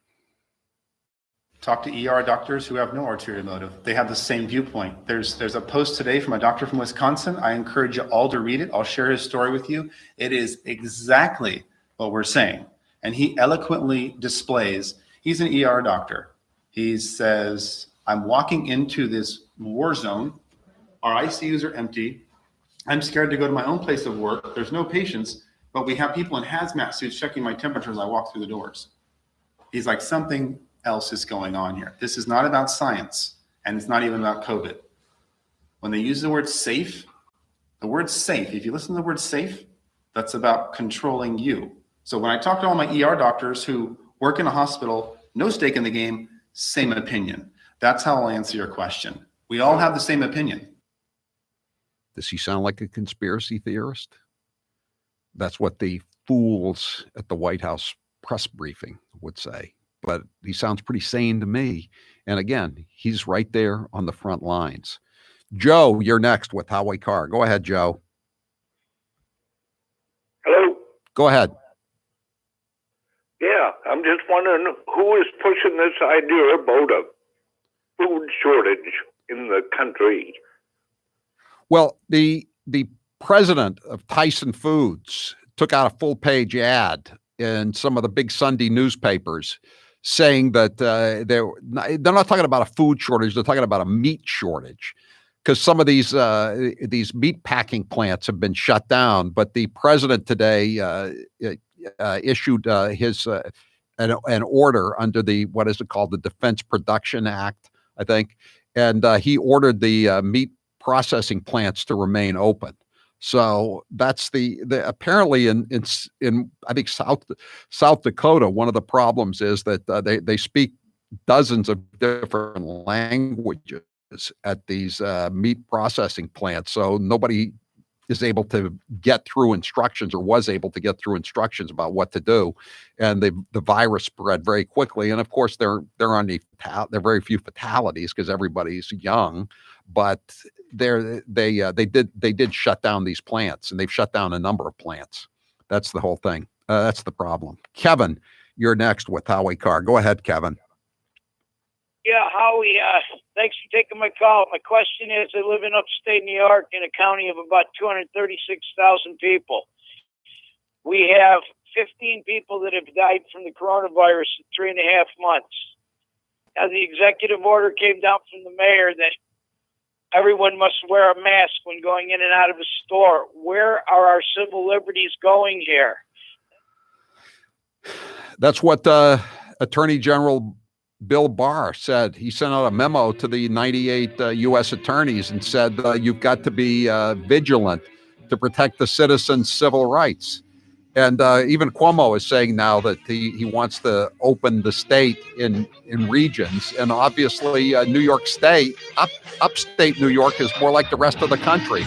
Speaker 19: Talk to ER doctors who have no ulterior motive. They have the same viewpoint. There's a post today from a doctor from Wisconsin. I encourage you all to read it. I'll share his story with you. It is exactly what we're saying. And he eloquently displays, he's an ER doctor. He says, I'm walking into this war zone. Our ICUs are empty. I'm scared to go to my own place of work. There's no patients, but we have people in hazmat suits checking my temperature as I walk through the doors. He's like, something else is going on here. This is not about science, and it's not even about COVID. When they use the word safe, if you listen to the word safe, that's about controlling you. So when I talk to all my ER doctors who work in a hospital, no stake in the game, same opinion. That's how I'll answer your question. We all have the same opinion.
Speaker 1: Does he sound like a conspiracy theorist? That's what the fools at the White House press briefing would say. But he sounds pretty sane to me. And again, he's right there on the front lines. Joe, you're next with Howie Carr. Go ahead, Joe.
Speaker 7: Hello.
Speaker 1: Go ahead.
Speaker 7: Yeah, I'm just wondering who is pushing this idea about a food shortage in the country.
Speaker 1: Well, the president of Tyson Foods took out a full-page ad in some of the big Sunday newspapers saying that they're not talking about a food shortage, they're talking about a meat shortage, because some of these meat packing plants have been shut down. But the president today issued an order under the, what is it called, the Defense Production Act, I think, and he ordered the meat processing plants to remain open. So that's the apparently in I think South Dakota, one of the problems is that they speak dozens of different languages at these meat processing plants. So nobody is able to get through instructions, or was able to get through instructions about what to do, and the virus spread very quickly. And of course, there are very few fatalities because everybody's young, but they did shut down these plants, and they've shut down a number of plants. That's the whole thing. That's the problem. Kevin, you're next with Howie Carr. Go ahead, Kevin.
Speaker 8: Yeah, Howie, thanks for taking my call. My question is, I live in upstate New York in a county of about 236,000 people. We have 15 people that have died from the coronavirus in 3.5 months. Now, the executive order came down from the mayor that everyone must wear a mask when going in and out of a store. Where are our civil liberties going here?
Speaker 1: That's what Attorney General Bill Barr said. He sent out a memo to the 98 U.S. attorneys and said, you've got to be vigilant to protect the citizens' civil rights. And even Cuomo is saying now that he wants to open the state in regions. And obviously, New York State, upstate New York is more like the rest of the country.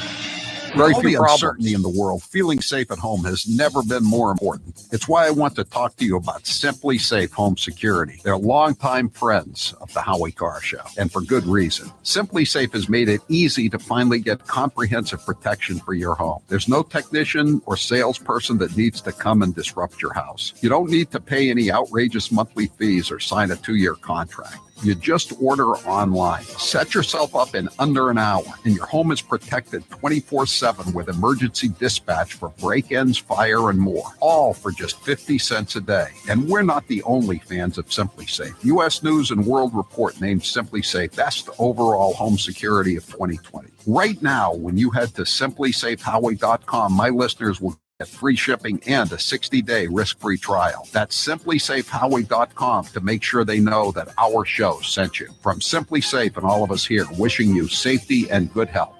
Speaker 1: Very few uncertainty in the world, feeling safe at home has never been more important. It's why I want to talk to you about Simply Safe Home Security. They're longtime friends of the Howie Carr Show, and for good reason. Simply Safe has made it easy to finally get comprehensive protection for your home. There's no technician or salesperson that needs to come and disrupt your house. You don't need to pay any outrageous monthly fees or sign a 2-year contract. You just order online. Set yourself up in under an hour, and your home is protected 24/7 with emergency dispatch for break-ins, fire, and more. All for just 50 cents a day. And we're not the only fans of Simply Safe. U.S. News and World Report named Simply Safe best overall home security of 2020. Right now, when you head to simplysafehowie.com, my listeners will get free shipping and a 60-day risk-free trial. That's simplysafehowie.com to make sure they know that our show sent you. From Simply Safe and all of us here, wishing you safety and good health.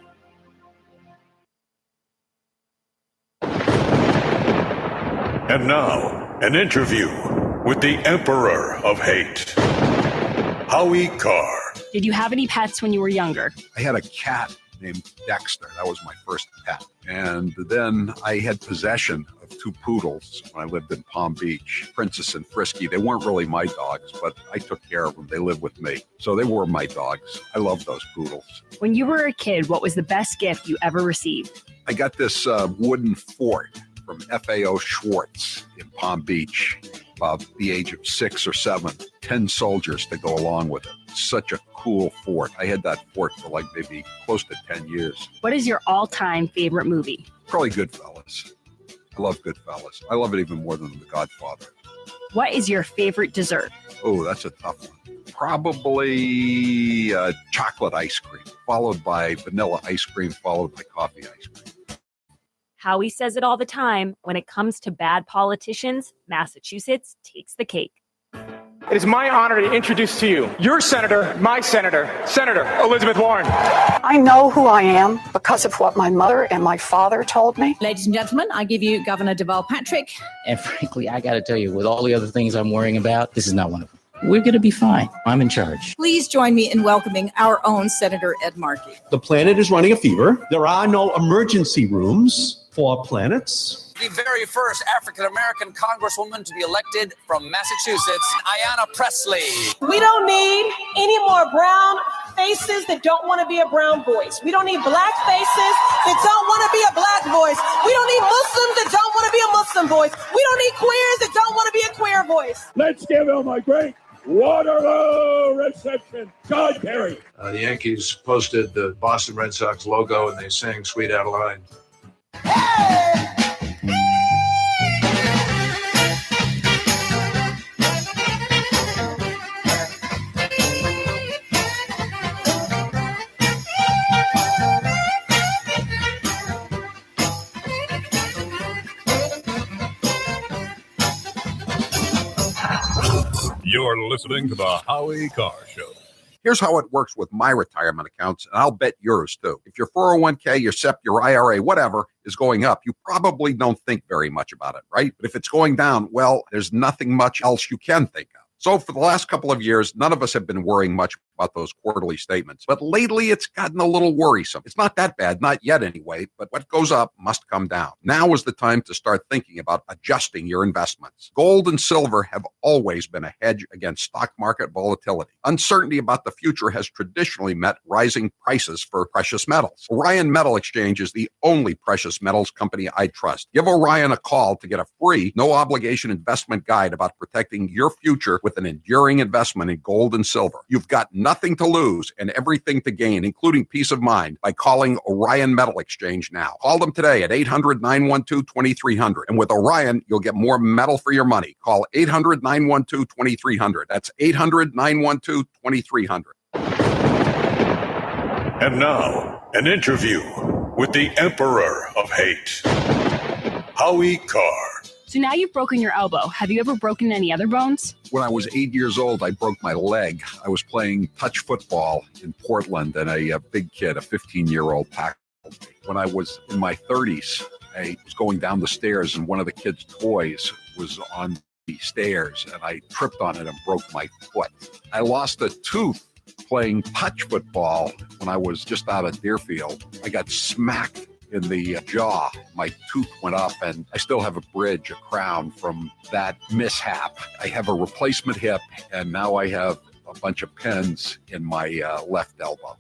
Speaker 10: And now, an interview with the Emperor of Hate, Howie Carr.
Speaker 23: Did you have any pets when you were younger?
Speaker 1: I had a cat named Dexter. That was my first pet. And then I had possession of 2 poodles when I lived in Palm Beach, Princess and Frisky. They weren't really my dogs, but I took care of them. They lived with me. So they were my dogs. I love those poodles.
Speaker 23: When you were a kid, what was the best gift you ever received?
Speaker 1: I got this wooden fort from FAO Schwartz in Palm Beach, about the age of 6 or 7, 10 soldiers to go along with it. Such a cool fort. I had that fort for like maybe close to 10 years.
Speaker 23: What is your all-time favorite movie?
Speaker 1: Probably Goodfellas. I love Goodfellas. I love it even more than The Godfather.
Speaker 23: What is your favorite dessert?
Speaker 1: Oh, that's a tough one. Probably chocolate ice cream, followed by vanilla ice cream, followed by coffee ice cream.
Speaker 23: Howie says it all the time. When it comes to bad politicians, Massachusetts takes the cake.
Speaker 9: It is my honor to introduce to you your senator, my senator, Senator Elizabeth Warren.
Speaker 11: I know who I am because of what my mother and my father told me.
Speaker 13: Ladies and gentlemen, I give you Governor Deval Patrick.
Speaker 24: And frankly, I got to tell you, with all the other things I'm worrying about, this is not one of them. We're going to be fine. I'm in charge.
Speaker 13: Please join me in welcoming our own Senator Ed Markey.
Speaker 25: The planet is running a fever. There are no emergency rooms for planets.
Speaker 26: The very first African-American congresswoman to be elected from Massachusetts, Ayanna Pressley.
Speaker 27: We don't need any more brown faces that don't want to be a brown voice. We don't need black faces that don't want to be a black voice. We don't need Muslims that don't want to be a Muslim voice. We don't need queers that don't want to be a queer voice.
Speaker 25: Let's give him a great Waterloo reception. John Kerry.
Speaker 28: The Yankees posted the Boston Red Sox logo and they sang Sweet Adeline.
Speaker 6: You're listening to the Howie Carr Show.
Speaker 1: Here's how it works with my retirement accounts, and I'll bet yours too. If your 401k, your SEP, your IRA, whatever is going up, you probably don't think very much about it, right? But if it's going down, well, there's nothing much else you can think of. So for the last couple of years, none of us have been worrying much about those quarterly statements. But lately, it's gotten a little worrisome. It's not that bad, not yet anyway, but what goes up must come down. Now is the time to start thinking about adjusting your investments. Gold and silver have always been a hedge against stock market volatility. Uncertainty about the future has traditionally met rising prices for precious metals. Orion Metal Exchange is the only precious metals company I trust. Give Orion a call to get a free, no-obligation investment guide about protecting your future with an enduring investment in gold and silver. You've got nothing to lose and everything to gain, including peace of mind, by calling Orion Metal Exchange now. Call them today at 800-912-2300. And with Orion, you'll get more metal for your money. Call 800-912-2300. That's 800-912-2300.
Speaker 10: And now, an interview with the Emperor of Hate, Howie Carr.
Speaker 23: So now you've broken your elbow. Have you ever broken any other bones?
Speaker 1: When I was 8 years old, I broke my leg. I was playing touch football in Portland, and a big kid, a 15-year-old, tackled me. When I was in my 30s, I was going down the stairs, and one of the kids' toys was on the stairs, and I tripped on it and broke my foot. I lost a tooth playing touch football when I was just out of Deerfield. I got smacked in the jaw. My tooth went up, and I still have a bridge, a crown from that mishap. I have a replacement hip, and now I have a bunch of pins in my left elbow.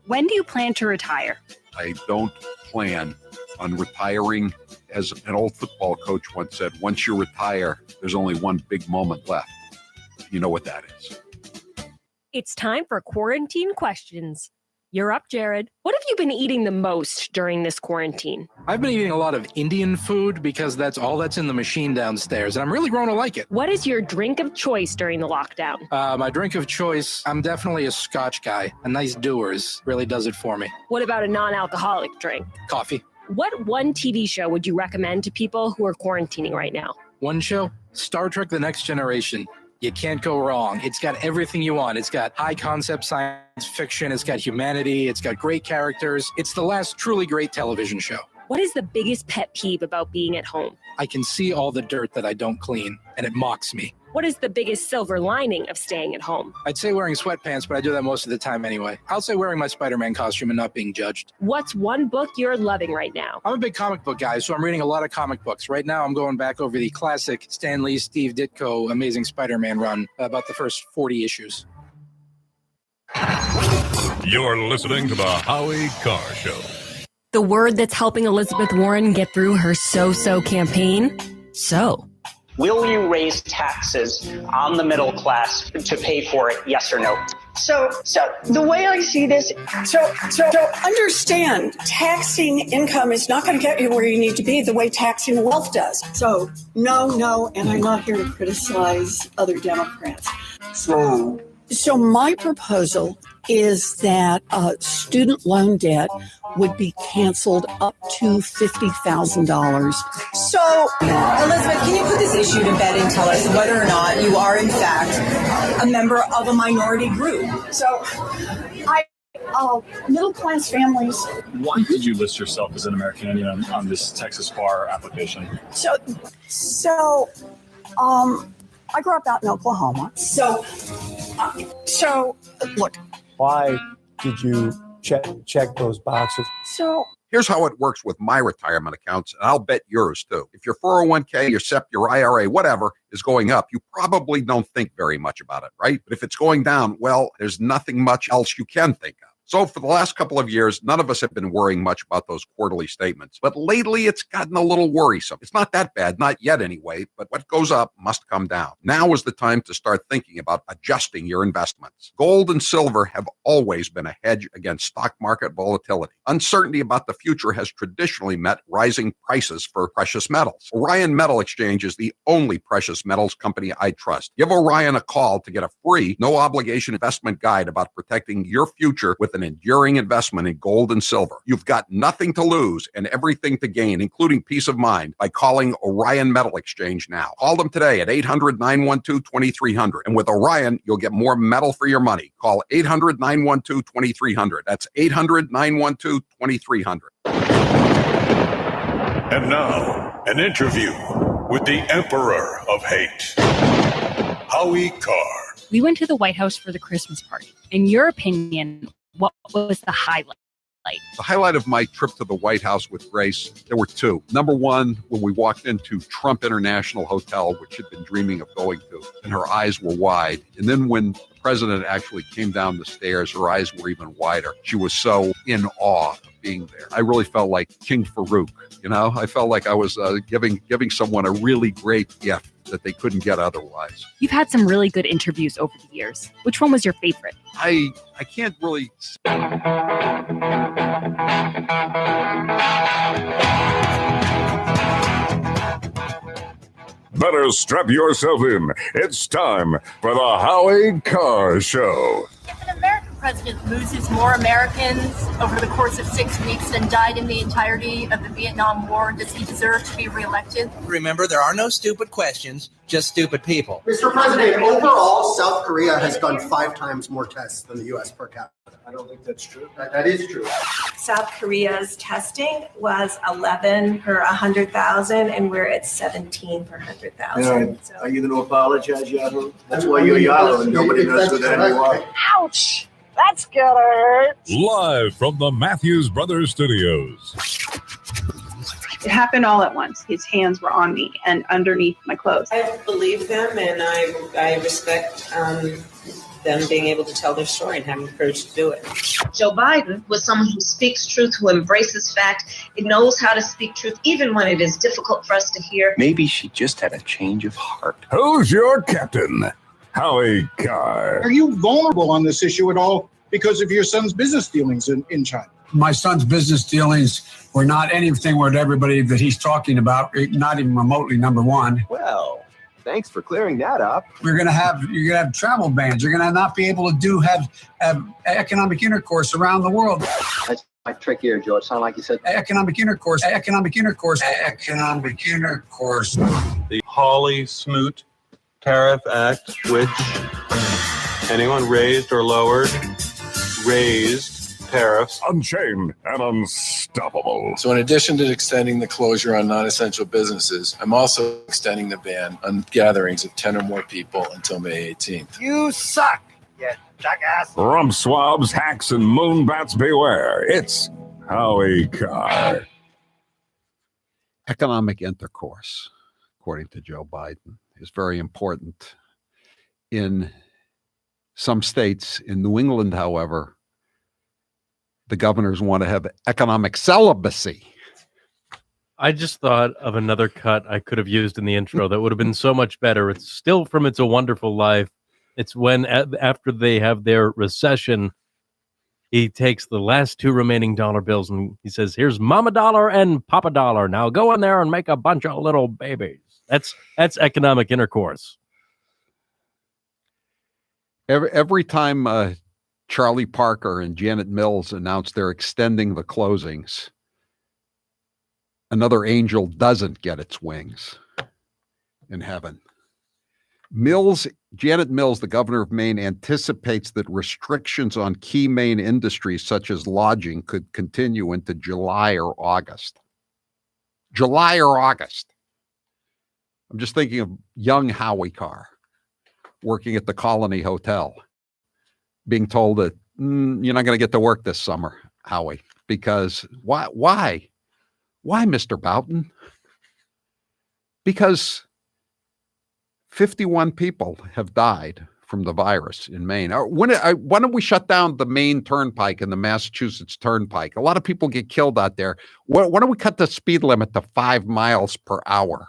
Speaker 23: When do you plan to retire?
Speaker 1: I don't plan on retiring. As an old football coach once said, once you retire, there's only one big moment left. You know what that is.
Speaker 23: It's time for quarantine questions. You're up, Jared. What have you been eating the most during this quarantine?
Speaker 29: I've been eating a lot of Indian food because that's all that's in the machine downstairs, and I'm really growing to like it.
Speaker 23: What is your drink of choice during the lockdown?
Speaker 29: My drink of choice, I'm definitely a Scotch guy. A nice Dewar's really does it for me.
Speaker 23: What about a non-alcoholic drink?
Speaker 29: Coffee.
Speaker 23: What one TV show would you recommend to people who are quarantining right now?
Speaker 29: One show? Star Trek: The Next Generation. You can't go wrong. It's got everything you want. It's got high concept science fiction. It's got humanity. It's got great characters. It's the last truly great television show.
Speaker 23: What is the biggest pet peeve about being at home?
Speaker 29: I can see all the dirt that I don't clean, and it mocks me.
Speaker 2: What is the biggest silver lining of staying at home?
Speaker 29: I'd say wearing sweatpants, but I do that most of the time anyway. I'll say wearing my Spider-Man costume and not being judged.
Speaker 2: What's one book you're loving right now?
Speaker 29: I'm a big comic book guy, so I'm reading a lot of comic books. Right now, I'm going back over the classic Stan Lee, Steve Ditko, Amazing Spider-Man run, about the first 40 issues.
Speaker 6: You're listening to the Howie Carr Show.
Speaker 23: The word that's helping Elizabeth Warren get through her so-so campaign? So.
Speaker 3: Will you raise taxes on the middle class to pay for it, yes or no?
Speaker 11: So the way I see this, so understand, taxing income is not going to get you where you need to be the way taxing wealth does. So no, and I'm not here to criticize other Democrats. So my proposal is that student loan debt would be canceled up to $50,000.
Speaker 27: So, Elizabeth, can you put this issue to bed and tell us whether or not you are, in fact, a member of a minority group?
Speaker 11: So, middle-class families.
Speaker 4: Why did you list yourself as an American Indian on this Texas bar application?
Speaker 11: So, I grew up out in Oklahoma. So look.
Speaker 5: Why did you check those boxes?
Speaker 11: So
Speaker 1: here's how it works with my retirement accounts, and I'll bet yours too. If your 401k, your SEP, your IRA, whatever is going up, you probably don't think very much about it, right? But if it's going down, well, there's nothing much else you can think of. So for the last couple of years, none of us have been worrying much about those quarterly statements. But lately, it's gotten a little worrisome. It's not that bad, not yet anyway, but what goes up must come down. Now is the time to start thinking about adjusting your investments. Gold and silver have always been a hedge against stock market volatility. Uncertainty about the future has traditionally meant rising prices for precious metals. Orion Metal Exchange is the only precious metals company I trust. Give Orion a call to get a free, no-obligation investment guide about protecting your future with an enduring investment in gold and silver. You've got nothing to lose and everything to gain, including peace of mind, by calling Orion Metal Exchange now. Call them today at 800-912-2300. And with Orion, you'll get more metal for your money. Call 800-912-2300. That's 800-912-2300.
Speaker 10: And now, an interview with the Emperor of Hate, Howie Carr.
Speaker 23: We went to the White House for the Christmas party. In your opinion, what was the highlight?
Speaker 1: The highlight of my trip to the White House with Grace, there were two. Number one, when we walked into Trump International Hotel, which she'd been dreaming of going to, and her eyes were wide. And then when the president actually came down the stairs, her eyes were even wider. She was so in awe of being there. I really felt like King Farouk, you know? I felt like I was giving someone a really great gift that they couldn't get otherwise.
Speaker 23: You've had some really good interviews over the years. Which one was your favorite?
Speaker 1: I can't really...
Speaker 6: Better strap yourself in. It's time for the Howie Carr Show.
Speaker 14: If an American president loses more Americans over the course of 6 weeks than died in the entirety of the Vietnam War, does he deserve to be reelected?
Speaker 15: Remember, there are no stupid questions, just stupid people.
Speaker 16: Mr. President, overall, South Korea has done 5 times more tests than the U.S. per capita.
Speaker 28: I don't think that's true.
Speaker 16: That is true.
Speaker 27: South Korea's testing was 11 per 100,000, and we're at 17 per 100,000. So.
Speaker 28: Are you going to apologize, Yahoo? That's why you're Yahoo and nobody knows who that you are.
Speaker 27: Ouch! That's gonna hurt.
Speaker 6: Live from the Matthews Brothers Studios.
Speaker 18: It happened all at once. His hands were on me and underneath my clothes.
Speaker 22: I believe them, and I respect them being able to tell their story and having the courage to do it.
Speaker 30: Joe Biden was someone who speaks truth, who embraces fact. It knows how to speak truth, even when it is difficult for us to hear.
Speaker 31: Maybe she just had a change of heart.
Speaker 6: Who's your captain? Howie Carr.
Speaker 32: Are you vulnerable on this issue at all because of your son's business dealings in China?
Speaker 33: My son's business dealings were not anything with everybody that he's talking about, not even remotely, number one.
Speaker 31: Well, thanks for clearing that up.
Speaker 33: You're gonna have travel bans. You're gonna not be able to have economic intercourse around the world.
Speaker 31: That's like trickier, George. Sound like you said
Speaker 33: economic intercourse.
Speaker 31: The
Speaker 34: Hawley-Smoot Tariff Act, which anyone raised or lowered raised tariffs.
Speaker 6: Unchained and unstoppable. unstoppable.
Speaker 28: So in addition to extending the closure on non-essential businesses, I'm also extending the ban on gatherings of 10 or more people until May 18th.
Speaker 2: You suck, you jackass.
Speaker 6: Rump swabs, hacks, and moonbats beware. It's Howie Carr.
Speaker 1: Economic intercourse, according to Joe Biden, is very important. In some states, in New England, however, the governors want to have economic celibacy.
Speaker 7: I just thought of another cut I could have used in the intro that would have been so much better. It's still from It's a Wonderful Life. It's when, after they have their recession, he takes the last two remaining dollar bills and he says, here's Mama Dollar and Papa Dollar. Now go in there and make a bunch of little babies. That's economic intercourse.
Speaker 1: Every time Charlie Parker and Janet Mills announced they're extending the closings, another angel doesn't get its wings in heaven. Janet Mills, the governor of Maine, anticipates that restrictions on key Maine industries such as lodging could continue into July or August. July or August. I'm just thinking of young Howie Carr working at the Colony Hotel, being told that you're not going to get to work this summer, Howie, because why? Why, Mr. Boughton? Because 51 people have died from the virus in Maine. Why don't we shut down the Maine Turnpike and the Massachusetts Turnpike? A lot of people get killed out there. Why don't we cut the speed limit to 5 miles per hour?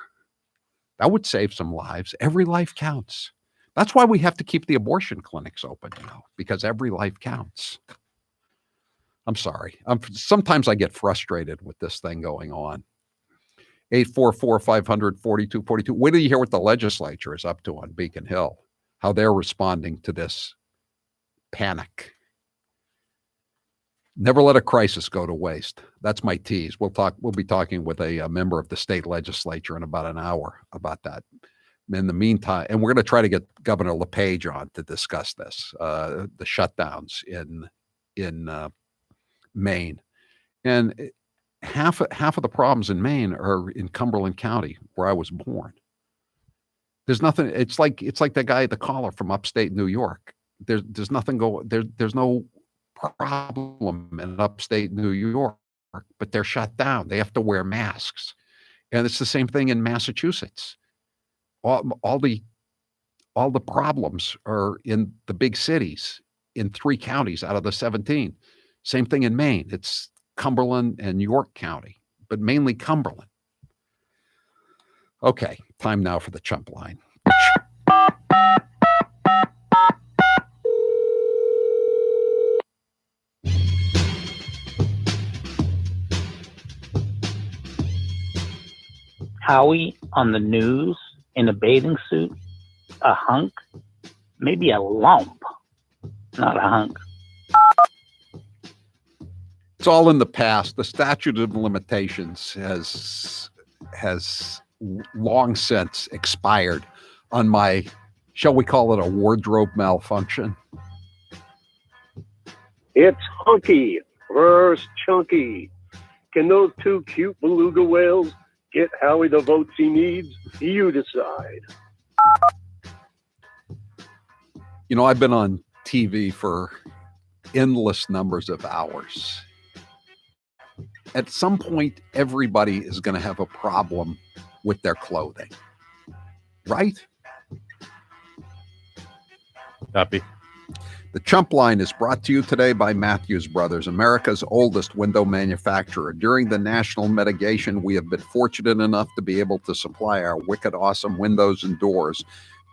Speaker 1: That would save some lives. Every life counts. That's why we have to keep the abortion clinics open, because every life counts. I'm sorry. Sometimes I get frustrated with this thing going on. 844-500-4242. Wait till you hear what the legislature is up to on Beacon Hill, how they're responding to this panic. Never let a crisis go to waste. That's my tease. We'll be talking with a member of the state legislature in about an hour about that. In the meantime, and we're going to try to get Governor LePage on to discuss this, the shutdowns in Maine. And half of the problems in Maine are in Cumberland County, where I was born. There's nothing. It's like that guy at the caller from upstate New York. There's nothing there's no problem in upstate New York, but they're shut down. They have to wear masks, and it's the same thing in Massachusetts. All the problems are in the big cities, in 3 counties out of the 17. Same thing in Maine. It's Cumberland and York County, but mainly Cumberland. Okay, time now for the chump line.
Speaker 8: Howie on the news in a bathing suit, a hunk, maybe a lump, not a hunk.
Speaker 1: It's all in the past. The statute of limitations has long since expired on my, shall we call it a wardrobe malfunction?
Speaker 9: It's hunky versus chunky. Can those 2 cute beluga whales get Howie the votes he needs? You decide.
Speaker 1: I've been on TV for endless numbers of hours. At some point, everybody is going to have a problem with their clothing, right?
Speaker 7: Copy.
Speaker 1: The Chump Line is brought to you today by Matthews Brothers, America's oldest window manufacturer. During the national mitigation, we have been fortunate enough to be able to supply our wicked awesome windows and doors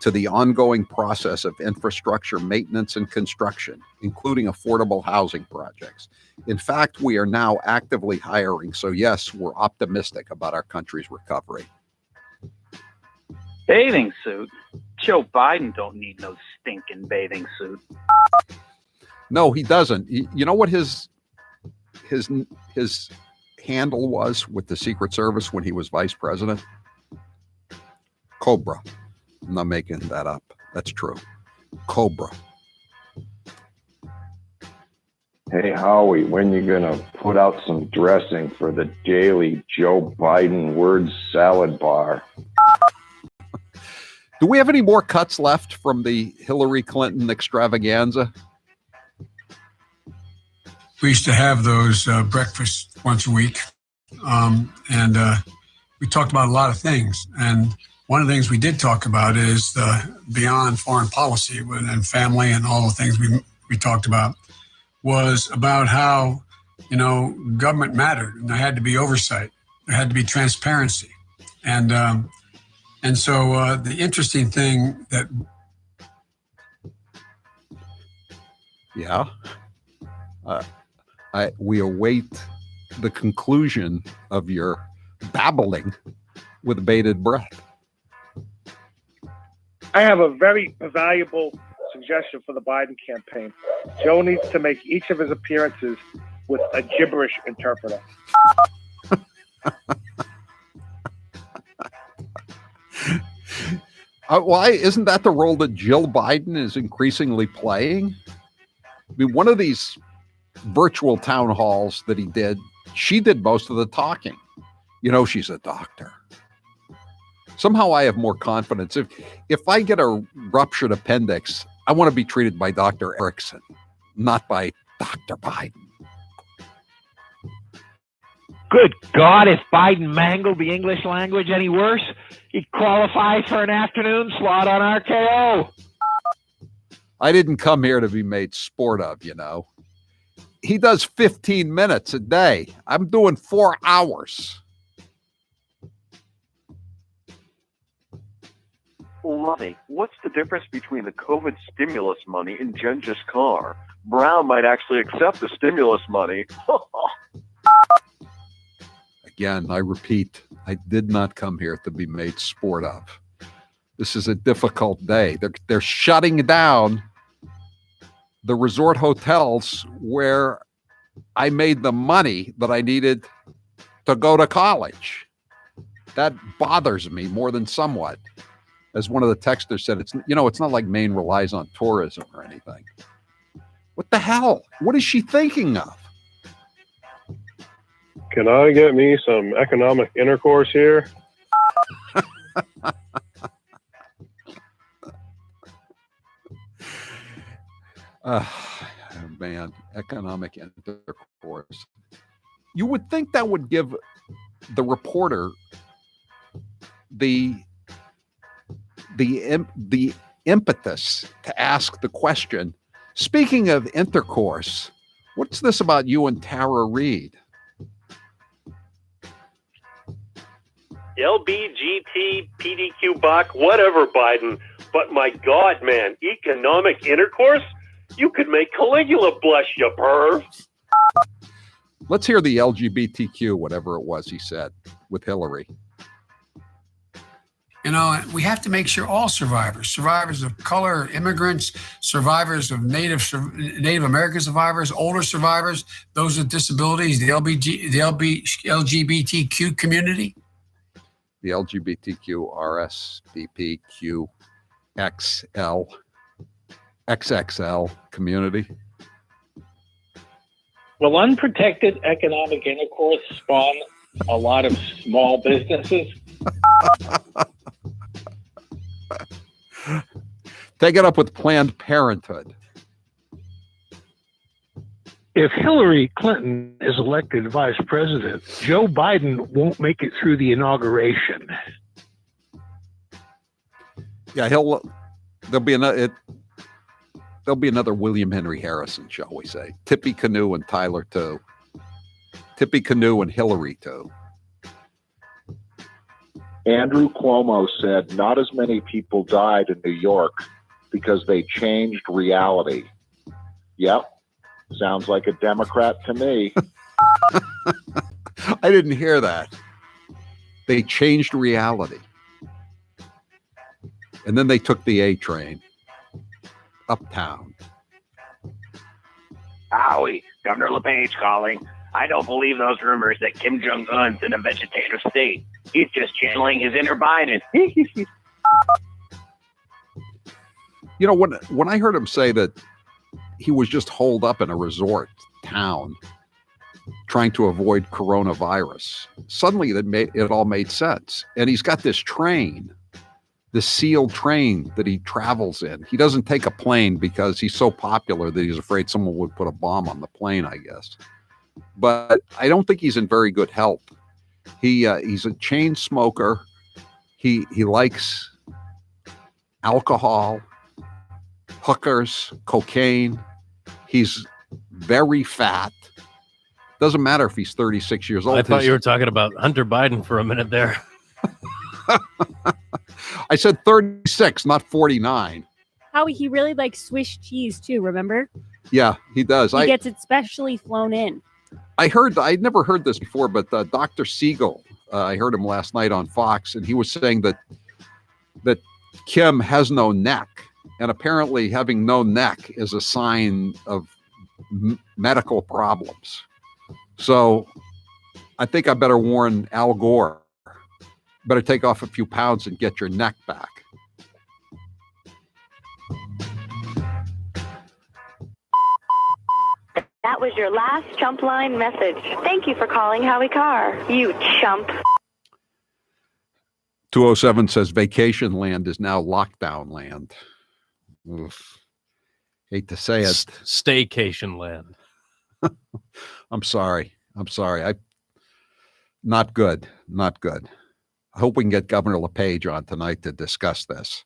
Speaker 1: to the ongoing process of infrastructure maintenance and construction, including affordable housing projects. In fact, we are now actively hiring, so yes, we're optimistic about our country's recovery.
Speaker 8: Bathing suit? Joe Biden don't need no stinking bathing suit.
Speaker 1: No, he doesn't. You know what his handle was with the Secret Service when he was vice president? Cobra. I'm not making that up. That's true. Cobra.
Speaker 3: Hey, Howie, when you gonna put out some dressing for the daily Joe Biden word salad bar?
Speaker 1: Do we have any more cuts left from the Hillary Clinton extravaganza?
Speaker 33: We used to have those breakfasts once a week, and we talked about a lot of things. And one of the things we did talk about is the beyond foreign policy and family and all the things we talked about was about how, government mattered and there had to be oversight. There had to be transparency. And so the interesting thing that...
Speaker 1: Yeah. We await the conclusion of your babbling with bated breath.
Speaker 4: I have a very valuable suggestion for the Biden campaign. Joe needs to make each of his appearances with a gibberish interpreter.
Speaker 1: Why isn't that the role that Jill Biden is increasingly playing? I mean, one of these virtual town halls that he did, she did most of the talking. She's a doctor. Somehow I have more confidence. If I get a ruptured appendix, I want to be treated by Dr. Erickson, not by Dr. Biden.
Speaker 5: Good God, if Biden mangled the English language any worse, he'd qualify for an afternoon slot on RKO.
Speaker 1: I didn't come here to be made sport of, He does 15 minutes a day. I'm doing 4 hours.
Speaker 11: Lovey, what's the difference between the COVID stimulus money and Gengis Carr? Brown might actually accept the stimulus money.
Speaker 1: Again, I repeat, I did not come here to be made sport of. This is a difficult day. They're shutting down the resort hotels where I made the money that I needed to go to college. That bothers me more than somewhat. As one of the texters said, it's not like Maine relies on tourism or anything. What the hell? What is she thinking of?
Speaker 3: Can I get me some economic intercourse here?
Speaker 1: Man, economic intercourse. You would think that would give the reporter the impetus to ask the question, speaking of intercourse, what's this about you and Tara Reid?
Speaker 9: LBGT, PDQ, Bach, whatever, Biden. But my God, man, economic intercourse? You could make Caligula blush, you perv.
Speaker 1: Let's hear the LGBTQ, whatever it was he said, with Hillary.
Speaker 33: We have to make sure all survivors of color, immigrants, survivors of Native American survivors, older survivors, those with disabilities, the LGBTQ community.
Speaker 1: The LGBTQ, RSVPQ, XXL community.
Speaker 12: Will unprotected economic intercourse spawn a lot of small businesses?
Speaker 1: Take it up with Planned Parenthood.
Speaker 13: If Hillary Clinton is elected vice president, Joe Biden won't make it through the inauguration.
Speaker 1: Yeah, there'll be another William Henry Harrison, shall we say? Tippy Canoe and Tyler too. Tippy Canoe and Hillary too.
Speaker 17: Andrew Cuomo said not as many people died in New York because they changed reality. Yep. Sounds like a Democrat to me.
Speaker 1: I didn't hear that. They changed reality. And then they took the A train uptown.
Speaker 2: Howie, Governor LePage calling. I don't believe those rumors that Kim Jong-un's in a vegetative state. He's just channeling his inner Biden.
Speaker 1: When I heard him say that he was just holed up in a resort town trying to avoid coronavirus. Suddenly it all made sense. And he's got this train, this sealed train that he travels in. He doesn't take a plane because he's so popular that he's afraid someone would put a bomb on the plane, I guess. But I don't think he's in very good health. He's a chain smoker. He likes alcohol, hookers, cocaine. He's very fat. Doesn't matter if he's 36 years old.
Speaker 7: I thought you were talking about Hunter Biden for a minute there.
Speaker 1: I said 36, not 49.
Speaker 10: Howie, he really likes Swiss cheese too, remember?
Speaker 1: Yeah, he does.
Speaker 10: He gets it specially flown in.
Speaker 1: I'd never heard this before, but Dr. Siegel, I heard him last night on Fox, and he was saying that Kim has no neck. And apparently having no neck is a sign of medical problems. So I think I better warn Al Gore. Better take off a few pounds and get your neck back.
Speaker 14: That was your last chump line message. Thank you for calling Howie Carr, you chump.
Speaker 1: 207 says vacation land is now lockdown land. Oof. Hate to say it.
Speaker 7: Staycation land.
Speaker 1: I'm sorry. Not good. I hope we can get Governor LePage on tonight to discuss this.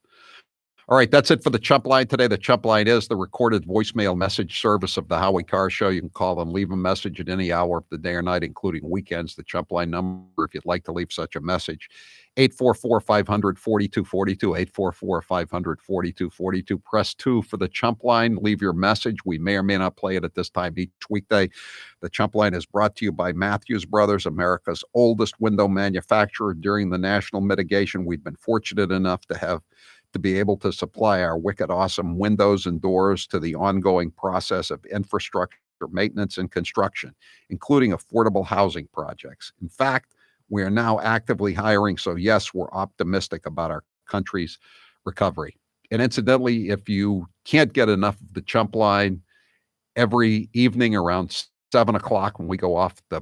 Speaker 1: All right, that's it for the Chump Line today. The Chump Line is the recorded voicemail message service of the Howie Carr Show. You can call and leave a message at any hour of the day or night, including weekends. The Chump Line number, if you'd like to leave such a message, 844-500-4242, 844-500-4242. Press 2 for the Chump Line. Leave your message. We may or may not play it at this time each weekday. The Chump Line is brought to you by Matthews Brothers, America's oldest window manufacturer. During the national mitigation, we've been fortunate enough to be able to supply our wicked awesome windows and doors to the ongoing process of infrastructure maintenance and construction, including affordable housing projects. In fact, we are now actively hiring, so yes, we're optimistic about our country's recovery. And incidentally, if you can't get enough of the Chump Line, every evening around 7 o'clock when we go off the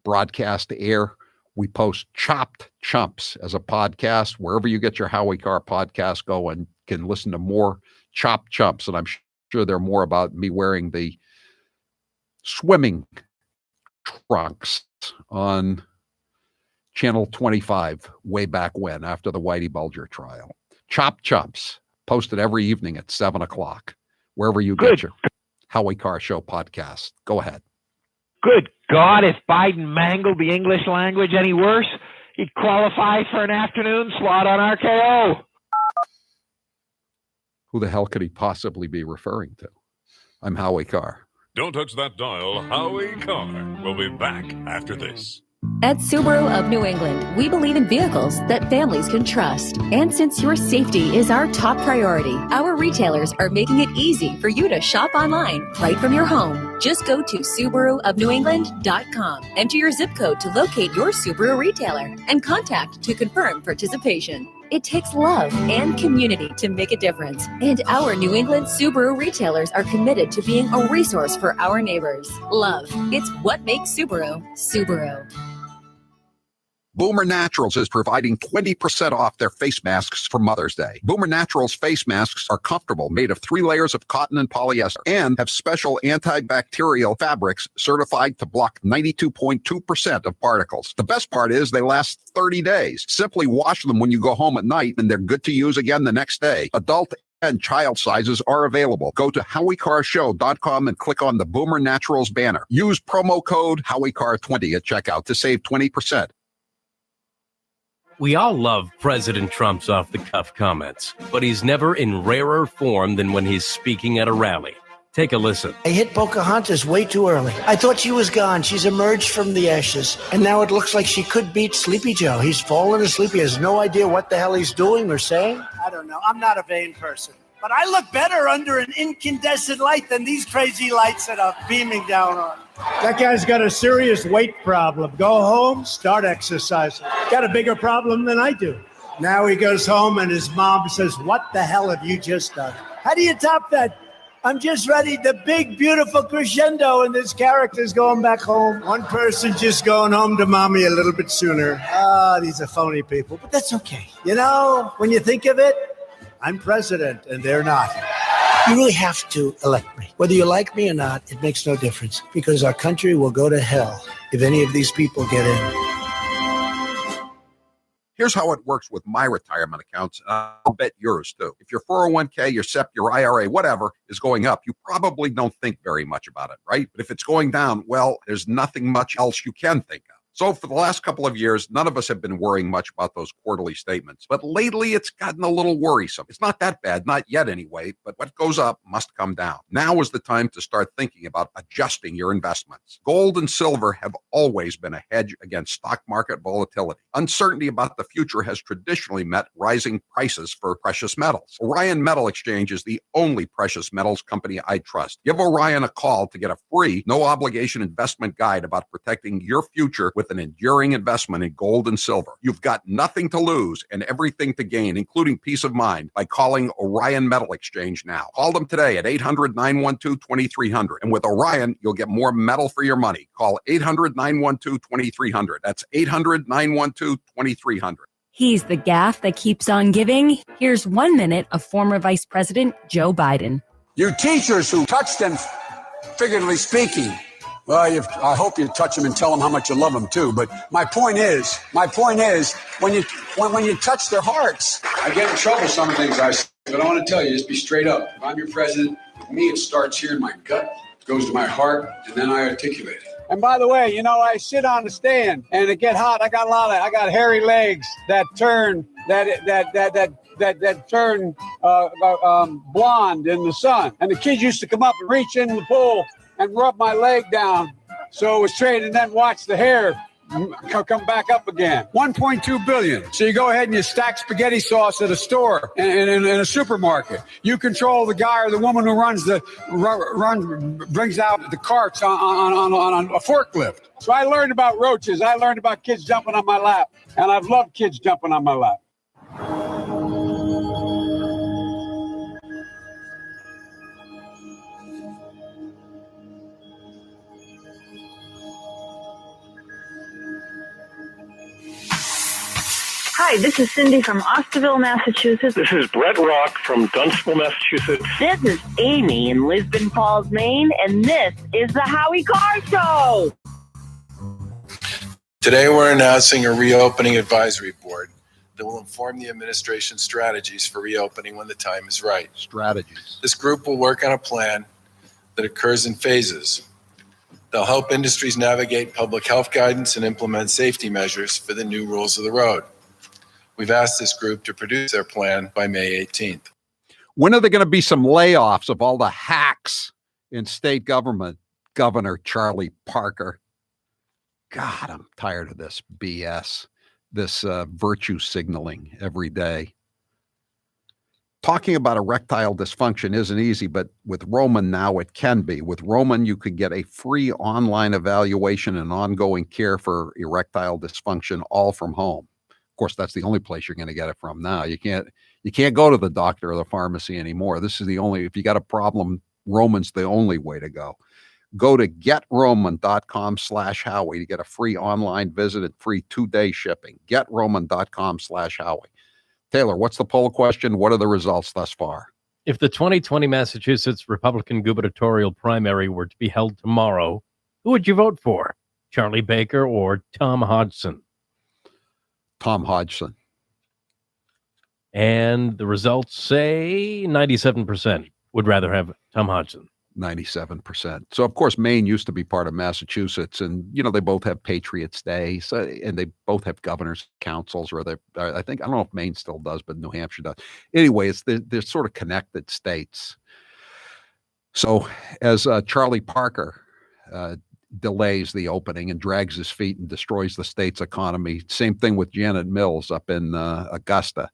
Speaker 1: broadcast air, we post Chopped Chumps as a podcast. Wherever you get your Howie Carr podcast, go and can listen to more Chopped Chumps. And I'm sure they're more about me wearing the swimming trunks on Channel 25 way back when, after the Whitey Bulger trial. Chopped Chumps, posted every evening at 7 o'clock, wherever you get your Howie Carr Show podcast. Go ahead.
Speaker 5: Good God, if Biden mangled the English language any worse, he'd qualify for an afternoon slot on RKO.
Speaker 1: Who the hell could he possibly be referring to? I'm Howie Carr.
Speaker 6: Don't touch that dial. Howie Carr will be back after this.
Speaker 15: At Subaru of New England, we believe in vehicles that families can trust. And since your safety is our top priority, our retailers are making it easy for you to shop online right from your home. Just go to SubaruofNewEngland.com, enter your zip code to locate your Subaru retailer, and contact to confirm participation. It takes love and community to make a difference. And our New England Subaru retailers are committed to being a resource for our neighbors. Love, it's what makes Subaru, Subaru.
Speaker 1: Boomer Naturals is providing 20% off their face masks for Mother's Day. Boomer Naturals face masks are comfortable, made of 3 layers of cotton and polyester, and have special antibacterial fabrics certified to block 92.2% of particles. The best part is they last 30 days. Simply wash them when you go home at night, and they're good to use again the next day. Adult and child sizes are available. Go to HowieCarrShow.com and click on the Boomer Naturals banner. Use promo code HowieCarr20 at checkout to save 20%.
Speaker 7: We all love President Trump's off-the-cuff comments, but he's never in rarer form than when he's speaking at a rally. Take a listen.
Speaker 16: I hit Pocahontas way too early. I thought she was gone. She's emerged from the ashes, and now it looks like she could beat Sleepy Joe. He's fallen asleep. He has no idea what the hell he's doing or saying.
Speaker 18: I don't know. I'm not a vain person. But I look better under an incandescent light than these crazy lights that are beaming down on.
Speaker 32: That guy's got a serious weight problem. Go home, start exercising. Got a bigger problem than I do. Now he goes home and his mom says, "What the hell have you just done?" How do you top that I'm just ready. The big, beautiful crescendo, and this character's going back home. One person just going home to mommy a little bit sooner. These are phony people, but that's okay. You know, when you think of it, I'm president, and they're not. You really have to elect me. Whether you like me or not, it makes no difference, because our country will go to hell if any of these people get in.
Speaker 1: Here's how it works with my retirement accounts. I'll bet yours too. If your 401k, your SEP, your IRA, whatever is going up, you probably don't think very much about it, right? But if it's going down, well, there's nothing much else you can think of. So for the last couple of years, none of us have been worrying much about those quarterly statements. But lately, it's gotten a little worrisome. It's not that bad, not yet anyway, but what goes up must come down. Now is the time to start thinking about adjusting your investments. Gold and silver have always been a hedge against stock market volatility. Uncertainty about the future has traditionally meant rising prices for precious metals. Orion Metal Exchange is the only precious metals company I trust. Give Orion a call to get a free, no-obligation investment guide about protecting your future with an enduring investment in gold and silver. You've got nothing to lose and everything to gain, including peace of mind, by calling Orion Metal Exchange now. Call them today at 800-912-2300. And with Orion, you'll get more metal for your money. Call 800-912-2300. That's 800-912-2300.
Speaker 15: He's the gaffe that keeps on giving. Here's 1 minute of former Vice President Joe Biden.
Speaker 19: You teachers who touch them, figuratively speaking, well, I hope you touch them and tell them how much you love them too. But my point is, when you touch their hearts, I get in trouble some things I say. But I want to tell you, just be straight up. If I'm your president, with me, it starts here in my gut, goes to my heart, and then I articulate it.
Speaker 20: And by the way, you know, I sit on the stand and it get hot. I got hairy legs that turn blonde in the sun. And the kids used to come up and reach in the pool and rub my leg down so it was straight, and then watch the hair come back up again. 1.2 billion. So you go ahead and you stack spaghetti sauce at a store in a supermarket. You control the guy or the woman who brings out the carts on a forklift. So I learned about roaches. I learned about kids jumping on my lap, and I've loved kids jumping on my lap.
Speaker 14: Hi, this is Cindy from Osterville, Massachusetts.
Speaker 9: This is Brett Rock from Dunstable, Massachusetts.
Speaker 14: This is Amy in Lisbon Falls, Maine, and this is the Howie Carr Show.
Speaker 21: Today we're announcing a reopening advisory board that will inform the administration's strategies for reopening when the time is right.
Speaker 1: Strategies.
Speaker 21: This group will work on a plan that occurs in phases. They'll help industries navigate public health guidance and implement safety measures for the new rules of the road. We've asked this group to produce their plan by May 18th.
Speaker 1: When are there going to be some layoffs of all the hacks in state government? Governor Charlie Parker. God, I'm tired of this BS, this virtue signaling every day. Talking about erectile dysfunction isn't easy, but with Roman now it can be. With Roman, you could get a free online evaluation and ongoing care for erectile dysfunction all from home. Of course, that's the only place you're going to get it from now. You can't go to the doctor or the pharmacy anymore. This is the only, if you got a problem, Roman's the only way to go. Go to getroman.com/Howie to get a free online visit and free 2-day shipping. Getroman.com/Howie. Taylor, what's the poll question? What are the results thus far?
Speaker 7: If the 2020 Massachusetts Republican gubernatorial primary were to be held tomorrow, who would you vote for? Charlie Baker or Tom Hodgson?
Speaker 1: Tom Hodgson.
Speaker 7: And the results say 97% would rather have Tom Hodgson.
Speaker 1: 97%. So, of course, Maine used to be part of Massachusetts, and, you know, they both have Patriots Day, so, and they both have governor's councils, or I don't know if Maine still does, but New Hampshire does. Anyway, they're sort of connected states. So, as Charlie Parker delays the opening and drags his feet and destroys the state's economy, same thing with Janet Mills up in Augusta.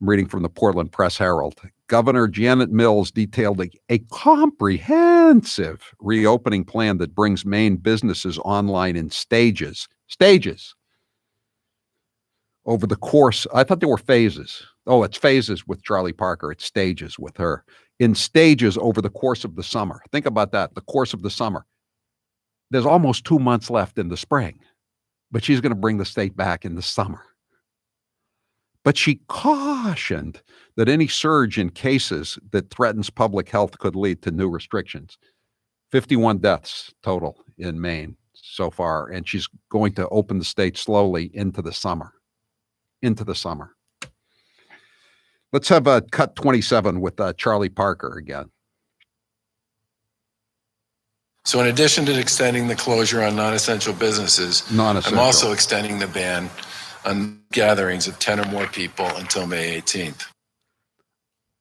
Speaker 1: I'm reading from the Portland Press Herald. Governor Janet Mills detailed a comprehensive reopening plan that brings Maine businesses online in stages. Over the course, I thought there were phases. Oh, it's phases with Charlie Parker. It's stages with her. in stages over the course of the summer. Think about that, the course of the summer. There's almost 2 months left in the spring, but she's going to bring the state back in the summer. But she cautioned that any surge in cases that threatens public health could lead to new restrictions. 51 deaths total in Maine so far, and she's going to open the state slowly into the summer. Let's have a cut 27 with Charlie Parker again.
Speaker 21: So in addition to extending the closure on non-essential businesses, I'm also extending the ban on gatherings of 10 or more people until May 18th.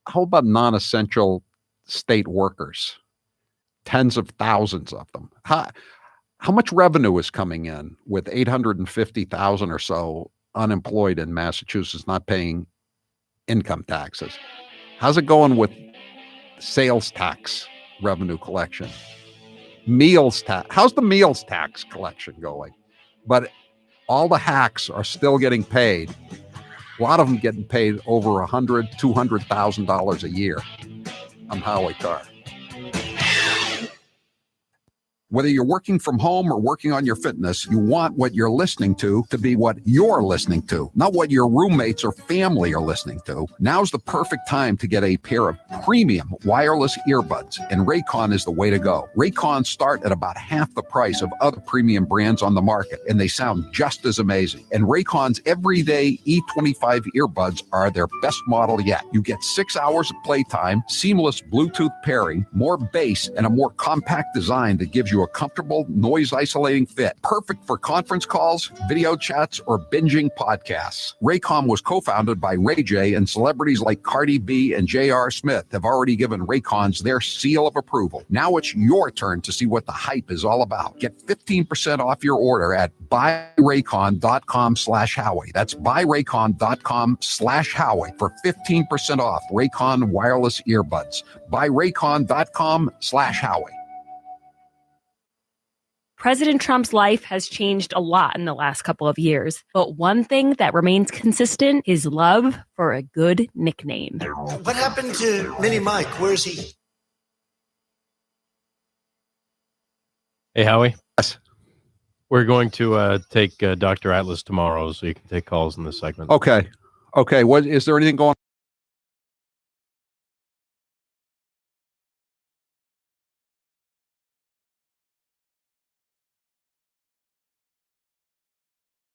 Speaker 1: How about non-essential state workers? Tens of thousands of them. How much revenue is coming in with 850,000 or so unemployed in Massachusetts not paying income taxes? How's it going with sales tax revenue collection? Meals tax. How's the meals tax collection going? But all the hacks are still getting paid. A lot of them getting paid over $100,000, $200,000 a year. I'm Howie Carr. Whether you're working from home or working on your fitness, you want what you're listening to be what you're listening to, not what your roommates or family are listening to. Now's the perfect time to get a pair of premium wireless earbuds, and Raycon is the way to go. Raycons start at about half the price of other premium brands on the market, and they sound just as amazing. And Raycon's everyday E25 earbuds are their best model yet. You get 6 hours of playtime, seamless Bluetooth pairing, more bass, and a more compact design that gives you a comfortable noise-isolating fit. Perfect for conference calls, video chats, or binging podcasts. Raycom was co-founded by Ray J, and celebrities like Cardi B and J.R. Smith have already given Raycons their seal of approval. Now it's your turn to see what the hype is all about. Get 15% off your order at buyraycon.com/Howie. That's buyraycon.com/Howie for 15% off Raycon wireless earbuds. Buyraycon.com/Howie.
Speaker 10: President Trump's life has changed a lot in the last couple of years, but one thing that remains consistent is love for a good nickname.
Speaker 16: What happened to Mini Mike? Where's he?
Speaker 7: Hey, Howie. Yes. We're going to take Dr. Atlas tomorrow, so you can take calls in this segment.
Speaker 1: Okay. What is there anything going on?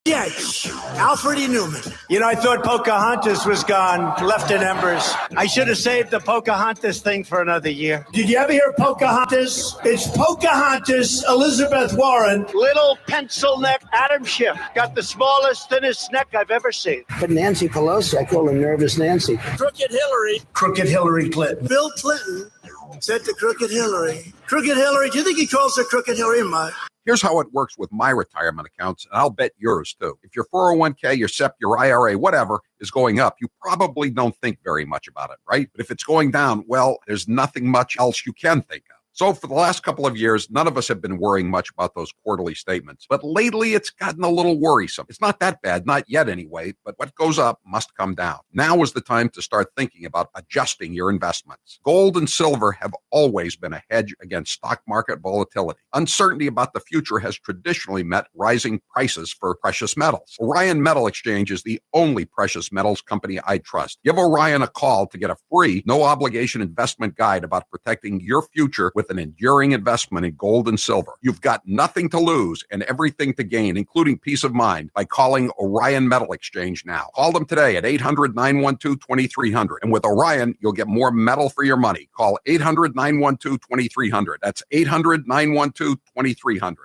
Speaker 18: Yes, Alfred E. Newman. You know, I thought Pocahontas was gone, left in embers. I should have saved the Pocahontas thing for another year. Did you ever hear Pocahontas? It's Pocahontas, Elizabeth Warren. Little pencil neck Adam Schiff. Got the smallest, thinnest neck I've ever seen.
Speaker 16: But Nancy Pelosi, I call her Nervous Nancy.
Speaker 18: Crooked Hillary. Crooked Hillary Clinton. Bill Clinton said to Crooked Hillary. Crooked Hillary, do you think he calls her Crooked Hillary, Mike?
Speaker 1: Here's how it works with my retirement accounts, and I'll bet yours too. If your 401k, your SEP, your IRA, whatever is going up, you probably don't think very much about it, right? But if it's going down, well, there's nothing much else you can think of. So for the last couple of years, none of us have been worrying much about those quarterly statements. But lately, it's gotten a little worrisome. It's not that bad, not yet anyway, but what goes up must come down. Now is the time to start thinking about adjusting your investments. Gold and silver have always been a hedge against stock market volatility. Uncertainty about the future has traditionally met rising prices for precious metals. Orion Metal Exchange is the only precious metals company I trust. Give Orion a call to get a free, no-obligation investment guide about protecting your future with an enduring investment in gold and silver. You've got nothing to lose and everything to gain, including peace of mind, by calling Orion Metal Exchange now. Call them today at 800-912-2300. And with Orion, you'll get more metal for your money. Call 800-912-2300. That's 800-912-2300.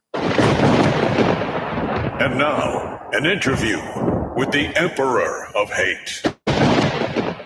Speaker 6: And now, an interview with the Emperor of Hate,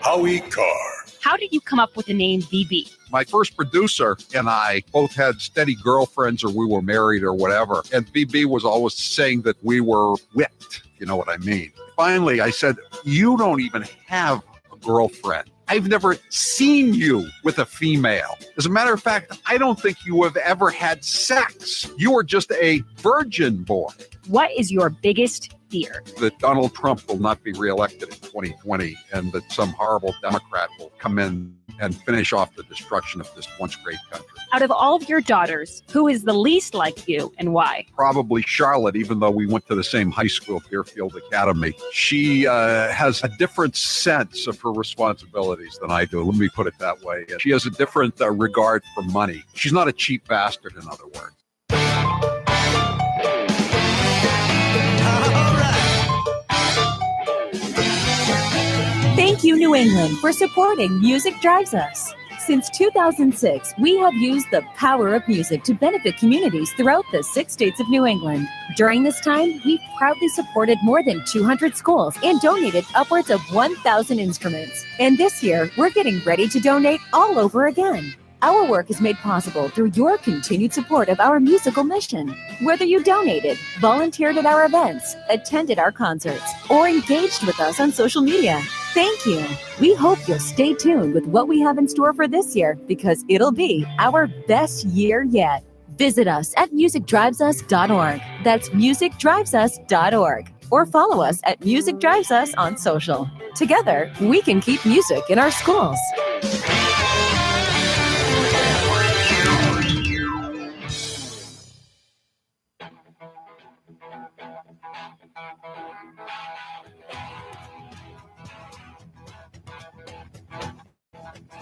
Speaker 6: Howie Carr.
Speaker 10: How did you come up with the name BB?
Speaker 1: My first producer and I both had steady girlfriends, or we were married or whatever. And BB was always saying that we were whipped. You know what I mean? Finally, I said, you don't even have a girlfriend. I've never seen you with a female. As a matter of fact, I don't think you have ever had sex. You are just a virgin boy.
Speaker 10: What is your biggest fear?
Speaker 1: That Donald Trump will not be reelected in 2020 and that some horrible Democrat will come in and finish off the destruction of this once great country.
Speaker 10: Out of all of your daughters, who is the least like you and why?
Speaker 1: Probably Charlotte, even though we went to the same high school, Deerfield Academy. She has a different sense of her responsibilities than I do. Let me put it that way. She has a different regard for money. She's not a cheap bastard, in other words.
Speaker 15: Thank you, New England, for supporting Music Drives Us. Since 2006, we have used the power of music to benefit communities throughout the 6 states of New England. During this time, we've proudly supported more than 200 schools and donated upwards of 1,000 instruments. And this year, we're getting ready to donate all over again. Our work is made possible through your continued support of our musical mission. Whether you donated, volunteered at our events, attended our concerts, or engaged with us on social media, thank you. We hope you'll stay tuned with what we have in store for this year because it'll be our best year yet. Visit us at musicdrivesus.org. That's musicdrivesus.org. Or follow us at Music Drives Us on social. Together, we can keep music in our schools.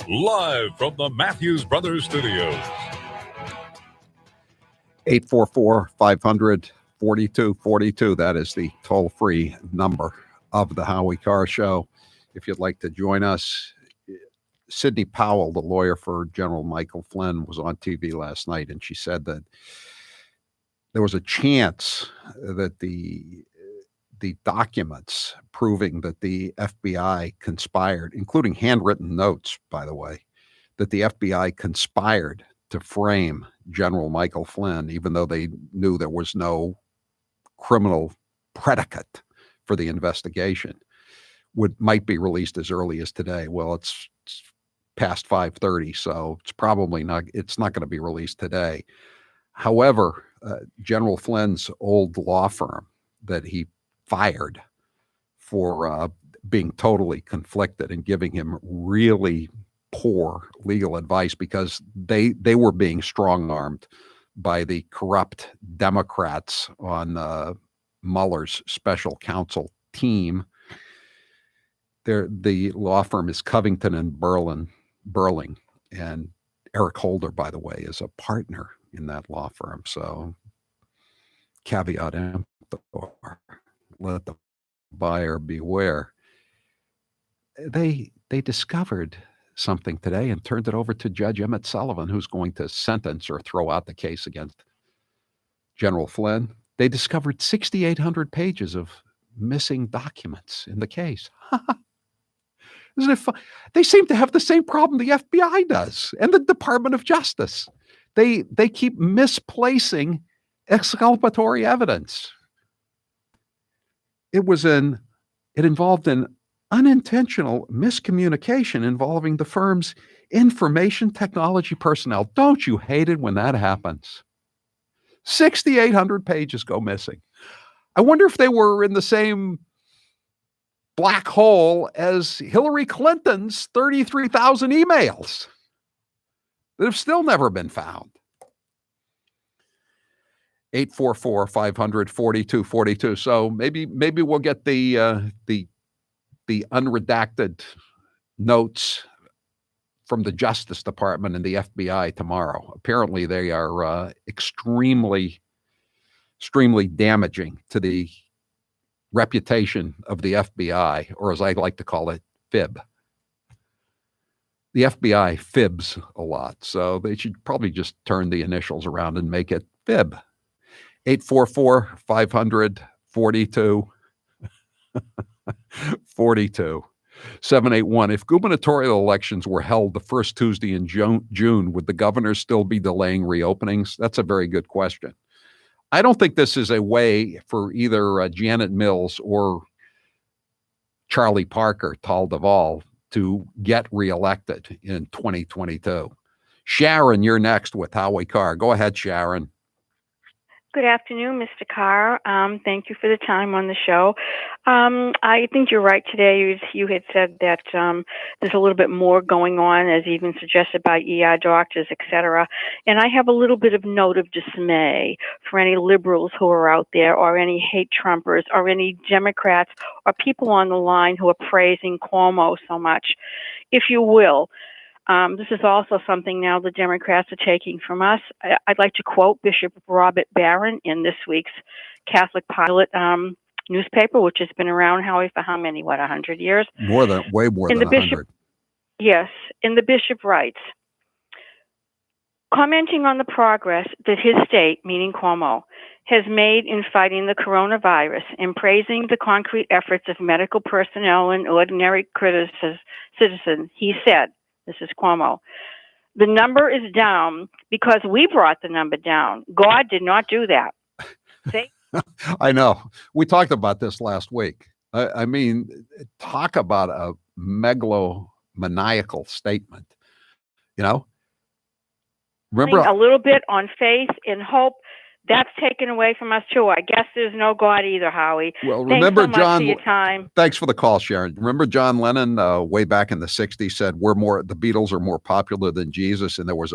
Speaker 6: Live from the Matthews Brothers Studios.
Speaker 1: 844-500-4242. That is the toll-free number of the Howie Carr Show. If you'd like to join us, Sidney Powell, the lawyer for General Michael Flynn, was on TV last night, and she said that there was a chance that the documents proving that the FBI conspired, including handwritten notes, by the way, that the FBI conspired to frame General Michael Flynn, even though they knew there was no criminal predicate for the investigation, might be released as early as today. Well, it's past 5:30, so it's probably not. It's not going to be released today. However, General Flynn's old law firm that he fired for being totally conflicted and giving him really poor legal advice because they were being strong-armed by the corrupt Democrats on Mueller's special counsel team. The law firm is Covington and Burling, and Eric Holder, by the way, is a partner in that law firm. So caveat emptor, let the buyer beware. They discovered something today and turned it over to Judge Emmett Sullivan, who's going to sentence or throw out the case against General Flynn. They discovered 6,800 pages of missing documents in the case. Isn't it fun? They seem to have the same problem the FBI does and the Department of Justice. They keep misplacing exculpatory evidence. It involved an unintentional miscommunication involving the firm's information technology personnel. Don't you hate it when that happens? 6,800 pages go missing. I wonder if they were in the same black hole as Hillary Clinton's 33,000 emails that have still never been found. 844-500-4242. So maybe we'll get the unredacted notes from the Justice Department and the FBI tomorrow. Apparently, they are extremely damaging to the reputation of the FBI, or as I like to call it, fib. The FBI fibs a lot, so they should probably just turn the initials around and make it fib. 844-500-4242. 781. If gubernatorial elections were held the first Tuesday in June, would the governors still be delaying reopenings? That's a very good question. I don't think this is a way for either Janet Mills or Charlie Parker, Tal Duvall, to get reelected in 2022. Sharon, you're next with Howie Carr. Go ahead, Sharon.
Speaker 4: Good afternoon, Mr. Carr. Thank you for the time on the show. I think you're right today. You had said that there's a little bit more going on, as even suggested by ER doctors, et cetera. And I have a little bit of note of dismay for any liberals who are out there, or any hate Trumpers, or any Democrats, or people on the line who are praising Cuomo so much. If you will, this is also something now the Democrats are taking from us. I'd like to quote Bishop Robert Barron in this week's Catholic Pilot newspaper, which has been around, Howie, for how many, 100 years?
Speaker 1: Way more than 100.
Speaker 4: Yes, and the bishop writes, commenting on the progress that his state, meaning Cuomo, has made in fighting the coronavirus and praising the concrete efforts of medical personnel and ordinary citizens, he said, this is Cuomo, the number is down because we brought the number down. God did not do that.
Speaker 1: I know. We talked about this last week. I mean, talk about a megalomaniacal statement. You know? Remember
Speaker 4: a little bit on faith and hope. That's taken away from us too. I guess there's no God either, Howie.
Speaker 1: Well,
Speaker 4: Thanks
Speaker 1: remember,
Speaker 4: so much
Speaker 1: John,
Speaker 4: for your time.
Speaker 1: Thanks for the call, Sharon. Remember John Lennon way back in the 60s said, the Beatles are more popular than Jesus. And there was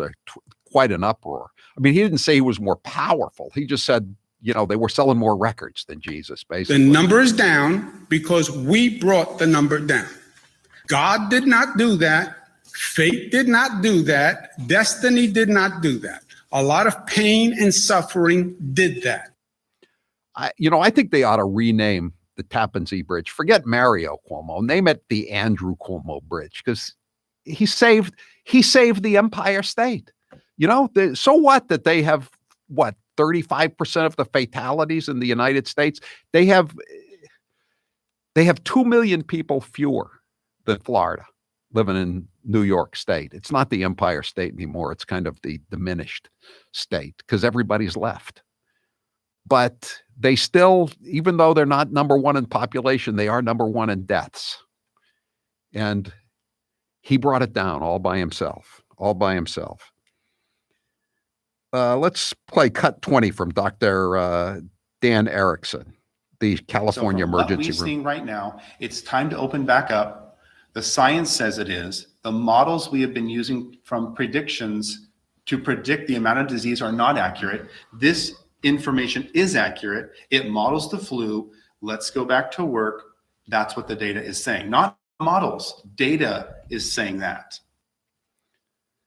Speaker 1: quite an uproar. I mean, he didn't say he was more powerful. He just said, they were selling more records than Jesus, basically.
Speaker 8: The number is down because we brought the number down. God did not do that. Fate did not do that. Destiny did not do that. A lot of pain and suffering did that.
Speaker 1: I think they ought to rename the Tappan Zee Bridge. Forget Mario Cuomo. Name it the Andrew Cuomo Bridge, because he saved the Empire State. So what that they have 35% of the fatalities in the United States? They have 2 million people fewer than Florida living in New York State. It's not the Empire State anymore. It's kind of the diminished state because everybody's left. But they still, even though they're not number one in population, they are number one in deaths. And he brought it down all by himself. Let's play cut 20 from Dr. Dan Erickson, the California emergency room.
Speaker 11: What we're seeing right now, it's time to open back up. The science says it is. The models we have been using from predictions to predict the amount of disease are not accurate. This information is accurate. It models the flu. Let's go back to work. That's what the data is saying. Not models. Data is saying that.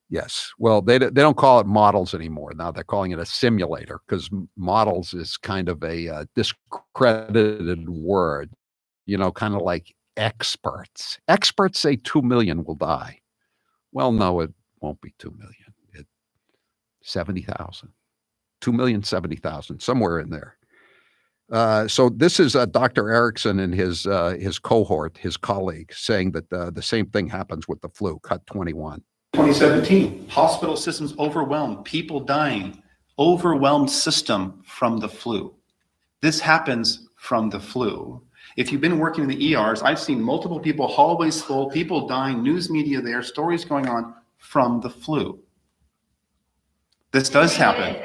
Speaker 1: Yes. Well, they don't call it models anymore. Now they're calling it a simulator because models is kind of a discredited word, kind of like experts. Experts say 2 million will die. Well, no, it won't be 2 million. 70,000. 2,070,000, somewhere in there. So this is Dr. Erickson and his cohort, his colleague, saying that the same thing happens with the flu. Cut 21.
Speaker 11: 2017, hospital systems overwhelmed, people dying, overwhelmed system from the flu. This happens from the flu. If you've been working in the ERs, I've seen multiple people, hallways full, people dying, news media there, stories going on from the flu. This does happen.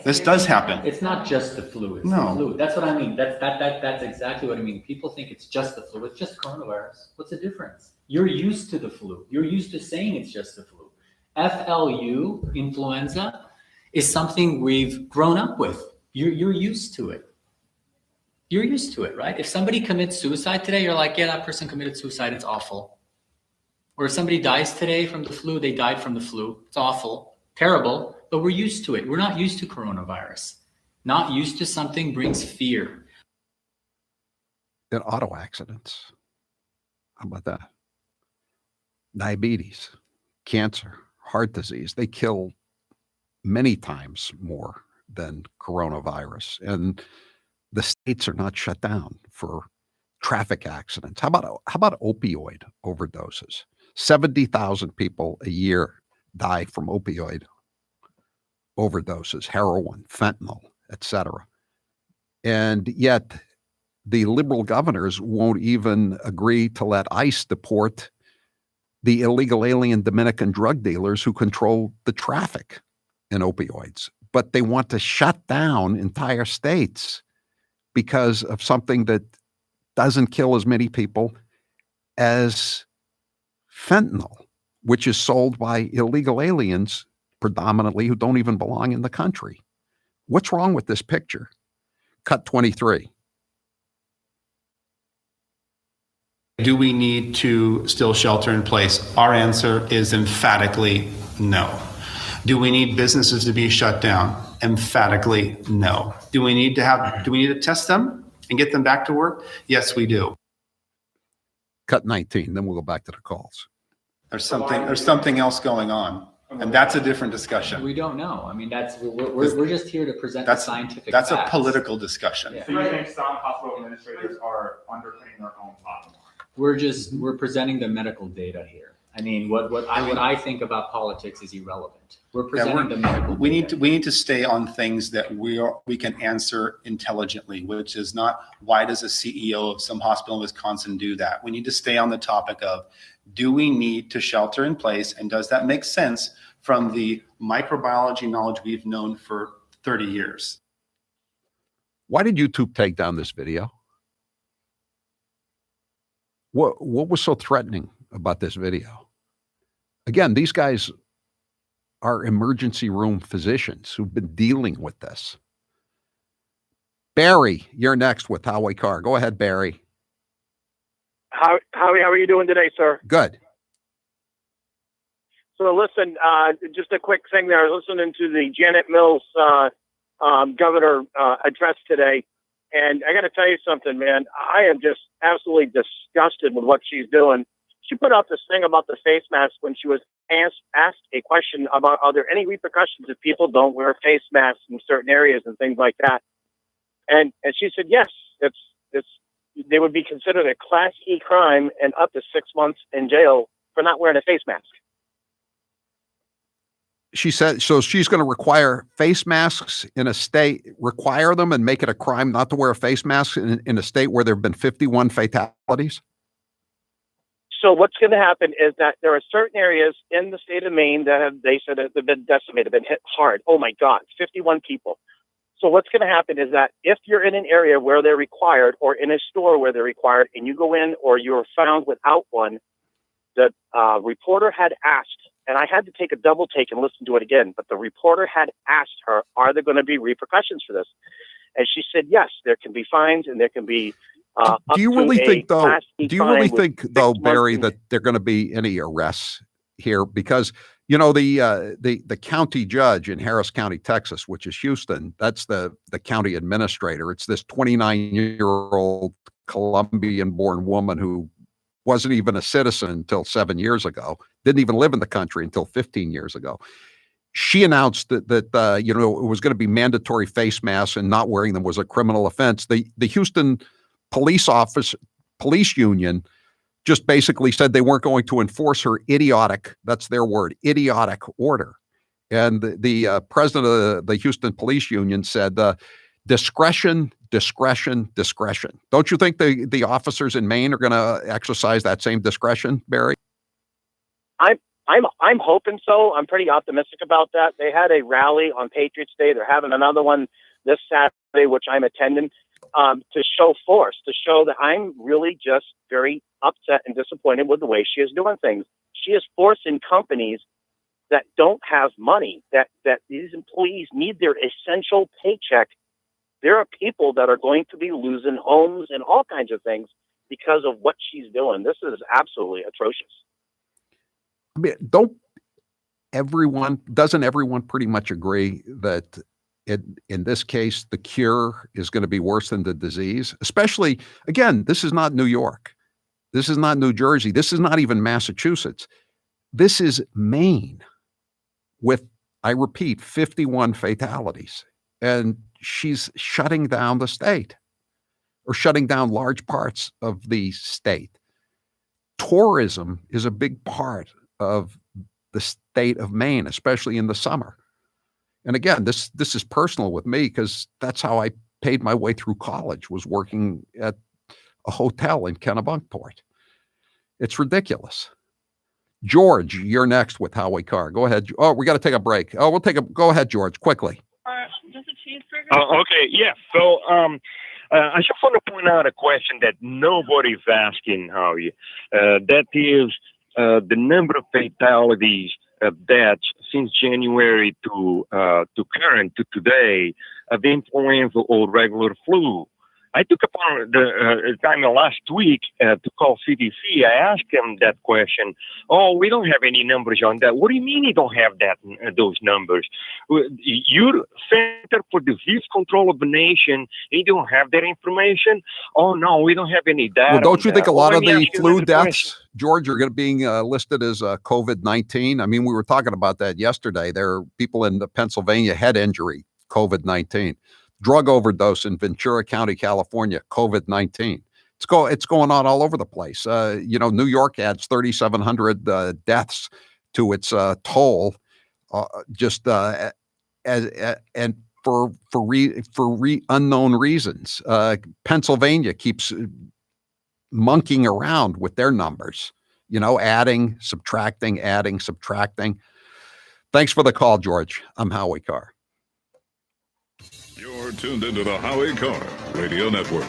Speaker 11: This does happen.
Speaker 22: It's not just the flu. It's
Speaker 11: No.
Speaker 22: the flu. That's what I mean. That's exactly what I mean. People think it's just the flu. It's just coronavirus. What's the difference? You're used to the flu. You're used to saying it's just the flu. FLU, influenza, is something we've grown up with. You're used to it. You're used to it, right? If somebody commits suicide today, you're like, yeah, that person committed suicide. It's awful. Or if somebody dies today from the flu, they died from the flu. It's awful, terrible, but we're used to it. We're not used to coronavirus. Not used to something brings fear.
Speaker 1: And auto accidents. How about that? Diabetes, cancer, heart disease. They kill many times more than coronavirus. And the states are not shut down for traffic accidents. How about opioid overdoses? 70,000 people a year die from opioid overdoses, heroin, fentanyl, etc. And yet the liberal governors won't even agree to let ICE deport the illegal alien Dominican drug dealers who control the traffic in opioids. but they want to shut down entire states because of something that doesn't kill as many people as fentanyl, which is sold by illegal aliens predominantly who don't even belong in the country. What's wrong with this picture? Cut 23.
Speaker 11: Do we need to still shelter in place? Our answer is emphatically no. Do we need businesses to be shut down? Emphatically no. Do we need to test them and get them back to work? Yes, we do.
Speaker 1: Cut 19, then we'll go back to the calls.
Speaker 11: There's something else going on, and that's a different discussion.
Speaker 22: We don't know. I mean, we're just here to present the scientific
Speaker 11: That's
Speaker 22: facts.
Speaker 11: a political discussion.
Speaker 22: Yeah.
Speaker 3: So you think some hospital administrators are underpinning their own bottom line?
Speaker 22: We're presenting the medical data here. I mean, what I think about politics is irrelevant. We're presenting the medical
Speaker 11: we
Speaker 22: data.
Speaker 11: need to stay on things that we can answer intelligently, which is not why does a CEO of some hospital in Wisconsin do that? We need to stay on the topic of, do we need to shelter in place, and does that make sense from the microbiology knowledge we've known for 30 years?
Speaker 1: Why did YouTube take down this video? What was so threatening about this video? Again, these guys are emergency room physicians who've been dealing with this. Barry, you're next with Howie Carr. Go ahead, Barry.
Speaker 12: Howie, how are you doing today, sir?
Speaker 1: Good.
Speaker 12: So listen, just a quick thing there. Listening to the Janet Mills governor address today, and I got to tell you something, man. I am just absolutely disgusted with what she's doing. She put out this thing about the face mask when she was asked a question about, are there any repercussions if people don't wear face masks in certain areas and things like that? And she said, yes, they would be considered a Class E crime and up to 6 months in jail for not wearing a face mask.
Speaker 1: She said, so she's going to require face masks in a state, require them and make it a crime not to wear a face mask in a state where there have been 51 fatalities?
Speaker 12: So what's going to happen is that there are certain areas in the state of Maine that they said have been decimated, been hit hard. Oh my God, 51 people. So what's going to happen is that if you're in an area where they're required, or in a store where they're required, and you go in or you're found without one, the reporter had asked, and I had to take a double take and listen to it again, but the reporter had asked her, are there going to be repercussions for this? And she said, yes, there can be fines and there can be
Speaker 1: do you really think, though, Barry, that there are going to be any arrests here? Because, you know, the county judge in Harris County, Texas, which is Houston, that's the county administrator. It's this 29-year-old Colombian-born woman who wasn't even a citizen until 7 years ago, didn't even live in the country until 15 years ago. She announced that you know, it was going to be mandatory face masks and not wearing them was a criminal offense. The Houston police union just basically said they weren't going to enforce her idiotic, that's their word, idiotic order. And the president of the Houston Police Union said, discretion, discretion, discretion. Don't you think the officers in Maine are going to exercise that same discretion, Barry?
Speaker 12: I'm hoping so. I'm pretty optimistic about that. They had a rally on Patriots Day. They're having another one this Saturday, which I'm attending, to show force, to show that I'm really just very upset and disappointed with the way she is doing things. She is forcing companies that don't have money, that these employees need their essential paycheck. There are people that are going to be losing homes and all kinds of things because of what she's doing. This is absolutely atrocious.
Speaker 1: I mean, doesn't everyone pretty much agree that in this case, the cure is going to be worse than the disease? Especially, again, this is not New York. This is not New Jersey. This is not even Massachusetts. This is Maine with, I repeat, 51 fatalities. And she's shutting down the state, or shutting down large parts of the state. Tourism is a big part of the state of Maine, especially in the summer. And again, this is personal with me because that's how I paid my way through college, was working at a hotel in Kennebunkport. It's ridiculous. George, you're next with Howie Carr. Go ahead. Oh, we got to take a break. Oh, go ahead, George, quickly.
Speaker 2: Okay, yeah. So I just want to point out a question that nobody's asking, Howie. That is the number of fatalities of deaths since January to current to today of influenza or regular flu. I took upon the time last week to call CDC. I asked them that question. Oh, we don't have any numbers on that. What do you mean you don't have those numbers? You're Center for Disease Control of the Nation. You don't have that information? Oh, no, we don't have any data.
Speaker 1: Well, don't you think a lot of the flu
Speaker 2: question.
Speaker 1: deaths, George, are being listed as COVID-19? I mean, we were talking about that yesterday. There are people in Pennsylvania, head injury, COVID-19. Drug overdose in Ventura County, California, COVID-19. It's going on all over the place. New York adds 3,700 deaths to its toll, and for unknown reasons. Pennsylvania keeps monkeying around with their numbers. Adding, subtracting. Thanks for the call, George. I'm Howie Carr.
Speaker 6: You're tuned into the Howie Carr Radio Network.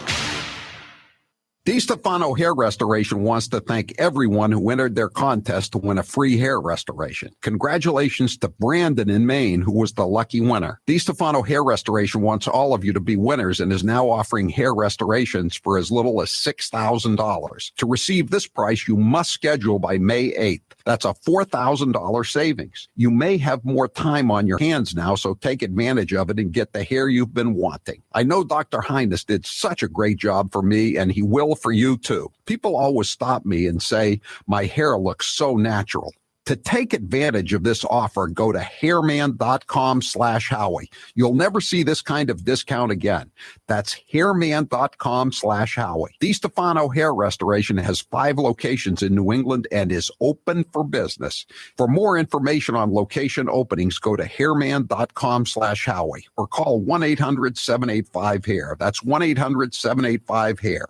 Speaker 1: DiStefano Hair Restoration wants to thank everyone who entered their contest to win a free hair restoration. Congratulations to Brandon in Maine, who was the lucky winner. DiStefano Hair Restoration wants all of you to be winners and is now offering hair restorations for as little as $6,000. To receive this price, you must schedule by May 8th. That's a $4,000 savings. You may have more time on your hands now, so take advantage of it and get the hair you've been wanting. I know Dr. Highness did such a great job for me, and he will for you too. People always stop me and say, my hair looks so natural. To take advantage of this offer, go to hairman.com/Howie. You'll never see this kind of discount again. That's hairman.com/Howie. DiStefano Hair Restoration has 5 locations in New England and is open for business. For more information on location openings, go to hairman.com/Howie or call 1-800-785-HAIR. That's 1-800-785-HAIR.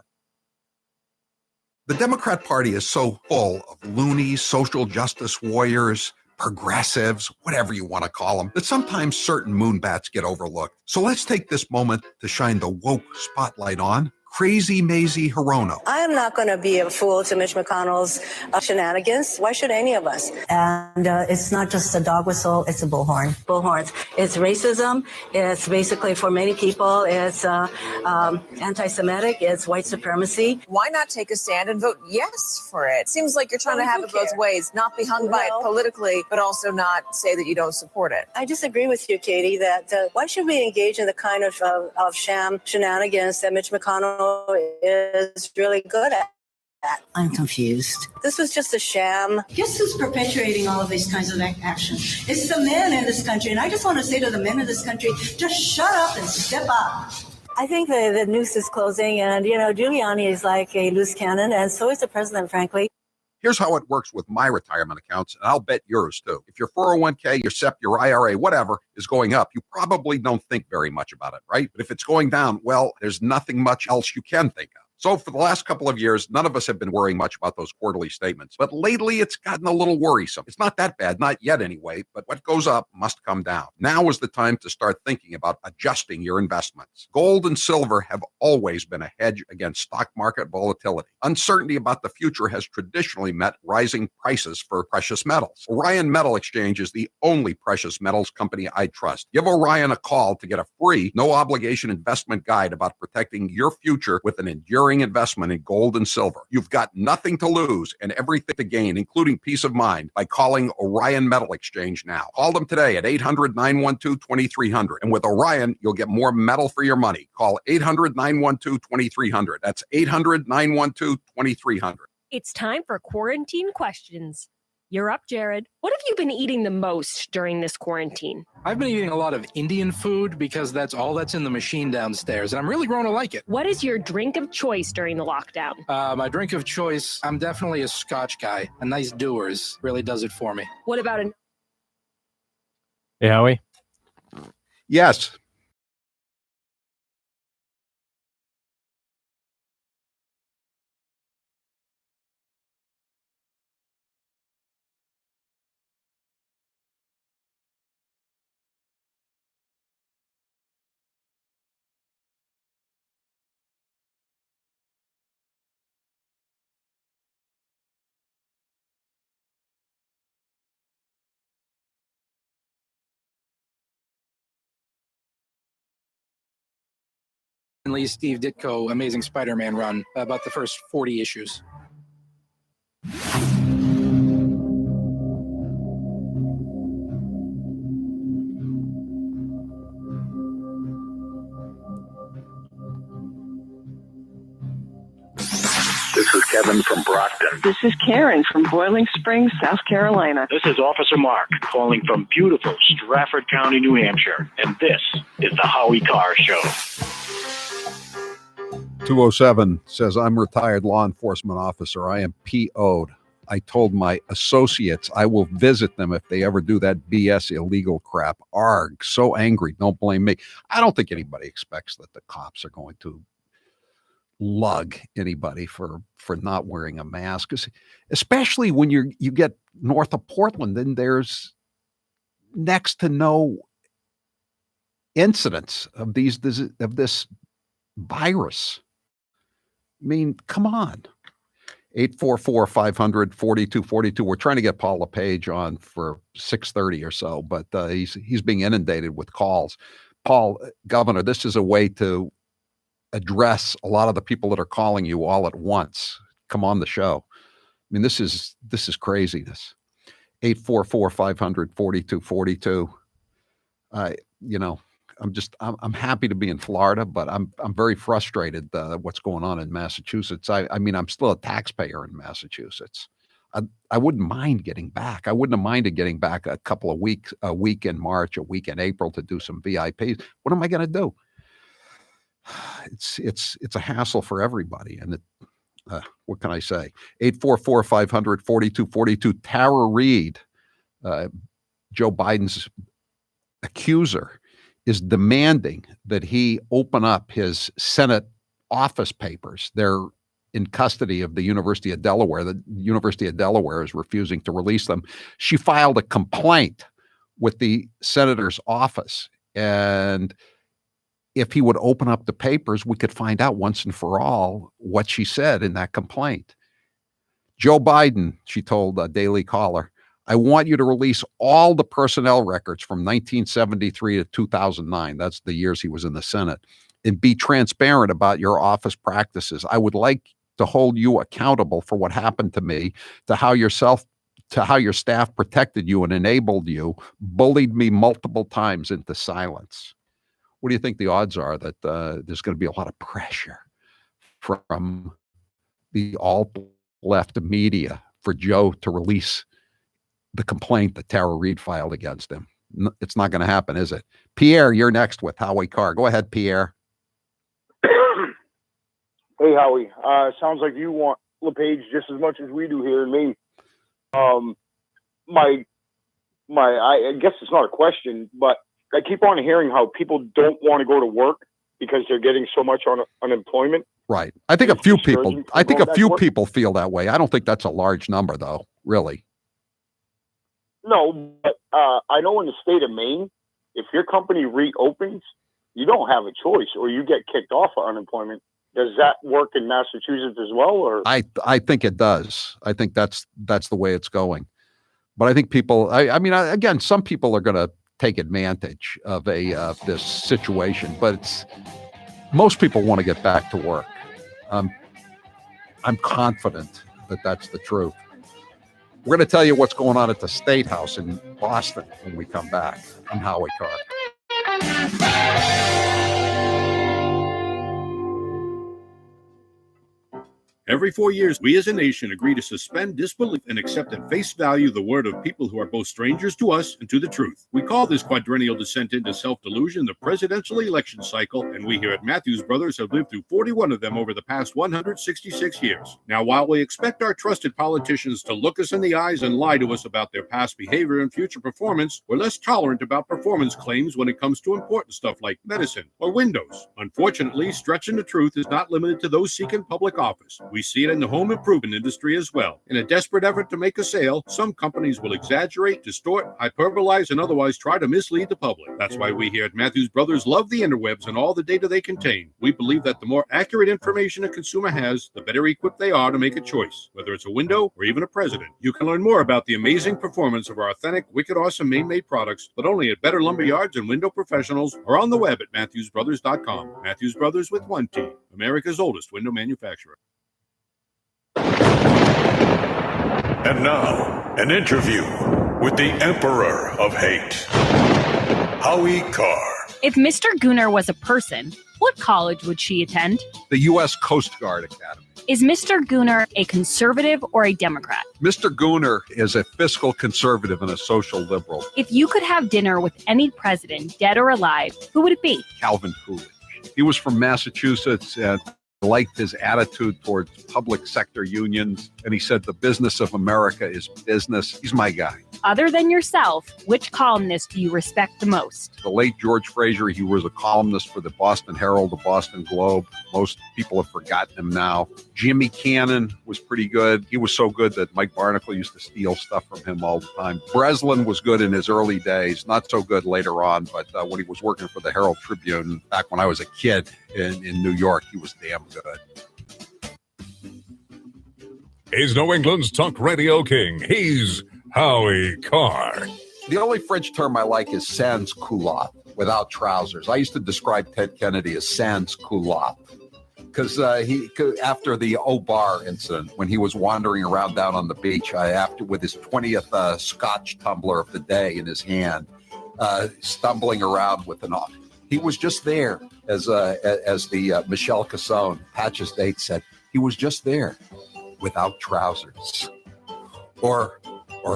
Speaker 1: The Democrat Party is so full of loonies, social justice warriors, progressives, whatever you want to call them, that sometimes certain moonbats get overlooked. So let's take this moment to shine the woke spotlight on Crazy Maisie Hirono.
Speaker 13: I am not going to be a fool to Mitch McConnell's shenanigans. Why should any of us? And it's not just a dog whistle, it's a bullhorn. Bullhorns. It's racism. It's basically, for many people, it's anti-Semitic. It's white supremacy.
Speaker 17: Why not take a stand and vote yes for it? Seems like you're trying to have it both ways, not be hung by it politically, but also not say that you don't support it.
Speaker 13: I disagree with you, Katie, that why should we engage in the kind of sham shenanigans that Mitch McConnell is really good at? I'm confused. This was just a sham. Guess who's perpetuating all of these kinds of actions? It's the men in this country. And I just want to say to the men in this country, just shut up and step up. I think the noose is closing, and, Giuliani is like a loose cannon, and so is the president, frankly.
Speaker 1: Here's how it works with my retirement accounts, and I'll bet yours too. If your 401k, your SEP, your IRA, whatever is going up, you probably don't think very much about it, right? But if it's going down, well, there's nothing much else you can think of. So for the last couple of years, none of us have been worrying much about those quarterly statements. But lately, it's gotten a little worrisome. It's not that bad, not yet anyway, but what goes up must come down. Now is the time to start thinking about adjusting your investments. Gold and silver have always been a hedge against stock market volatility. Uncertainty about the future has traditionally meant rising prices for precious metals. Orion Metal Exchange is the only precious metals company I trust. Give Orion a call to get a free, no-obligation investment guide about protecting your future with an enduring investment in gold and silver. You've got nothing to lose and everything to gain, including peace of mind, by calling Orion Metal Exchange now. Call them today at 800-912-2300. And with Orion, you'll get more metal for your money. Call 800-912-2300. That's 800-912-2300.
Speaker 10: It's time for quarantine questions. You're up, Jared. What have you been eating the most during this quarantine?
Speaker 23: I've been eating a lot of Indian food because that's all that's in the machine downstairs, and I'm really growing to like it.
Speaker 10: What is your drink of choice during the lockdown?
Speaker 23: My drink of choice, I'm definitely a Scotch guy. A nice Dewar's really does it for me.
Speaker 10: What about
Speaker 7: Hey, Howie?
Speaker 1: Yes.
Speaker 23: Lee Steve Ditko Amazing Spider-Man run, about the first 40 issues.
Speaker 5: This is Kevin from Brockton.
Speaker 19: This is Karen from Boiling Springs, South Carolina.
Speaker 5: This is Officer Mark calling from beautiful Stratford County, New Hampshire. And this is the Howie Carr Show.
Speaker 1: 207 says, I'm a retired law enforcement officer. I am PO'd. I told my associates I will visit them if they ever do that BS illegal crap. Arg, so angry. Don't blame me. I don't think anybody expects that the cops are going to lug anybody for not wearing a mask, especially when you get north of Portland, then there's next to no incidents of this virus. I mean, come on. 844-500-4242. We're trying to get Paul LePage on for 6:30 or so, but he's being inundated with calls. Paul, Governor, this is a way to address a lot of the people that are calling you all at once. Come on the show. I mean, this is craziness. 844-500-4242. I'm happy to be in Florida, but I'm very frustrated what's going on in Massachusetts. I mean, I'm still a taxpayer in Massachusetts. I wouldn't mind getting back. I wouldn't have minded getting back a couple of weeks, a week in March, a week in April to do some VIPs. What am I going to do? It's a hassle for everybody. And what can I say? 844-500-4242. Tara Reid, Joe Biden's accuser, is demanding that he open up his Senate office papers. They're in custody of the University of Delaware. The University of Delaware is refusing to release them. She filed a complaint with the senator's office, and if he would open up the papers, we could find out once and for all what she said in that complaint. Joe Biden, she told a Daily Caller, I want you to release all the personnel records from 1973 to 2009. That's the years he was in the Senate. And be transparent about your office practices. I would like to hold you accountable for what happened to me, to how your staff protected you and enabled you, bullied me multiple times into silence. What do you think the odds are that there's going to be a lot of pressure from the alt-left media for Joe to release the complaint that Tara Reid filed against him? It's not going to happen, is it? Pierre, you're next with Howie Carr. Go ahead, Pierre.
Speaker 20: Hey, Howie. Sounds like you want LePage just as much as we do here in Maine. I guess it's not a question, but I keep on hearing how people don't want to go to work because they're getting so much on unemployment.
Speaker 1: Right. I think a few people feel that way. I don't think that's a large number, though, really.
Speaker 20: No, but I know in the state of Maine, if your company reopens, you don't have a choice, or you get kicked off of unemployment. Does that work in Massachusetts as well? Or
Speaker 1: I think it does. I think that's the way it's going. But I think people. I mean, again, some people are going to take advantage of this situation, but most people want to get back to work. I'm confident that that's the truth. We're going to tell you what's going on at the State House in Boston when we come back. I'm Howie Carr.
Speaker 24: Every 4 years, we as a nation agree to suspend disbelief and accept at face value the word of people who are both strangers to us and to the truth. We call this quadrennial descent into self-delusion the presidential election cycle, and we here at Matthews Brothers have lived through 41 of them over the past 166 years. Now, while we expect our trusted politicians to look us in the eyes and lie to us about their past behavior and future performance, we're less tolerant about performance claims when it comes to important stuff like medicine or windows. Unfortunately, stretching the truth is not limited to those seeking public office. We see it in the home improvement industry as well. In a desperate effort to make a sale, some companies will exaggerate, distort, hyperbolize, and otherwise try to mislead the public. That's why we here at Matthews Brothers love the interwebs and all the data they contain. We believe that the more accurate information a consumer has, the better equipped they are to make a choice, whether it's a window or even a president. You can learn more about the amazing performance of our authentic, wicked awesome Maine-made products, but only at Better Lumber Yards and Window Professionals or on the web at MatthewsBrothers.com. Matthews Brothers with one T, America's oldest window manufacturer.
Speaker 6: And now, an interview with the Emperor of Hate, Howie Carr.
Speaker 10: If Mr. Gooner was a person, what college would she attend?
Speaker 1: The U.S. Coast Guard Academy.
Speaker 10: Is Mr. Gooner a conservative or a Democrat?
Speaker 1: Mr. Gooner is a fiscal conservative and a social liberal.
Speaker 10: If you could have dinner with any president, dead or alive, who would it be?
Speaker 1: Calvin Coolidge. He was from Massachusetts and liked his attitude towards public sector unions. And he said, the business of America is business. He's my guy.
Speaker 10: Other than yourself, which columnist do you respect the most?
Speaker 1: The late George Fraser, he was a columnist for the Boston Herald, the Boston Globe. Most people have forgotten him now. Jimmy Cannon was pretty good. He was so good that Mike Barnacle used to steal stuff from him all the time. Breslin was good in his early days, not so good later on, but when he was working for the Herald Tribune back when I was a kid in New York, he was damn good.
Speaker 6: He's New England's talk radio king. He's Howie Carr.
Speaker 1: The only French term I like is sans culotte, without trousers. I used to describe Ted Kennedy as sans culotte because after the Obar incident, when he was wandering around down on the beach, with his 20th Scotch tumbler of the day in his hand, stumbling around with he was just there, as the Michel Casson, Patches Date said, he was just there without trousers. Or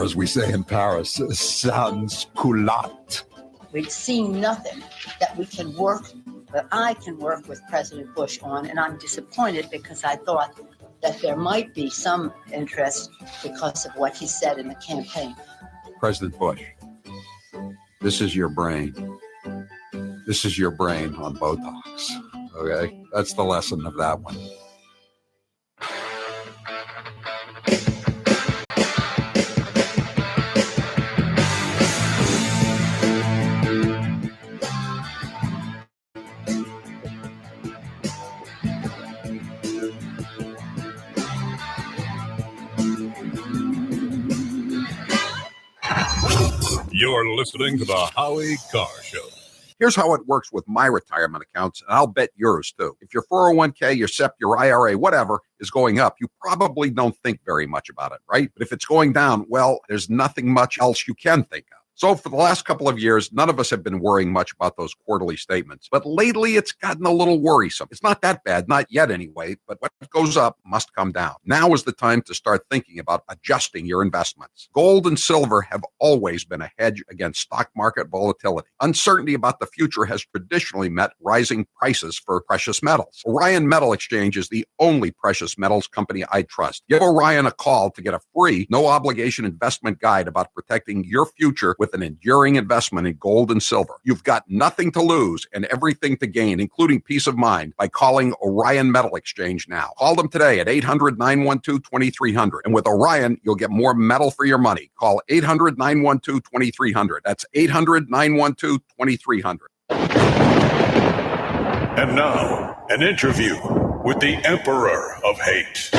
Speaker 1: as we say in Paris, sans culotte.
Speaker 9: We've seen nothing that we can work, that I can work with President Bush on, and I'm disappointed because I thought that there might be some interest because of what he said in the campaign.
Speaker 1: President Bush, this is your brain. This is your brain on Botox, okay? That's the lesson of that one.
Speaker 6: You're listening to the Howie Carr Show.
Speaker 1: Here's how it works with my retirement accounts, and I'll bet yours too. If your 401k, your SEP, your IRA, whatever is going up, you probably don't think very much about it, right? But if it's going down, well, there's nothing much else you can think of. So for the last couple of years, none of us have been worrying much about those quarterly statements. But lately, it's gotten a little worrisome. It's not that bad, not yet anyway, but what goes up must come down. Now is the time to start thinking about adjusting your investments. Gold and silver have always been a hedge against stock market volatility. Uncertainty about the future has traditionally met rising prices for precious metals. Orion Metal Exchange is the only precious metals company I trust. Give Orion a call to get a free, no-obligation investment guide about protecting your future with an enduring investment in gold and silver. You've got nothing to lose and everything to gain, including peace of mind, by calling Orion Metal Exchange now. Call them today at 800-912-2300. And with Orion, you'll get more metal for your money. Call 800-912-2300. That's 800-912-2300.
Speaker 6: And now, an interview with the Emperor of Hate,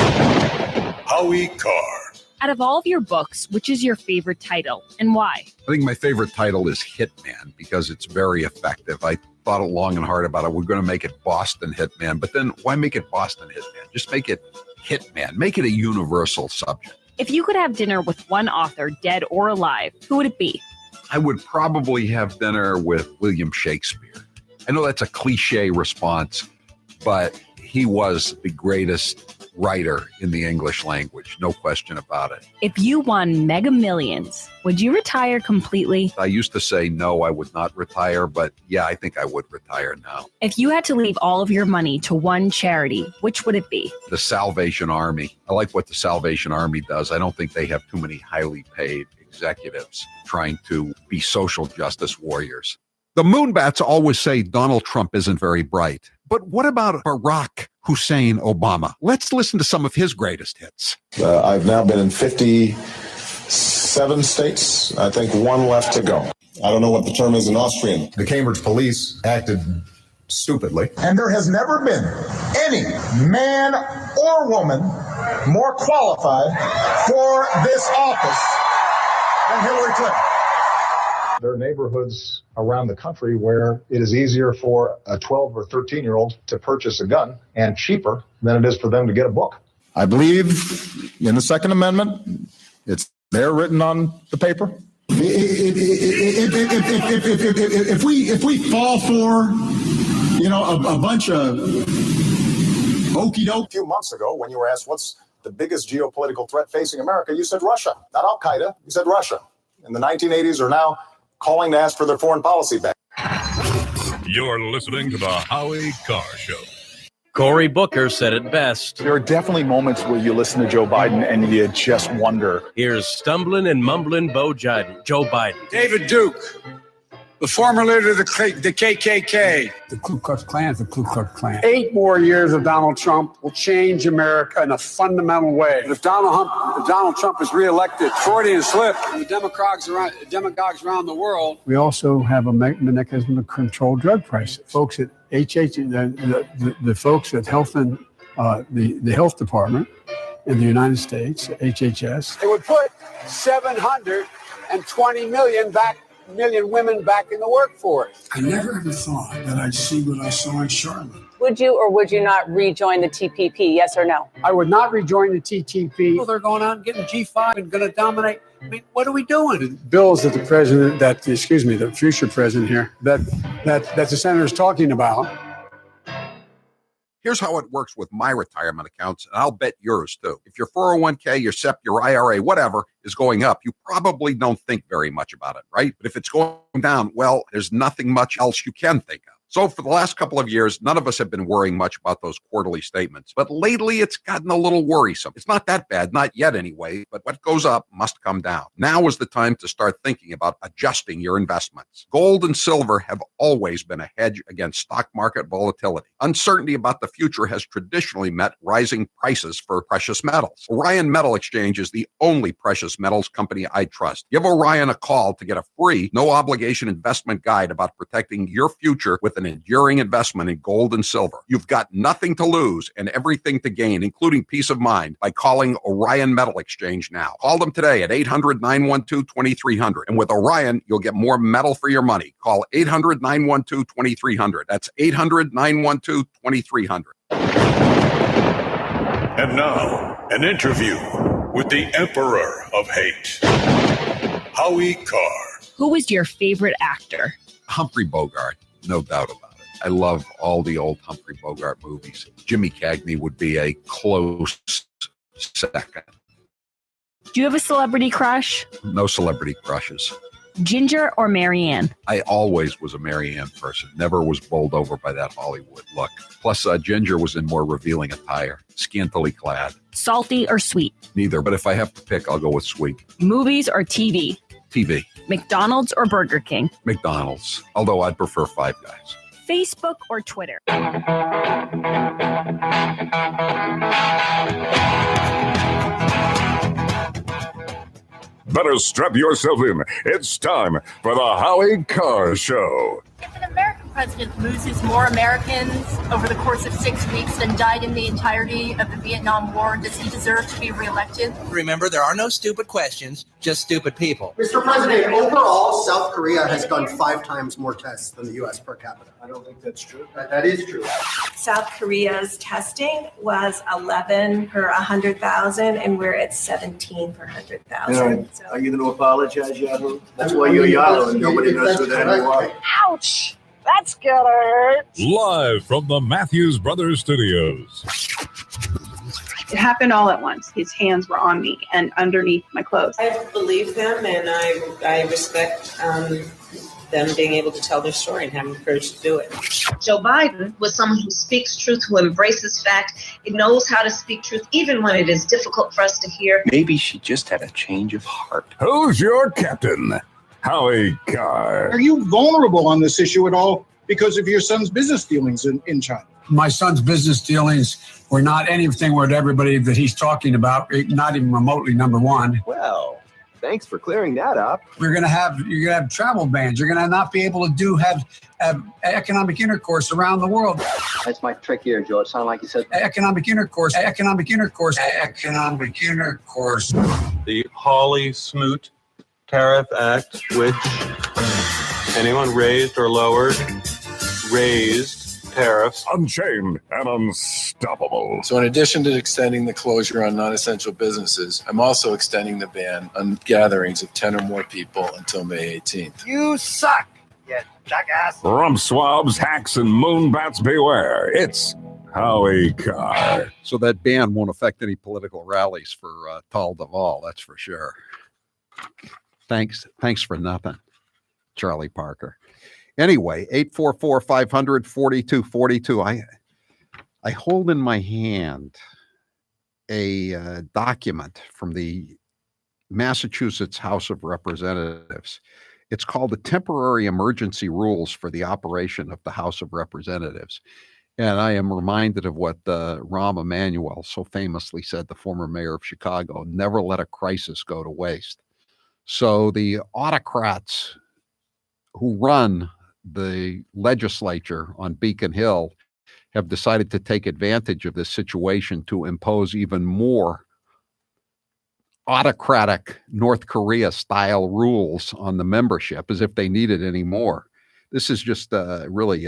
Speaker 6: Howie Carr.
Speaker 10: Out of all of your books, which is your favorite title and why?
Speaker 1: I think my favorite title is Hitman because it's very effective. I thought long and hard about it. We're going to make it Boston Hitman, but then why make it Boston Hitman? Just make it Hitman. Make it a universal subject.
Speaker 10: If you could have dinner with one author, dead or alive, who would it be?
Speaker 1: I would probably have dinner with William Shakespeare. I know that's a cliche response, but he was the greatest writer in the English language, no question about it.
Speaker 10: If you won mega millions, would you retire completely?
Speaker 1: I used to say no, I would not retire, but yeah, I think I would retire now.
Speaker 10: If you had to leave all of your money to one charity, which would it be?
Speaker 1: The Salvation Army. I like what the Salvation Army does. I don't think they have too many highly paid executives trying to be social justice warriors. The Moonbats always say Donald Trump isn't very bright. But what about Barack Hussein Obama? Let's listen to some of his greatest hits.
Speaker 14: I've now been in 57 states. I think one left to go. I don't know what the term is in Austrian.
Speaker 16: The Cambridge police acted stupidly.
Speaker 18: And there has never been any man or woman more qualified for this office than Hillary Clinton.
Speaker 16: There are neighborhoods around the country where it is easier for a 12 or 13-year-old to purchase a gun and cheaper than it is for them to get a book.
Speaker 14: I believe in the Second Amendment. It's there written on the paper.
Speaker 18: If we fall for, a bunch of okey doke.
Speaker 16: A few months ago, when you were asked what's the biggest geopolitical threat facing America, you said Russia, not Al Qaeda. You said Russia. In the 1980s are now calling to ask for their foreign policy back.
Speaker 6: You're listening to the Howie Carr Show.
Speaker 7: Cory Booker said it best.
Speaker 21: There are definitely moments where you listen to Joe Biden and you just wonder.
Speaker 7: Here's stumbling and mumbling Joe Biden.
Speaker 8: David Duke, the former leader of the KKK.
Speaker 25: The Ku Klux Klan is the Ku Klux Klan.
Speaker 8: 8 more years of Donald Trump will change America in a fundamental way. If Donald Trump is reelected, Freudian slip, and the demagogues around the world.
Speaker 25: We also have a mechanism to control drug prices. Folks at the folks at Health and the Health Department in the United States, HHS.
Speaker 8: It would put 720 million women back in the workforce.
Speaker 25: I never ever thought that I'd see what I saw in Charlotte.
Speaker 26: Would you or would you not rejoin the TPP? Yes or no?
Speaker 8: I would not rejoin the TTP. Well, they're going out and getting G5 and going to dominate. I mean, what are we doing? The bills that the future president here, that the senator is talking about.
Speaker 1: Here's how it works with my retirement accounts, and I'll bet yours too. If your 401k, your SEP, your IRA, whatever is going up, you probably don't think very much about it, right? But if it's going down, well, there's nothing much else you can think of. So for the last couple of years, none of us have been worrying much about those quarterly statements. But lately, it's gotten a little worrisome. It's not that bad, not yet anyway, but what goes up must come down. Now is the time to start thinking about adjusting your investments. Gold and silver have always been a hedge against stock market volatility. Uncertainty about the future has traditionally meant rising prices for precious metals. Orion Metal Exchange is the only precious metals company I trust. Give Orion a call to get a free, no-obligation investment guide about protecting your future with an enduring investment in gold and silver. You've got nothing to lose and everything to gain, including peace of mind, by calling Orion Metal Exchange now. Call them today at 800-912-2300. And with Orion, you'll get more metal for your money. Call 800-912-2300. That's 800-912-2300.
Speaker 24: And now, an interview with the Emperor of Hate, Howie Carr.
Speaker 10: Who was your favorite actor?
Speaker 1: Humphrey Bogart. No doubt about it. I love all the old Humphrey Bogart movies. Jimmy Cagney would be a close second.
Speaker 10: Do you have a celebrity crush?
Speaker 1: No celebrity crushes.
Speaker 10: Ginger or Marianne?
Speaker 1: I always was a Marianne person. Never was bowled over by that Hollywood look. Plus, Ginger was in more revealing attire, scantily clad.
Speaker 10: Salty or sweet?
Speaker 1: Neither, but if I have to pick, I'll go with sweet.
Speaker 10: Movies or TV?
Speaker 1: TV.
Speaker 10: McDonald's or Burger King?
Speaker 1: McDonald's, although I'd prefer Five Guys.
Speaker 10: Facebook or Twitter?
Speaker 6: Better strap yourself in. It's time for the Howie Carr Show.
Speaker 27: If an American president loses more Americans over the course of 6 weeks than died in the entirety of the Vietnam War, does he deserve to be reelected?
Speaker 28: Remember, there are no stupid questions, just stupid people.
Speaker 29: Mr. President, overall, South Korea has done 5 times more tests than the U.S. per capita.
Speaker 16: I don't think that's true.
Speaker 29: That is true.
Speaker 30: South Korea's testing was 11 per 100,000, and we're at 17 per 100,000.
Speaker 16: So. Are you going to apologize, Yahoo? That's why you're Yahoo and nobody knows who the hell you are.
Speaker 30: Ouch! That's gonna hurt.
Speaker 6: Live from the Matthews Brothers Studios.
Speaker 31: It happened all at once. His hands were on me and underneath my clothes.
Speaker 32: I believe them, and I respect them being able to tell their story and having the courage to do it.
Speaker 31: Joe Biden was someone who speaks truth, who embraces fact. He knows how to speak truth, even when it is difficult for us to hear.
Speaker 16: Maybe she just had a change of heart.
Speaker 6: Who's your captain? Howie Carr.
Speaker 33: Are you vulnerable on this issue at all because of your son's business dealings in China?
Speaker 25: My son's business dealings were not anything with everybody that he's talking about, not even remotely, number one.
Speaker 2: Well, thanks for clearing that up.
Speaker 25: You're gonna have travel bans. You're gonna not be able to have economic intercourse around the world.
Speaker 2: That's my trick here, Joe. It sounded like you said
Speaker 25: Economic intercourse.
Speaker 3: The Hawley-Smoot Tariff Act, which anyone raised or lowered, raised tariffs.
Speaker 6: Unchained and unstoppable.
Speaker 4: So in addition to extending the closure on non-essential businesses, I'm also extending the ban on gatherings of 10 or more people until May 18th.
Speaker 2: you suck, you jackass.
Speaker 6: Rump swabs, hacks, and moonbats beware. It's Howie Carr.
Speaker 1: So that ban won't affect any political rallies for Tal Duval, that's for sure. Thanks for nothing, Charlie Parker. Anyway, 844-500-4242. I hold in my hand a document from the Massachusetts House of Representatives. It's called the Temporary Emergency Rules for the Operation of the House of Representatives. And I am reminded of what Rahm Emanuel so famously said, the former mayor of Chicago: never let a crisis go to waste. So the autocrats who run the legislature on Beacon Hill have decided to take advantage of this situation to impose even more autocratic North Korea style rules on the membership, as if they needed any more. This is just really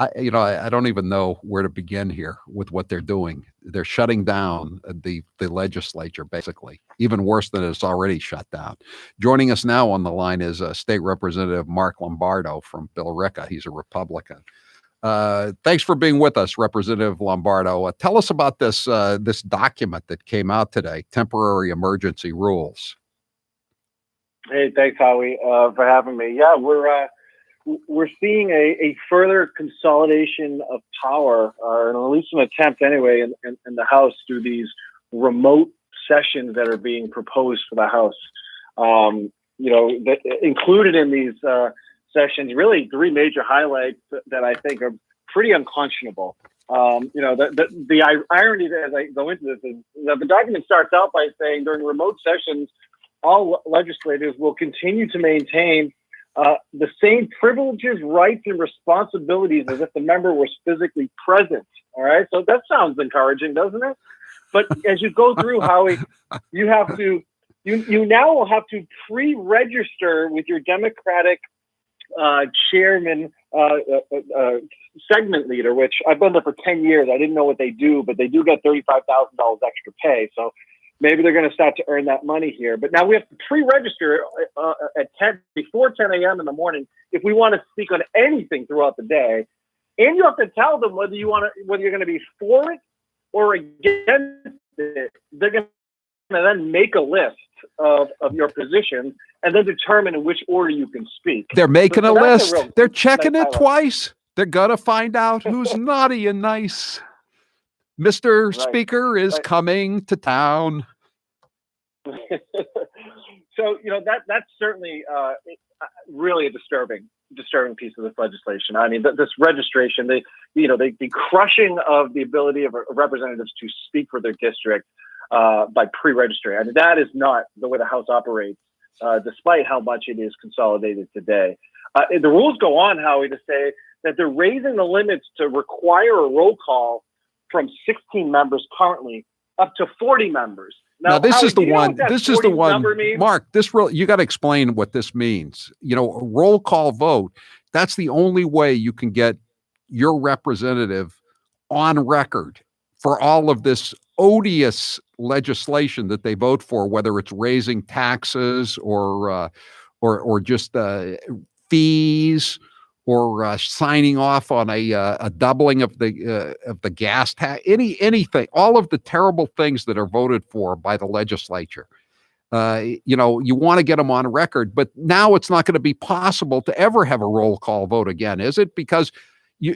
Speaker 1: I don't even know where to begin here with what they're doing. They're shutting down the legislature, basically, even worse than it's already shut down. Joining us now on the line is State Representative Mark Lombardo from Billerica. He's a Republican. Thanks for being with us, Representative Lombardo. Tell us about this document that came out today, Temporary Emergency Rules.
Speaker 5: Hey, thanks, Howie, for having me. Yeah, we're seeing a further consolidation of power, or at least an attempt anyway, in the House through these remote sessions that are being proposed for the House. Included in these sessions, really three major highlights that I think are pretty unconscionable. The irony as I go into this is that the document starts out by saying during remote sessions, all legislators will continue to maintain the same privileges, rights, and responsibilities as if the member was physically present. All right. So that sounds encouraging, doesn't it? But as you go through, Howie, you now will have to pre-register with your Democratic chairman, segment leader, which I've been there for 10 years. I didn't know what they do, but they do get $35,000 extra pay. So maybe they're going to start to earn that money here. But now we have to pre-register before 10 a.m. in the morning if we want to speak on anything throughout the day. And you have to tell them whether you're going to be for it or against it. They're going to then make a list of your positions and then determine in which order you can speak.
Speaker 1: They're making a list. They're checking it twice. They're going to find out who's naughty and nice. Mr. Speaker is coming to town.
Speaker 5: So, that's certainly really a disturbing piece of this legislation. I mean, this registration, the crushing of the ability of representatives to speak for their district by pre-registering. I mean, that is not the way the House operates, despite how much it is consolidated today. The rules go on, Howie, to say that they're raising the limits to require a roll call from 16 members currently up to 40 members.
Speaker 1: Now this is the one. This is the one. Mark, you got to explain what this means. A roll call vote. That's the only way you can get your representative on record for all of this odious legislation that they vote for, whether it's raising taxes or just fees, or signing off on a doubling of the gas tax, anything, all of the terrible things that are voted for by the legislature. You want to get them on record, but now it's not going to be possible to ever have a roll call vote again, is it? Because to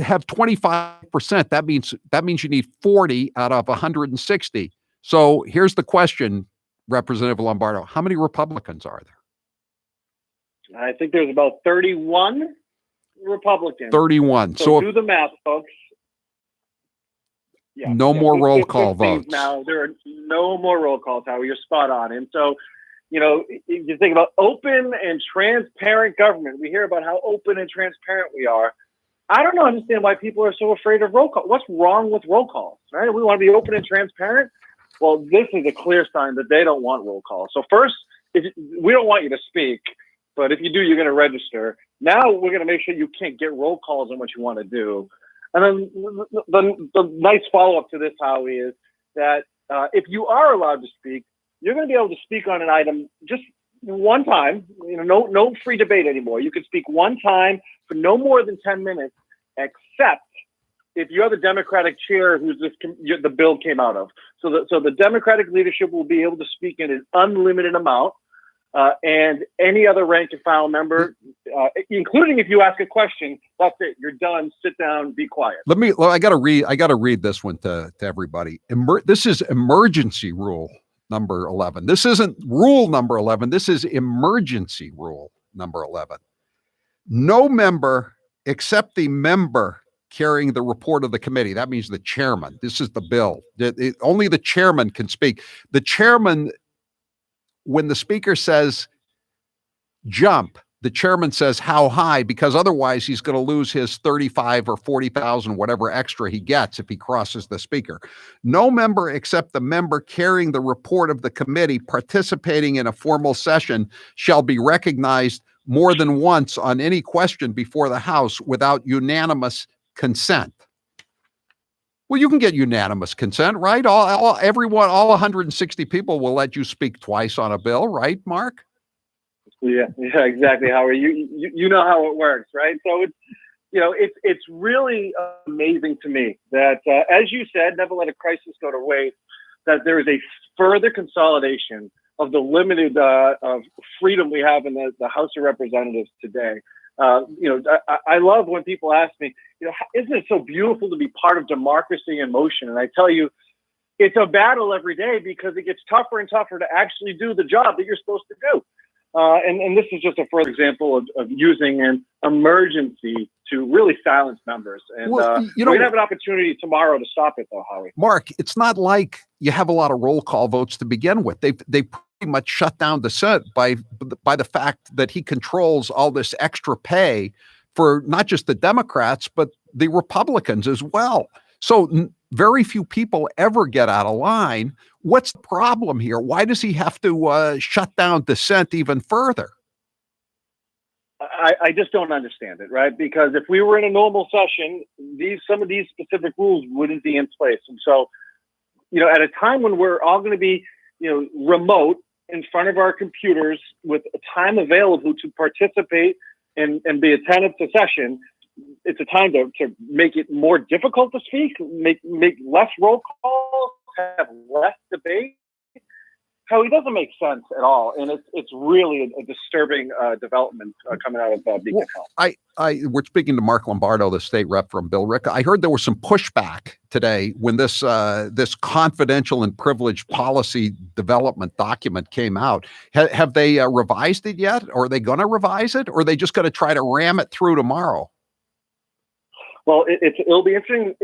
Speaker 1: have 25%, that means you need 40 out of 160. So here's the question, Representative Lombardo: how many Republicans are there?
Speaker 5: I think there's about 31 Republicans.
Speaker 1: 31.
Speaker 5: So,
Speaker 1: So
Speaker 5: do the math, folks. Yeah,
Speaker 1: no more
Speaker 5: It's
Speaker 1: roll call
Speaker 5: 15
Speaker 1: votes.
Speaker 5: Now there are no more roll calls, Howie. You're spot on. And so, you think about open and transparent government. We hear about how open and transparent we are. I don't understand why people are so afraid of roll call. What's wrong with roll calls, right? We want to be open and transparent. Well, this is a clear sign that they don't want roll calls. So first, we don't want you to speak, but if you do, you're going to register. Now we're going to make sure you can't get roll calls on what you want to do. And then the nice follow-up to this, Howie, is that if you are allowed to speak, you're going to be able to speak on an item just one time. No free debate anymore. You can speak one time for no more than 10 minutes, except if you're the Democratic chair the bill came out of. So the Democratic leadership will be able to speak in an unlimited amount, and any other rank and file member, including if you ask a question, that's it. You're done. Sit down. Be quiet.
Speaker 1: I got to read this one to everybody. This is emergency rule number 11. This isn't rule number 11. This is emergency rule number 11. No member except the member carrying the report of the committee. That means the chairman. This is the bill. Only the chairman can speak. The chairman, when the speaker says jump, the chairman says how high, because otherwise he's going to lose his 35 or 40,000, whatever extra he gets if he crosses the speaker. No member except the member carrying the report of the committee participating in a formal session shall be recognized more than once on any question before the House without unanimous consent. Well, you can get unanimous consent, right? All 160 people will let you speak twice on a bill, right, Mark?
Speaker 5: Yeah, exactly, Howard. You know how it works, right? So it's really amazing to me that, as you said, never let a crisis go to waste, that there is a further consolidation of the limited of freedom we have in the House of Representatives today. I love when people ask me, isn't it so beautiful to be part of democracy in motion? And I tell you, it's a battle every day because it gets tougher and tougher to actually do the job that you're supposed to do. And this is just a further example of using an emergency to really silence members. And we have an opportunity tomorrow to stop it, though, Howie.
Speaker 1: Mark, it's not like you have a lot of roll call votes to begin with. They pretty much shut down dissent by the fact that he controls all this extra pay for not just the Democrats, but the Republicans as well. So very few people ever get out of line. What's the problem here? Why does he have to shut down dissent even further?
Speaker 5: I just don't understand it, right? Because if we were in a normal session, some of these specific rules wouldn't be in place. And so, at a time when we're all going to be, remote in front of our computers with time available to participate and be attentive to session, it's a time to make it more difficult to speak, make less roll calls, have less debate. How it doesn't make sense at all, and it's really a disturbing development coming out of Beacon Hill.
Speaker 1: We're speaking to Mark Lombardo, the state rep from Billerica. I heard there was some pushback today when this confidential and privileged policy development document came out. Have they revised it yet? Or are they going to revise it? Or are they just going to try to ram it through tomorrow?
Speaker 5: Well, it'll be interesting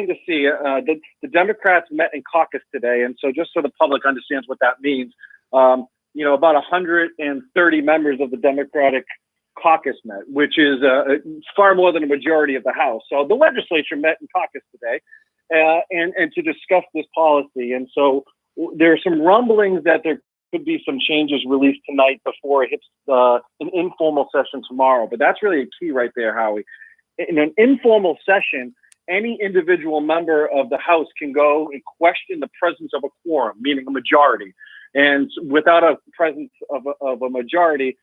Speaker 5: to see. The Democrats met in caucus today, and so just so the public understands what that means, about 130 members of the Democratic caucus met, which is far more than a majority of the House. So the legislature met in caucus today, and to discuss this policy. And so there are some rumblings that there could be some changes released tonight before it hits an informal session tomorrow. But that's really a key right there, Howie. In an informal session, any individual member of the House can go and question the presence of a quorum, meaning a majority. And without a presence of a majority,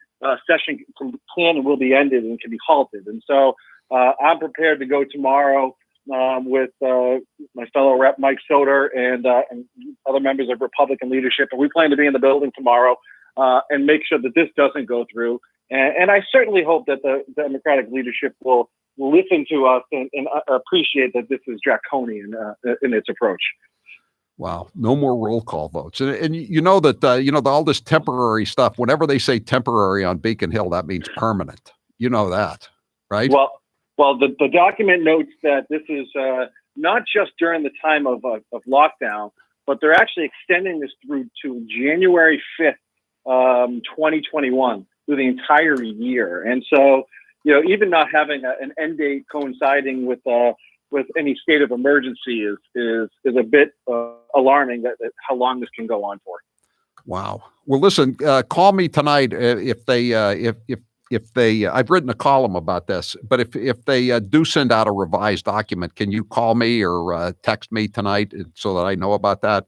Speaker 5: session can and will be ended and can be halted. And so I'm prepared to go tomorrow with my fellow rep, Mike Soter, and other members of Republican leadership. And we plan to be in the building tomorrow and make sure that this doesn't go through. And I certainly hope that the Democratic leadership will listen to us and appreciate that this is draconian in its approach.
Speaker 1: Wow. No more roll call votes. And you know that, all this temporary stuff, whenever they say temporary on Beacon Hill, that means permanent. You know that, right?
Speaker 5: Well, Well, the document notes that this is not just during the time of lockdown, but they're actually extending this through to January 5th, 2021, through the entire year. And so, even not having an end date coinciding with any state of emergency is a bit alarming that how long this can go on for.
Speaker 1: Wow. Well, listen, call me tonight if they I've written a column about this, but if they do send out a revised document, can you call me or text me tonight so that I know about that?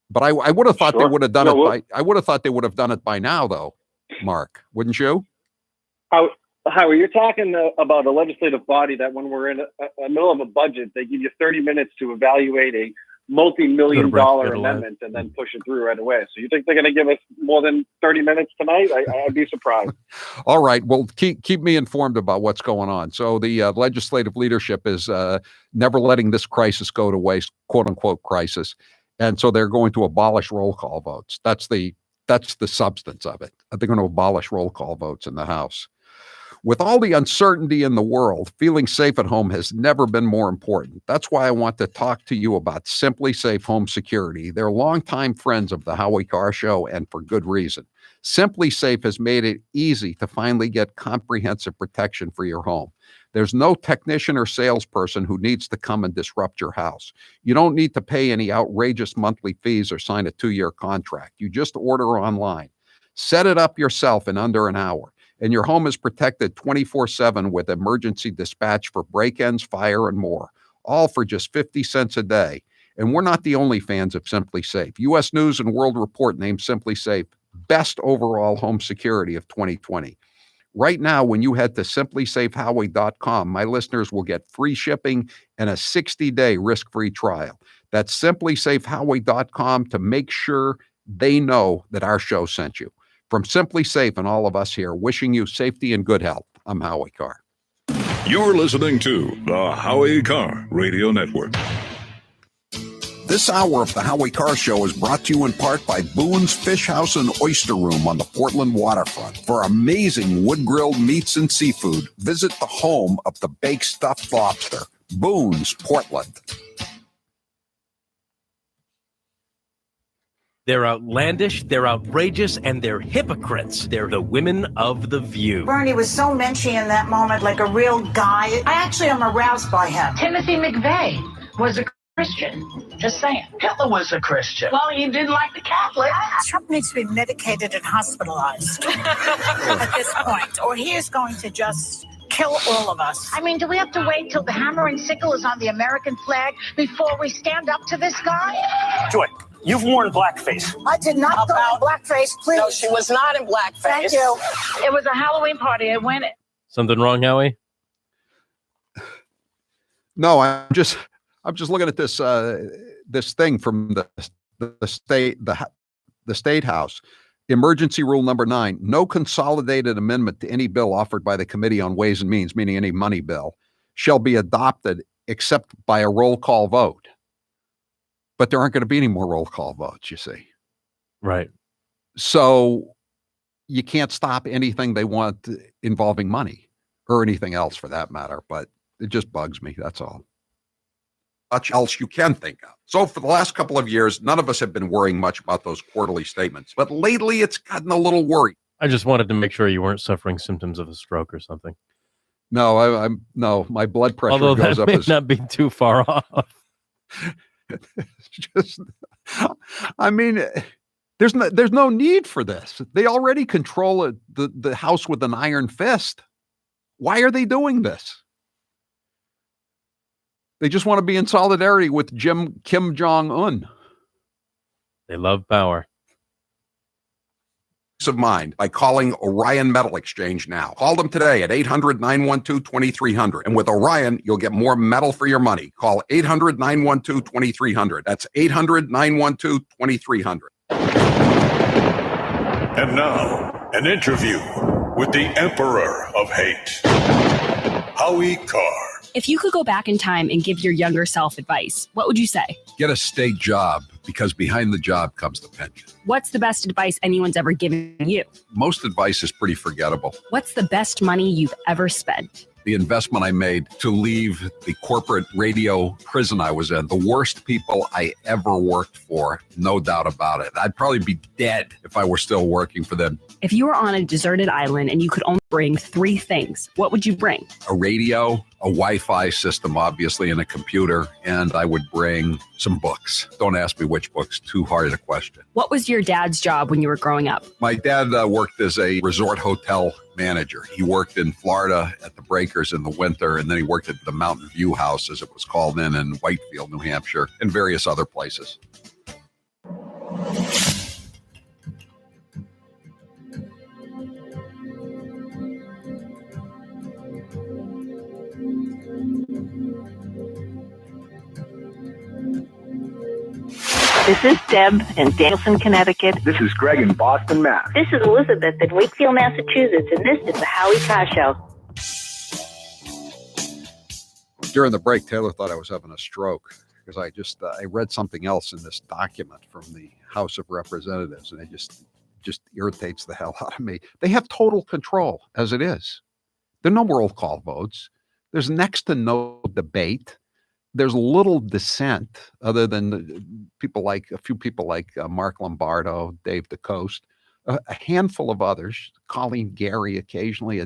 Speaker 1: But I would have thought they would have done I would have thought they would have done it by now, though, Mark, wouldn't you?
Speaker 5: Howie, you're talking about a legislative body that when we're in a middle of a budget, they give you 30 minutes to evaluate a multi-million-dollar amendment and then push it through right away. So you think they're going to give us more than 30 minutes tonight? I'd be surprised.
Speaker 1: All right. Well, keep me informed about what's going on. So the legislative leadership is never letting this crisis go to waste, quote unquote crisis. And so they're going to abolish roll call votes. That's the substance of it. They're going to abolish roll call votes in the House. With all the uncertainty in the world, feeling safe at home has never been more important. That's why I want to talk to you about Simply Safe Home Security. They're longtime friends of the Howie Carr Show, and for good reason. Simply Safe has made it easy to finally get comprehensive protection for your home. There's no technician or salesperson who needs to come and disrupt your house. You don't need to pay any outrageous monthly fees or sign a 2-year contract. You just order online. Set it up yourself in under an hour. And your home is protected 24/7 with emergency dispatch for break-ins, fire, and more, all for just 50 cents a day. And we're not the only fans of Simply Safe. U.S. News and World Report named Simply Safe best overall home security of 2020. Right now, when you head to simplysafehowie.com, my listeners will get free shipping and a 60-day risk-free trial. That's simplysafehowie.com to make sure they know that our show sent you. From Simply Safe and all of us here, wishing you safety and good health, I'm Howie Carr.
Speaker 6: You're listening to the Howie Carr Radio Network.
Speaker 1: This hour of the Howie Carr Show is brought to you in part by Boone's Fish House and Oyster Room on the Portland waterfront. For amazing wood-grilled meats and seafood, visit the home of the baked stuffed lobster, Boone's, Portland.
Speaker 9: They're outlandish, they're outrageous, and they're hypocrites. They're the women of The View.
Speaker 11: Bernie was so menschy in that moment, like a real guy. I actually am aroused by him.
Speaker 12: Timothy McVeigh was a Christian. Just saying. Hitler was a Christian. Well, he didn't like the Catholics.
Speaker 11: Trump needs to be medicated and hospitalized at this point, or he is going to just kill all of us.
Speaker 12: I mean, do we have to wait till the hammer and sickle is on the American flag before we stand up to this guy?
Speaker 13: Joy, you've worn blackface.
Speaker 11: I did not go in blackface, please.
Speaker 13: No, she was not in blackface.
Speaker 11: Thank you.
Speaker 12: It was a Halloween party. I went.
Speaker 7: Something wrong, Howie?
Speaker 1: No, I'm just looking at this this thing from the state house. Emergency rule number 9, no consolidated amendment to any bill offered by the Committee on Ways and Means, meaning any money bill, shall be adopted except by a roll call vote. But there aren't going to be any more roll call votes, you see.
Speaker 7: Right.
Speaker 1: So you can't stop anything they want involving money or anything else for that matter, but it just bugs me. That's all. Much else you can think of. So for the last couple of years, none of us have been worrying much about those quarterly statements, but lately it's gotten a little worried.
Speaker 7: I just wanted to make sure you weren't suffering symptoms of a stroke or something.
Speaker 1: No, I'm no, my blood pressure
Speaker 7: Although
Speaker 1: goes
Speaker 7: that
Speaker 1: up.
Speaker 7: may not be too far off.
Speaker 1: Just, I mean, there's no need for this. They already control the House with an iron fist. Why are they doing this? They just want to be in solidarity with Kim Jong-un.
Speaker 7: They love power.
Speaker 1: Peace of mind by calling Orion Metal Exchange now. Call them today at 800-912-2300. And with Orion, you'll get more metal for your money. Call 800-912-2300. That's 800-912-2300.
Speaker 24: And now, an interview with the Emperor of Hate, Howie Carr.
Speaker 10: If you could go back in time and give your younger self advice, what would you say?
Speaker 1: Get a state job, because behind the job comes the pension.
Speaker 10: What's the best advice anyone's ever given you?
Speaker 1: Most advice is pretty forgettable.
Speaker 10: What's the best money you've ever spent?
Speaker 1: the investment I made to leave the corporate radio prison I was in. The worst people I ever worked for, no doubt about it. I'd probably be dead if I were still working for them.
Speaker 10: If you were on a deserted island and you could only bring 3 things, what would you bring?
Speaker 1: A radio, a Wi-Fi system, obviously, and a computer, and I would bring some books. Don't ask me which books, too hard a question.
Speaker 10: What was your dad's job when you were growing up?
Speaker 1: My dad worked as a resort hotel manager. He worked in Florida at the Breakers in the winter, and then he worked at the Mountain View House, as it was called, in Whitefield, New Hampshire, and various other places.
Speaker 8: This is Deb in Danielson, Connecticut.
Speaker 14: This is Greg in Boston, Mass.
Speaker 8: This is Elizabeth in Wakefield, Massachusetts, and this is the Howie Carr Show.
Speaker 1: During the break, Taylor thought I was having a stroke because I read something else in this document from the House of Representatives, and it just irritates the hell out of me. They have total control as it is. There are no roll call votes. There's next to no debate. There's little dissent other than a few people like Mark Lombardo, Dave DeCoste, a handful of others, Colleen Gary occasionally,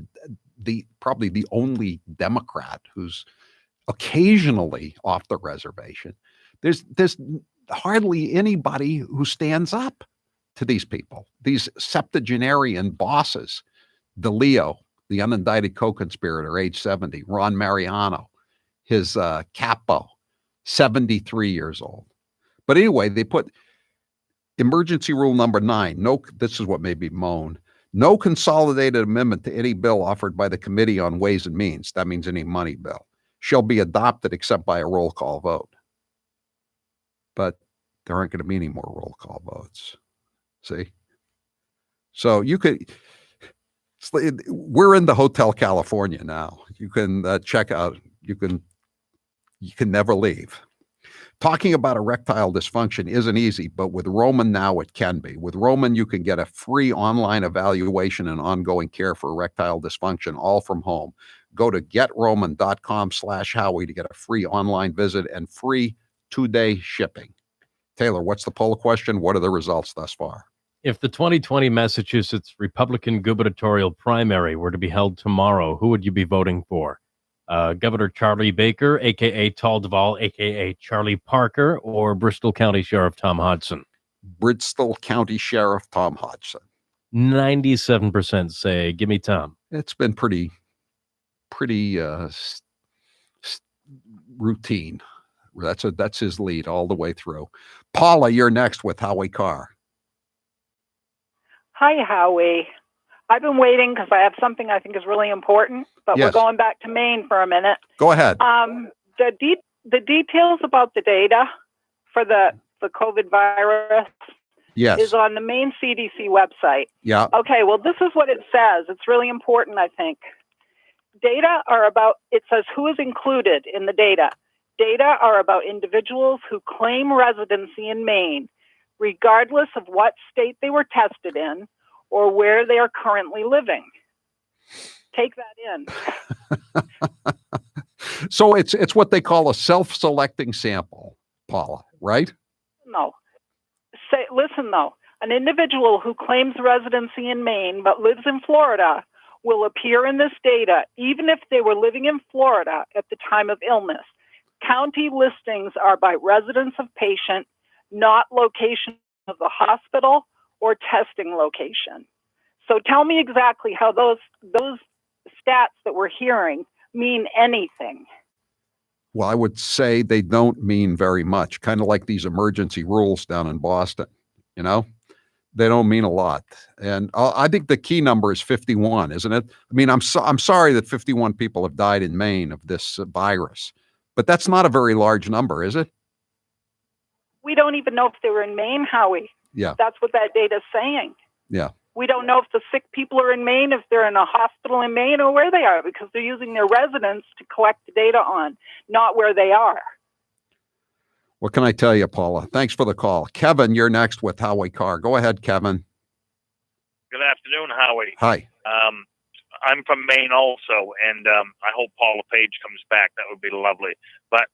Speaker 1: probably the only Democrat who's occasionally off the reservation. There's hardly anybody who stands up to these people, these septuagenarian bosses. DeLeo, the unindicted co-conspirator, age 70, Ron Mariano, his capo, 73 years old. But anyway, they put emergency rule number 9. This is what made me moan. No consolidated amendment to any bill offered by the Committee on Ways and Means, that means any money bill, shall be adopted except by a roll call vote. But there aren't going to be any more roll call votes. See? So we're in the Hotel California now. You can check out, you can never leave. Talking about erectile dysfunction isn't easy, but with Roman now it can be. With Roman, you can get a free online evaluation and ongoing care for erectile dysfunction, all from home. Go to getroman.com/Howie to get a free online visit and free 2-day shipping. Taylor, what's the poll question? What are the results thus far?
Speaker 7: If the 2020 Massachusetts Republican gubernatorial primary were to be held tomorrow, who would you be voting for? Governor Charlie Baker, a.k.a. Tal Duvall, a.k.a. Charlie Parker, or Bristol County Sheriff Tom Hodgson?
Speaker 1: Bristol County Sheriff Tom Hodgson.
Speaker 7: 97% say, give me Tom.
Speaker 1: It's been pretty routine. That's his lead all the way through. Paula, you're next with Howie Carr.
Speaker 15: Hi, Howie. I've been waiting because I have something I think is really important, but
Speaker 1: Yes.
Speaker 15: We're going back to Maine for a minute.
Speaker 1: Go ahead.
Speaker 15: The details about the data for the COVID virus
Speaker 1: Yes.
Speaker 15: is on the Maine CDC website.
Speaker 1: Yeah.
Speaker 15: Okay, well, this is what it says. It's really important, I think. Data are about, it says who is included in the data. Data are about individuals who claim residency in Maine, regardless of what state they were tested in or where they are currently living. Take that in.
Speaker 1: So it's what they call a self-selecting sample, Paula, right?
Speaker 15: No. Listen, though. An individual who claims residency in Maine but lives in Florida will appear in this data even if they were living in Florida at the time of illness. County listings are by residence of patient, not location of the hospital or testing location. So tell me exactly how those stats that we're hearing mean anything.
Speaker 1: Well, I would say they don't mean very much, kind of like these emergency rules down in Boston, you know? They don't mean a lot. And I think the key number is 51, isn't it? I mean, I'm sorry that 51 people have died in Maine of this virus, but that's not a very large number, is it?
Speaker 15: We don't even know if they were in Maine, Howie.
Speaker 1: Yeah.
Speaker 15: That's what that data is saying.
Speaker 1: Yeah.
Speaker 15: We don't know if the sick people are in Maine, if they're in a hospital in Maine, or where they are, because they're using their residence to collect the data on, not where they are.
Speaker 1: What can I tell you, Paula? Thanks for the call. Kevin, you're next with Howie Carr. Go ahead, Kevin.
Speaker 17: Good afternoon, Howie.
Speaker 1: Hi.
Speaker 17: I'm from Maine also, and I hope Paula Page comes back. That would be lovely. But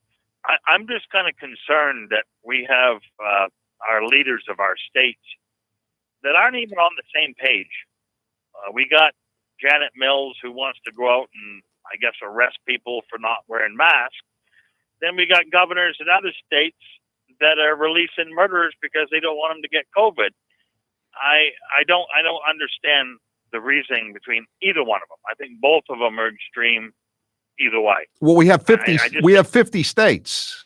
Speaker 17: I'm just kind of concerned that we have our leaders of our states that aren't even on the same page. We got Janet Mills, who wants to go out and, I guess, arrest people for not wearing masks. Then we got governors in other states that are releasing murderers because they don't want them to get COVID. I don't understand the reasoning between either one of them. I think both of them are extreme either way.
Speaker 1: Well, we have 50. We have 50 states,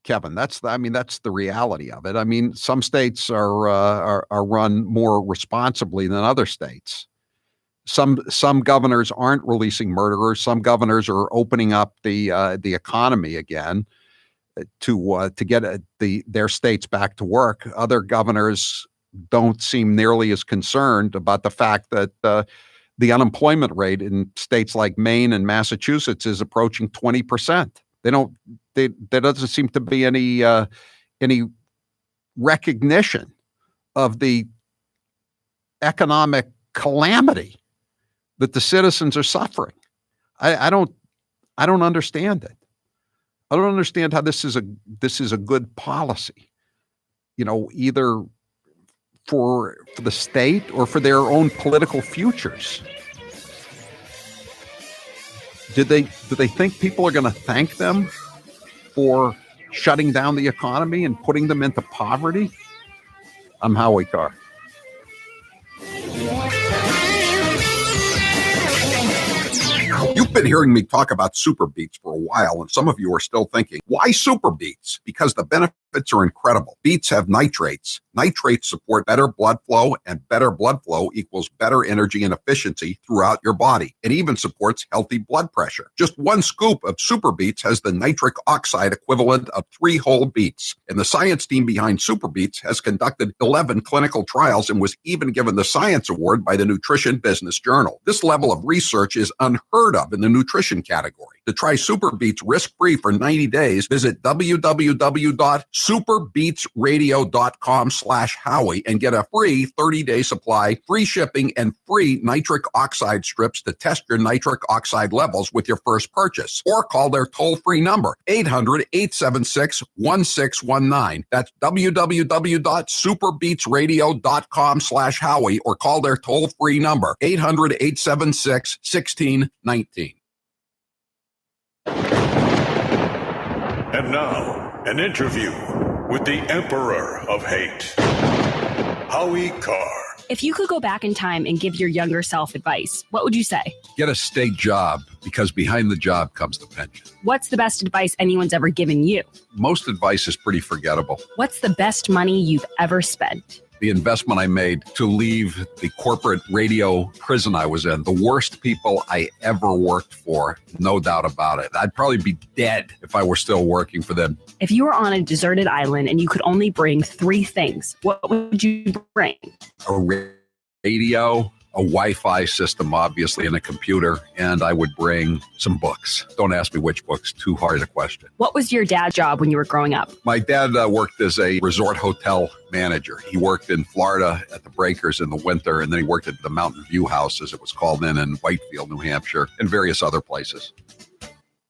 Speaker 1: Kevin. That's the reality of it. I mean, some states are run more responsibly than other states. Some governors aren't releasing murderers. Some governors are opening up the economy again to get their states back to work. Other governors don't seem nearly as concerned about the fact that the unemployment rate in states like Maine and Massachusetts is approaching 20%. There doesn't seem to be any recognition of the economic calamity that the citizens are suffering. I don't understand it. I don't understand how this is a good policy, either for the state or for their own political futures. Do they think people are going to thank them for shutting down the economy and putting them into poverty? I'm Howie Carr. You've been hearing me talk about Super Beets for a while, and some of you are still thinking, why Super Beets? Because the benefits are incredible. Beets have nitrates. Nitrates support better blood flow, and better blood flow equals better energy and efficiency throughout your body. It even supports healthy blood pressure. Just one scoop of Super Beets has the nitric oxide equivalent of 3 whole beets. And the science team behind Super Beets has conducted 11 clinical trials and was even given the Science Award by the Nutrition Business Journal. This level of research is unheard of in the nutrition category. To try Super Beets risk-free for 90 days, visit www.superbeetsradio.com/Howie and get a free 30-day supply, free shipping, and free nitric oxide strips to test your nitric oxide levels with your first purchase. Or call their toll-free number, 800-876-1619. That's www.superbeetsradio.com/Howie or call their toll-free number, 800-876-1619.
Speaker 6: And now, an interview with the Emperor of Hate, Howie Carr.
Speaker 10: If you could go back in time and give your younger self advice, what would you say?
Speaker 1: Get a state job, because behind the job comes the pension.
Speaker 10: What's the best advice anyone's ever given you?
Speaker 1: Most advice is pretty forgettable.
Speaker 10: What's the best money you've ever spent?
Speaker 1: The investment I made to leave the corporate radio prison I was in, the worst people I ever worked for, no doubt about it. I'd probably be dead if I were still working for them.
Speaker 10: If you were on a deserted island and you could only bring 3 things, what would you bring?
Speaker 1: A radio, a Wi-Fi system, obviously, and a computer, and I would bring some books. Don't ask me which books, too hard a question.
Speaker 10: What was your dad's job when you were growing up?
Speaker 1: My dad worked as a resort hotel manager. He worked in Florida at the Breakers in the winter, and then he worked at the Mountain View House, as it was called then, in Whitefield, New Hampshire, and various other places.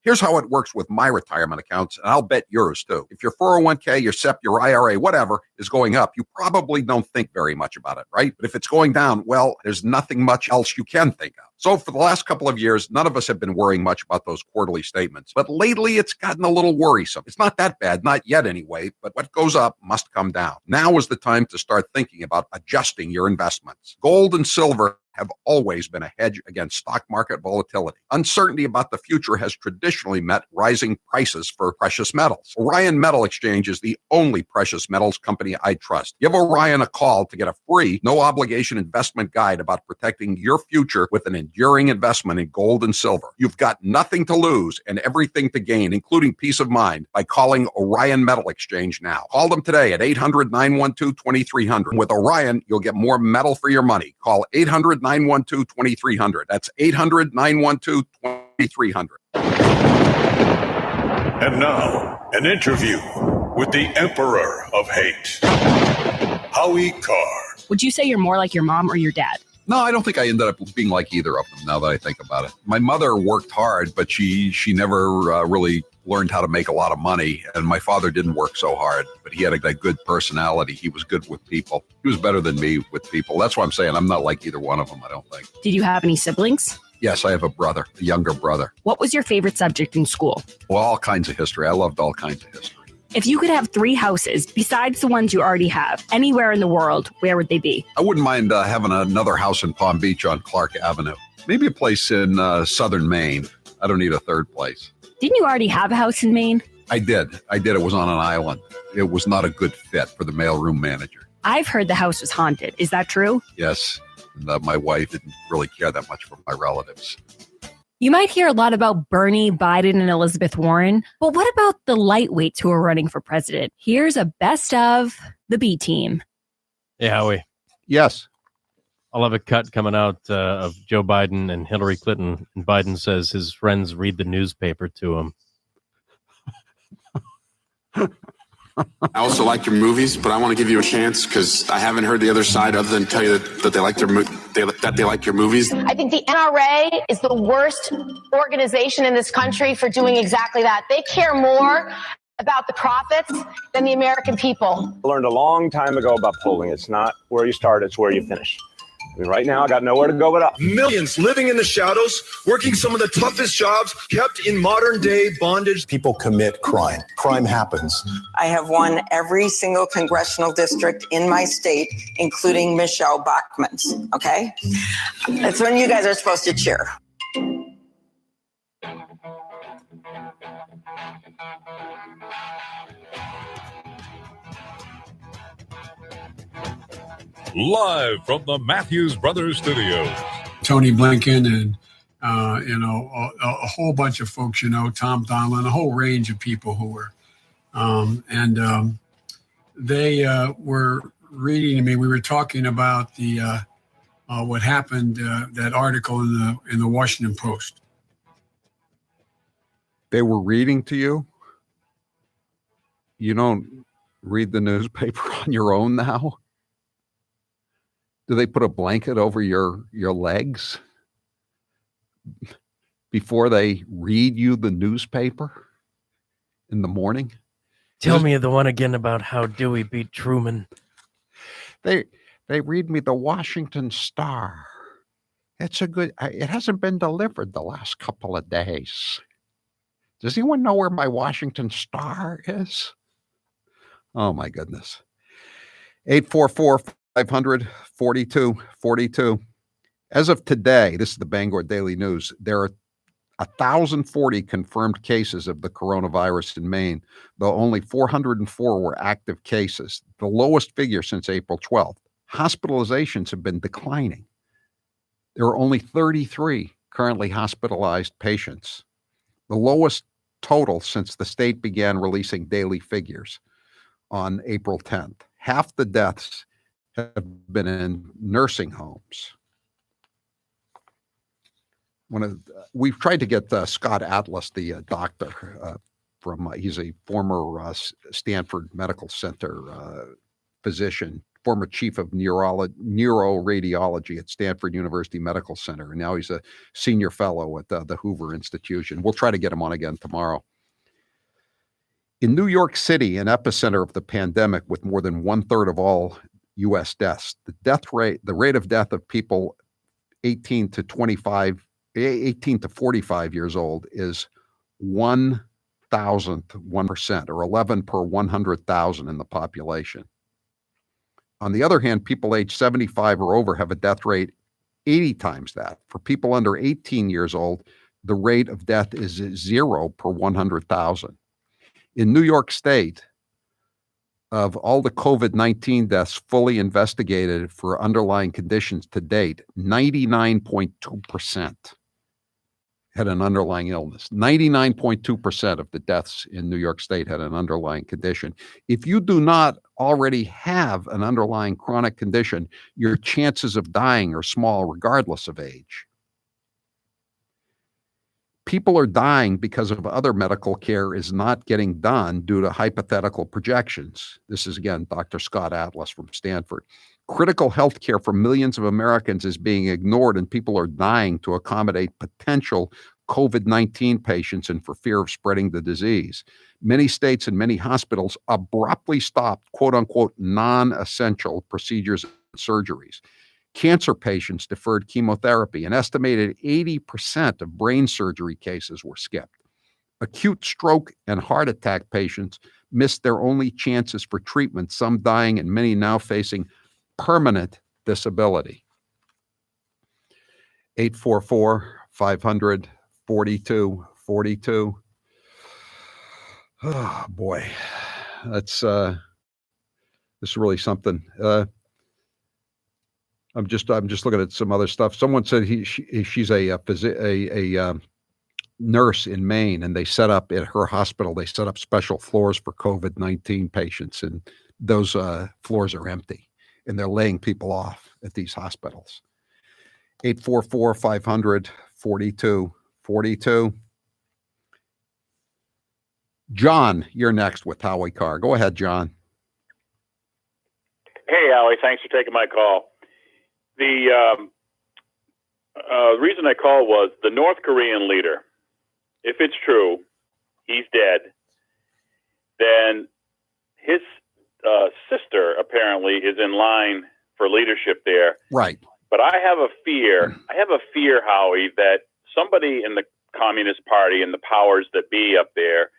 Speaker 1: Here's how it works with my retirement accounts, and I'll bet yours too. If your 401k, your SEP, your IRA, whatever, is going up, you probably don't think very much about it, right? But if it's going down, well, there's nothing much else you can think of. So for the last couple of years, none of us have been worrying much about those quarterly statements. But lately, it's gotten a little worrisome. It's not that bad, not yet anyway, but what goes up must come down. Now is the time to start thinking about adjusting your investments. Gold and silver have always been a hedge against stock market volatility. Uncertainty about the future has traditionally meant rising prices for precious metals. Orion Metal Exchange is the only precious metals company I trust. Give Orion a call to get a free, no-obligation investment guide about protecting your future with an enduring investment in gold and silver. You've got nothing to lose and everything to gain, including peace of mind, by calling Orion Metal Exchange now. Call them today at 800-912-2300. With Orion, you'll get more metal for your money. Call 800-912-2300. That's 800-912-2300.
Speaker 6: And now, an interview with the Emperor of Hate, Howie Carr.
Speaker 10: Would you say you're more like your mom or your dad?
Speaker 1: No, I don't think I ended up being like either of them now that I think about it. My mother worked hard, but she never really learned how to make a lot of money. And my father didn't work so hard, but he had a good personality. He was good with people. He was better than me with people. That's why I'm saying I'm not like either one of them, I don't think.
Speaker 10: Did you have any siblings?
Speaker 1: Yes, I have a brother, a younger brother.
Speaker 10: What was your favorite subject in school?
Speaker 1: Well, all kinds of history. I loved all kinds of history.
Speaker 10: If you could have 3 houses besides the ones you already have, anywhere in the world, where would they be?
Speaker 1: I wouldn't mind having another house in Palm Beach on Clark Avenue. Maybe a place in southern Maine. I don't need a third place.
Speaker 10: Didn't you already have a house in Maine?
Speaker 1: I did. It was on an island. It was not a good fit for the mailroom manager.
Speaker 10: I've heard the house was haunted. Is that true?
Speaker 1: Yes. And, my wife didn't really care that much for my relatives.
Speaker 10: You might hear a lot about Bernie, Biden, and Elizabeth Warren, but what about the lightweights who are running for president? Here's a best of the B team.
Speaker 7: Hey, Howie.
Speaker 1: Yes.
Speaker 7: I'll have a cut coming out of Joe Biden and Hillary Clinton. And Biden says his friends read the newspaper to him.
Speaker 18: I also like your movies, but I want to give you a chance because I haven't heard the other side other than tell you that they like they like your movies.
Speaker 19: I think the NRA is the worst organization in this country for doing exactly that. They care more about the profits than the American people.
Speaker 13: I learned a long time ago about polling. It's not where you start, it's where you finish. I mean, right now, I got nowhere to go but up.
Speaker 20: Millions living in the shadows, working some of the toughest jobs, kept in modern day bondage.
Speaker 21: People commit crime. Crime happens.
Speaker 22: I have won every single congressional district in my state, including Michelle Bachmann's. Okay? That's when you guys are supposed to cheer.
Speaker 6: Live from the Matthews Brothers Studios.
Speaker 25: Tony Blinken and a whole bunch of folks, Tom Donilon, a whole range of people who were, they were reading to me. We were talking about the what happened, that article in the Washington Post.
Speaker 1: They were reading to you? You don't read the newspaper on your own now? Do they put a blanket over your legs before they read you the newspaper in the morning?
Speaker 7: Tell me the one again about how Dewey beat Truman.
Speaker 1: They read me the Washington Star. It hasn't been delivered the last couple of days. Does anyone know where my Washington Star is? Oh my goodness. 844-500-4242. As of today, this is the Bangor Daily News, there are 1,040 confirmed cases of the coronavirus in Maine, though only 404 were active cases, the lowest figure since April 12th. Hospitalizations have been declining. There are only 33 currently hospitalized patients, the lowest total since the state began releasing daily figures on April 10th. Half the deaths have been in nursing homes. We've tried to get Scott Atlas, the doctor, he's a former Stanford Medical Center physician, former chief of neuroradiology at Stanford University Medical Center, and now he's a senior fellow at the Hoover Institution. We'll try to get him on again tomorrow. In New York City, an epicenter of the pandemic with more than 1/3 of all U.S. deaths, the rate of death of people 18 to 45 years old is 1,001%, or 11 per 100,000 in the population. On the other hand, people age 75 or over have a death rate 80 times that. For people under 18 years old, the rate of death is 0 per 100,000. In New York State, of all the COVID-19 deaths fully investigated for underlying conditions to date, 99.2% had an underlying illness. 99.2% of the deaths in New York State had an underlying condition. If you do not already have an underlying chronic condition, your chances of dying are small regardless of age. people are dying because of other medical care is not getting done due to hypothetical projections. This is, again, Dr. Scott Atlas from Stanford. Critical health care for millions of Americans is being ignored, and people are dying to accommodate potential COVID-19 patients and for fear of spreading the disease. Many states and many hospitals abruptly stopped, quote unquote, non-essential procedures and surgeries. Cancer patients deferred chemotherapy. An estimated 80% of brain surgery cases were skipped. Acute stroke and heart attack patients missed their only chances for treatment, some dying and many now facing permanent disability. 844-500-4242. Oh boy, that's this is really something. I'm just looking at some other stuff. Someone said she's a nurse in Maine, and they set up at her hospital. They set up special floors for COVID-19 patients, and those floors are empty, and they're laying people off at these hospitals. 844-500-4242. John, you're next with Howie Carr. Go ahead, John.
Speaker 2: Hey, Howie. Thanks for taking my call. The reason I called was the North Korean leader. If it's true, he's dead, then his sister apparently is in line for leadership there.
Speaker 1: Right.
Speaker 2: But I have a fear, Howie, that somebody in the Communist Party and the powers that be up there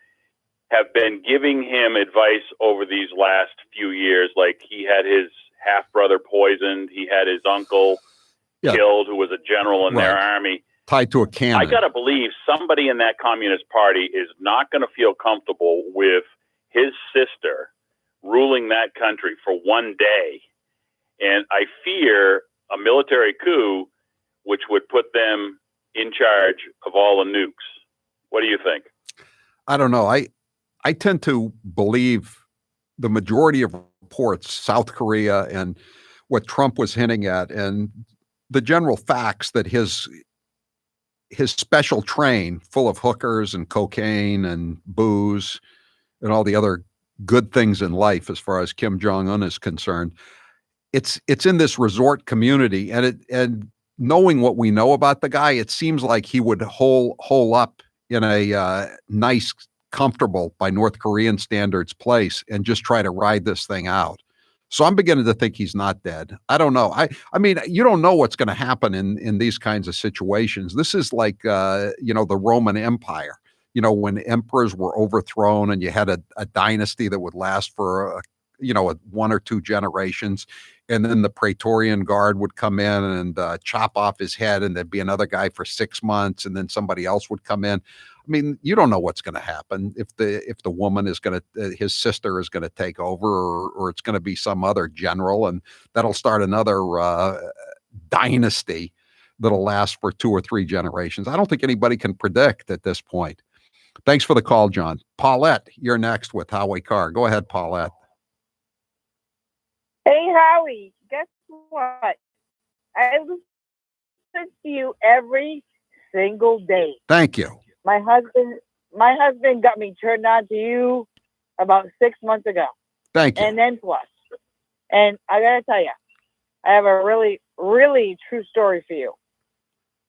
Speaker 2: have been giving him advice over these last few years. Like, he had his half-brother poisoned, he had his uncle killed, who was a general in their army.
Speaker 1: Tied to a cannon.
Speaker 2: I got to believe somebody in that Communist Party is not going to feel comfortable with his sister ruling that country for one day. And I fear a military coup, which would put them in charge of all the nukes. What do you think?
Speaker 1: I don't know. I tend to believe the majority of reports, South Korea and what Trump was hinting at, and the general facts that his special train full of hookers and cocaine and booze and all the other good things in life, as far as Kim Jong-un is concerned, it's in this resort community, and knowing what we know about the guy, it seems like he would hole up in a nice, comfortable, by North Korean standards, place and just try to ride this thing out. So I'm beginning to think he's not dead. I don't know. I mean, you don't know what's going to happen in these kinds of situations. This is like, the Roman Empire, when emperors were overthrown and you had a dynasty that would last for, 1 or 2 generations. And then the Praetorian Guard would come in and chop off his head, and there'd be another guy for 6 months, and then somebody else would come in. I mean, you don't know what's going to happen if the woman is going to, his sister is going to take over, or it's going to be some other general, and that'll start another dynasty that'll last for 2 or 3 generations. I don't think anybody can predict at this point. Thanks for the call, John. Paulette, you're next with Howie Carr. Go ahead, Paulette.
Speaker 3: Hey, Howie, guess what? I listen to you every single day.
Speaker 1: Thank you.
Speaker 3: My husband got me turned on to you about 6 months ago.
Speaker 1: Thank you.
Speaker 3: And then plus. And I got to tell you, I have a really, really true story for you.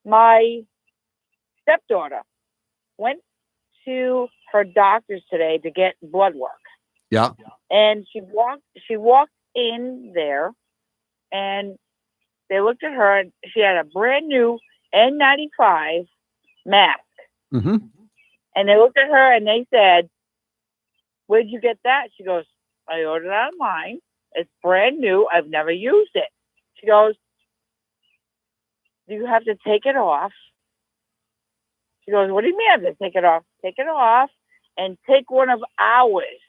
Speaker 3: My stepdaughter went to her doctor's today to get blood work.
Speaker 1: Yeah.
Speaker 3: And she walked in there, and they looked at her, and she had a brand new N95 mask.
Speaker 1: Mm-hmm.
Speaker 3: And they looked at her and they said, "Where'd you get that?" She goes, "I ordered it online. It's brand new. I've never used it." She goes, "Do you have to take it off?" She goes, "What do you mean I have to take it off?" "Take it off and take one of ours."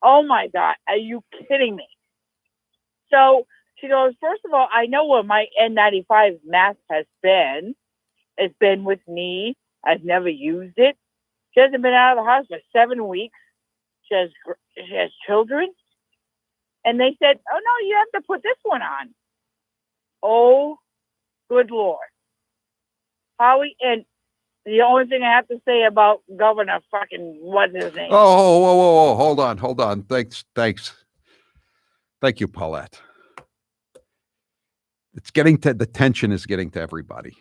Speaker 3: Oh my God, are you kidding me? So she goes, "First of all, I know where my N95 mask has been. It's been with me. I've never used it." She hasn't been out of the house for 7 weeks. She has children. And they said, "Oh no, you have to put this one on." Oh, good Lord. Howie, and the only thing I have to say about Governor fucking what's his name?
Speaker 1: Oh, whoa. Hold on. Thanks. Thank you, Paulette. The tension is getting to everybody.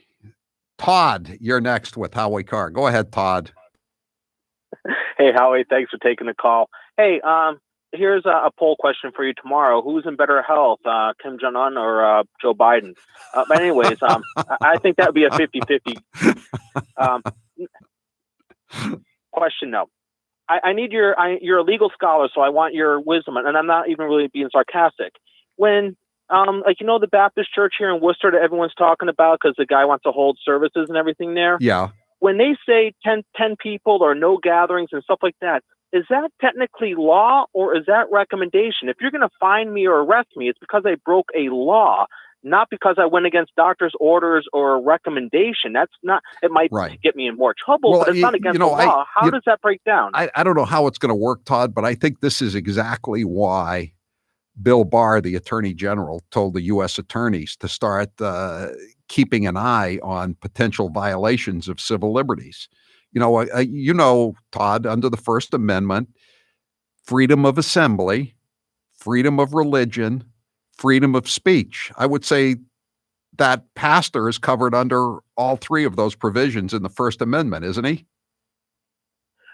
Speaker 1: Todd, you're next with Howie Carr. Go ahead, Todd.
Speaker 4: Hey, Howie, thanks for taking the call. Hey, here's a poll question for you tomorrow. Who's in better health, Kim Jong-un or Joe Biden? But anyways, I think that would be a 50-50 question, though. I need you're a legal scholar, so I want your wisdom, and I'm not even really being sarcastic. When, the Baptist church here in Worcester that everyone's talking about because the guy wants to hold services and everything there.
Speaker 1: Yeah.
Speaker 4: When they say 10 people or no gatherings and stuff like that, is that technically law or is that recommendation? If you're going to fine me or arrest me, it's because I broke a law, not because I went against doctor's orders or a recommendation. That's not, it might get me in more trouble, but it's not against the law. How does that break down?
Speaker 1: I don't know how it's going to work, Todd, but I think this is exactly why Bill Barr, the Attorney General, told the U.S. attorneys to start keeping an eye on potential violations of civil liberties. Todd, under the First Amendment, freedom of assembly, freedom of religion, freedom of speech. I would say that pastor is covered under all three of those provisions in the First Amendment, isn't he?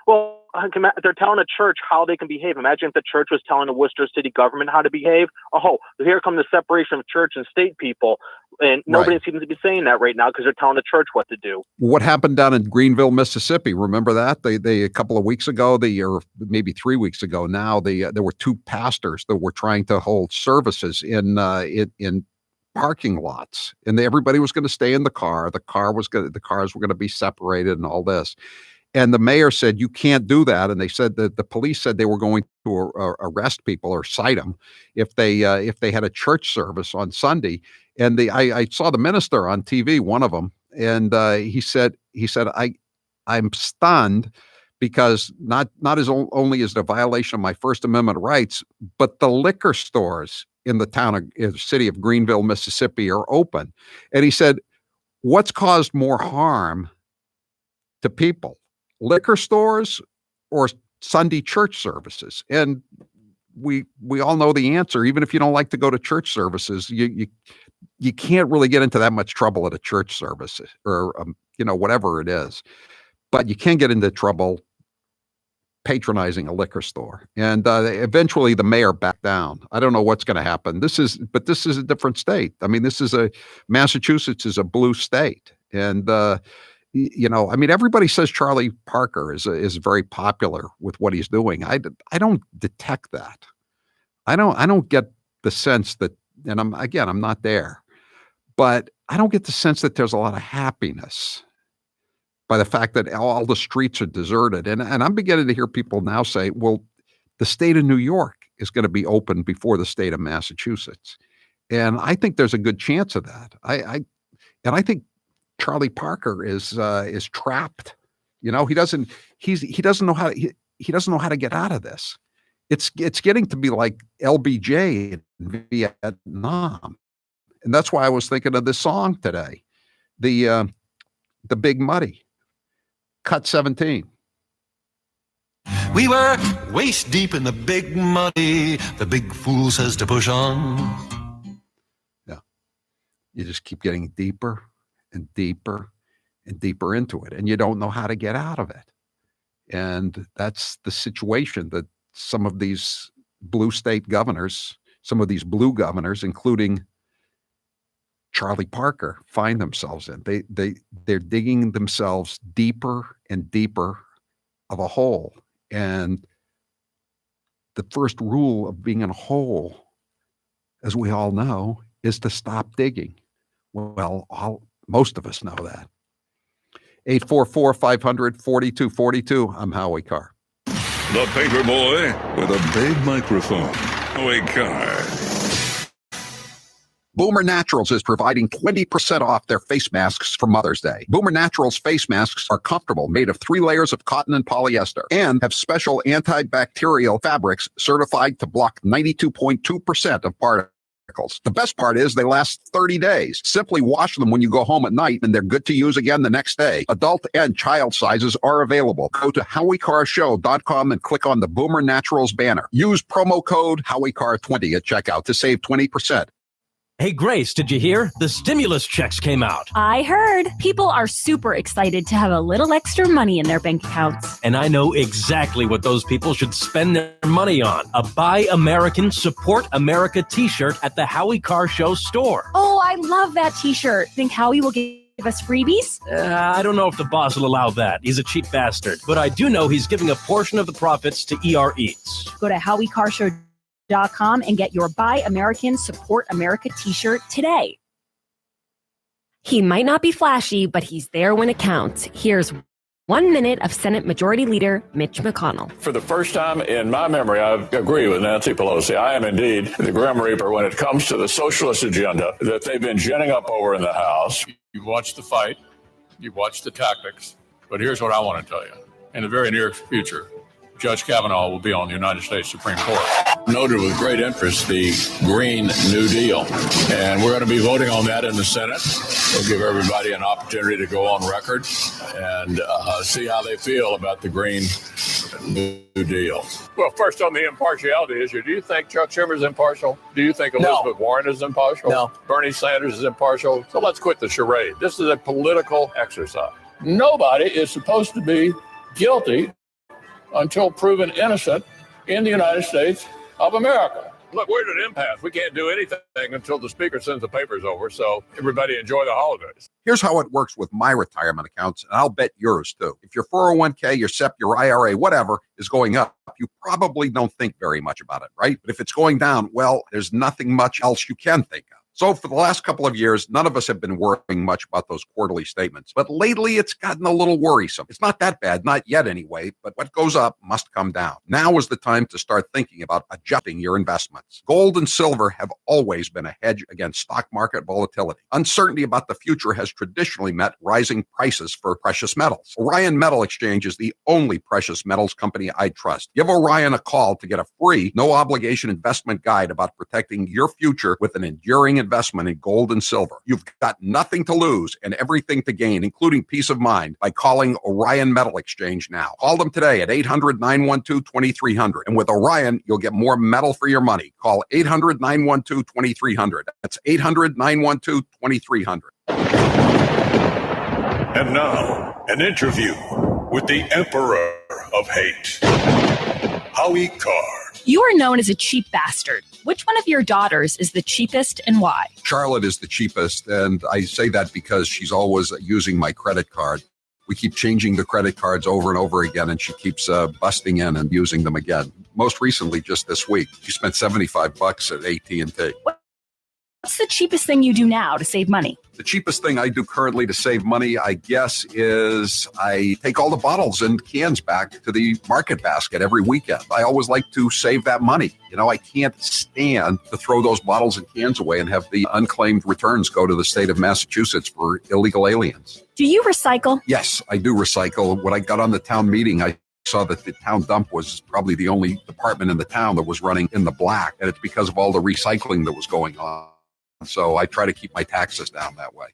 Speaker 4: Well, they're telling a church how they can behave. Imagine if the church was telling the Worcester city government how to behave. Oh, here comes the separation of church and state people. And nobody seems to be saying that right now because they're telling the church what to do.
Speaker 1: What happened down in Greenville, Mississippi? Remember that? They a couple of weeks ago, or maybe 3 weeks ago now, there were two pastors that were trying to hold services in parking lots, and everybody was going to stay in the car. The cars were going to be separated and all this. And the mayor said, you can't do that. And they said that the police said they were going to arrest people or cite them if they had a church service on Sunday. And I saw the minister on TV, one of them, and he said, I'm stunned because not as only is it a violation of my First Amendment rights, but the liquor stores in the city of Greenville, Mississippi are open. And he said, what's caused more harm to people? Liquor stores or Sunday church services? And we all know the answer. Even if you don't like to go to church services, you can't really get into that much trouble at a church service or whatever it is. But you can get into trouble patronizing a liquor store. And eventually the mayor backed down. I don't know what's going to happen. This is a different state. I mean, Massachusetts is a blue state, and everybody says Charlie Parker is very popular with what he's doing. I don't detect that. I don't get the sense that, and I'm not there, but I don't get the sense that there's a lot of happiness by the fact that all the streets are deserted. And I'm beginning to hear people now say, well, the state of New York is going to be open before the state of Massachusetts. And I think there's a good chance of that. I think Charlie Parker is trapped. He doesn't know how to get out of this. It's getting to be like LBJ in Vietnam. And that's why I was thinking of this song today. The Big Muddy, cut 17.
Speaker 5: We were waist deep in the big muddy. The big fool says to push on.
Speaker 1: Yeah. You just keep getting deeper and deeper and deeper into it, and you don't know how to get out of it. And that's the situation that some of these blue state governors, some of these blue governors, including Charlie Parker, find themselves in. They're digging themselves deeper and deeper of a hole. And the first rule of being in a hole, as we all know, is to stop digging. Well, most of us know that. 844-500-4242. I'm Howie Carr.
Speaker 6: The paper boy with a big microphone. Howie Carr.
Speaker 1: Boomer Naturals is providing 20% off their face masks for Mother's Day. Boomer Naturals face masks are comfortable, made of 3 layers of cotton and polyester, and have special antibacterial fabrics certified to block 92.2% of particles. The best part is they last 30 days. Simply wash them when you go home at night, and they're good to use again the next day. Adult and child sizes are available. Go to HowieCarrShow.com and click on the Boomer Naturals banner. Use promo code HowieCarr20 at checkout to save 20%.
Speaker 9: Hey, Grace, did you hear? The stimulus checks came out.
Speaker 10: I heard. People are super excited to have a little extra money in their bank accounts.
Speaker 9: And I know exactly what those people should spend their money on. A Buy American, Support America t-shirt at the Howie Carr Show store.
Speaker 10: Oh, I love that t-shirt. Think Howie will give us freebies?
Speaker 9: I don't know if the boss will allow that. He's a cheap bastard. But I do know he's giving a portion of the profits to ER Eats.
Speaker 10: Go to HowieCarrShow.com and get your Buy American, Support America t-shirt today. He might not be flashy, but he's there when it counts. Here's 1 minute of Senate Majority Leader Mitch McConnell.
Speaker 11: For the first time in my memory, I agree with Nancy Pelosi. I am indeed the Grim Reaper when it comes to the socialist agenda that they've been ginning up over in the House.
Speaker 12: You've watched the fight, you've watched the tactics, but here's what I want to tell you. In the very near future, Judge Kavanaugh will be on the United States Supreme Court.
Speaker 11: Noted with great interest the Green New Deal. And we're going to be voting on that in the Senate. We'll give everybody an opportunity to go on record and see how they feel about the Green New Deal.
Speaker 12: Well, first on the impartiality issue, do you think Chuck Schumer's impartial? Do you think Elizabeth Warren is impartial?
Speaker 11: No.
Speaker 12: Bernie Sanders is impartial? So let's quit the charade. This is a political exercise. Nobody is supposed to be guilty until proven innocent in the United States of America. Look, we're at an impasse. We can't do anything until the speaker sends the papers over, so everybody enjoy the holidays.
Speaker 1: Here's how it works with my retirement accounts, and I'll bet yours too. If your 401k, your SEP, your IRA, whatever, is going up, you probably don't think very much about it, right? But if it's going down, well, there's nothing much else you can think of. So for the last couple of years, none of us have been worrying much about those quarterly statements. But lately, it's gotten a little worrisome. It's not that bad, not yet anyway, but what goes up must come down. Now is the time to start thinking about adjusting your investments. Gold and silver have always been a hedge against stock market volatility. Uncertainty about the future has traditionally meant rising prices for precious metals. Orion Metal Exchange is the only precious metals company I trust. Give Orion a call to get a free, no-obligation investment guide about protecting your future with an enduring investment in gold and silver. You've got nothing to lose and everything to gain, including peace of mind, by calling Orion Metal Exchange now. Call them today at 800-912-2300. And with Orion, you'll get more metal for your money. Call 800-912-2300. That's 800-912-2300.
Speaker 16: And now, an interview with the Emperor of Hate, Howie Carr.
Speaker 10: You are known as a cheap bastard. Which one of your daughters is the cheapest and why?
Speaker 1: Charlotte is the cheapest, and I say that because she's always using my credit card. We keep changing the credit cards over and over again, and she keeps busting in and using them again. Most recently, just this week, she spent $75 at AT&T.
Speaker 10: What's the cheapest thing you do now to save money?
Speaker 1: The cheapest thing I do currently to save money, I guess, is I take all the bottles and cans back to the market basket every weekend. I always like to save that money. You know, I can't stand to throw those bottles and cans away and have the unclaimed returns go to the state of Massachusetts for illegal aliens.
Speaker 10: Do you recycle?
Speaker 1: Yes, I do recycle. When I got on the town meeting, I saw that the town dump was probably the only department in the town that was running in the black, and it's because of all the recycling that was going on. So I try to keep my taxes down that way.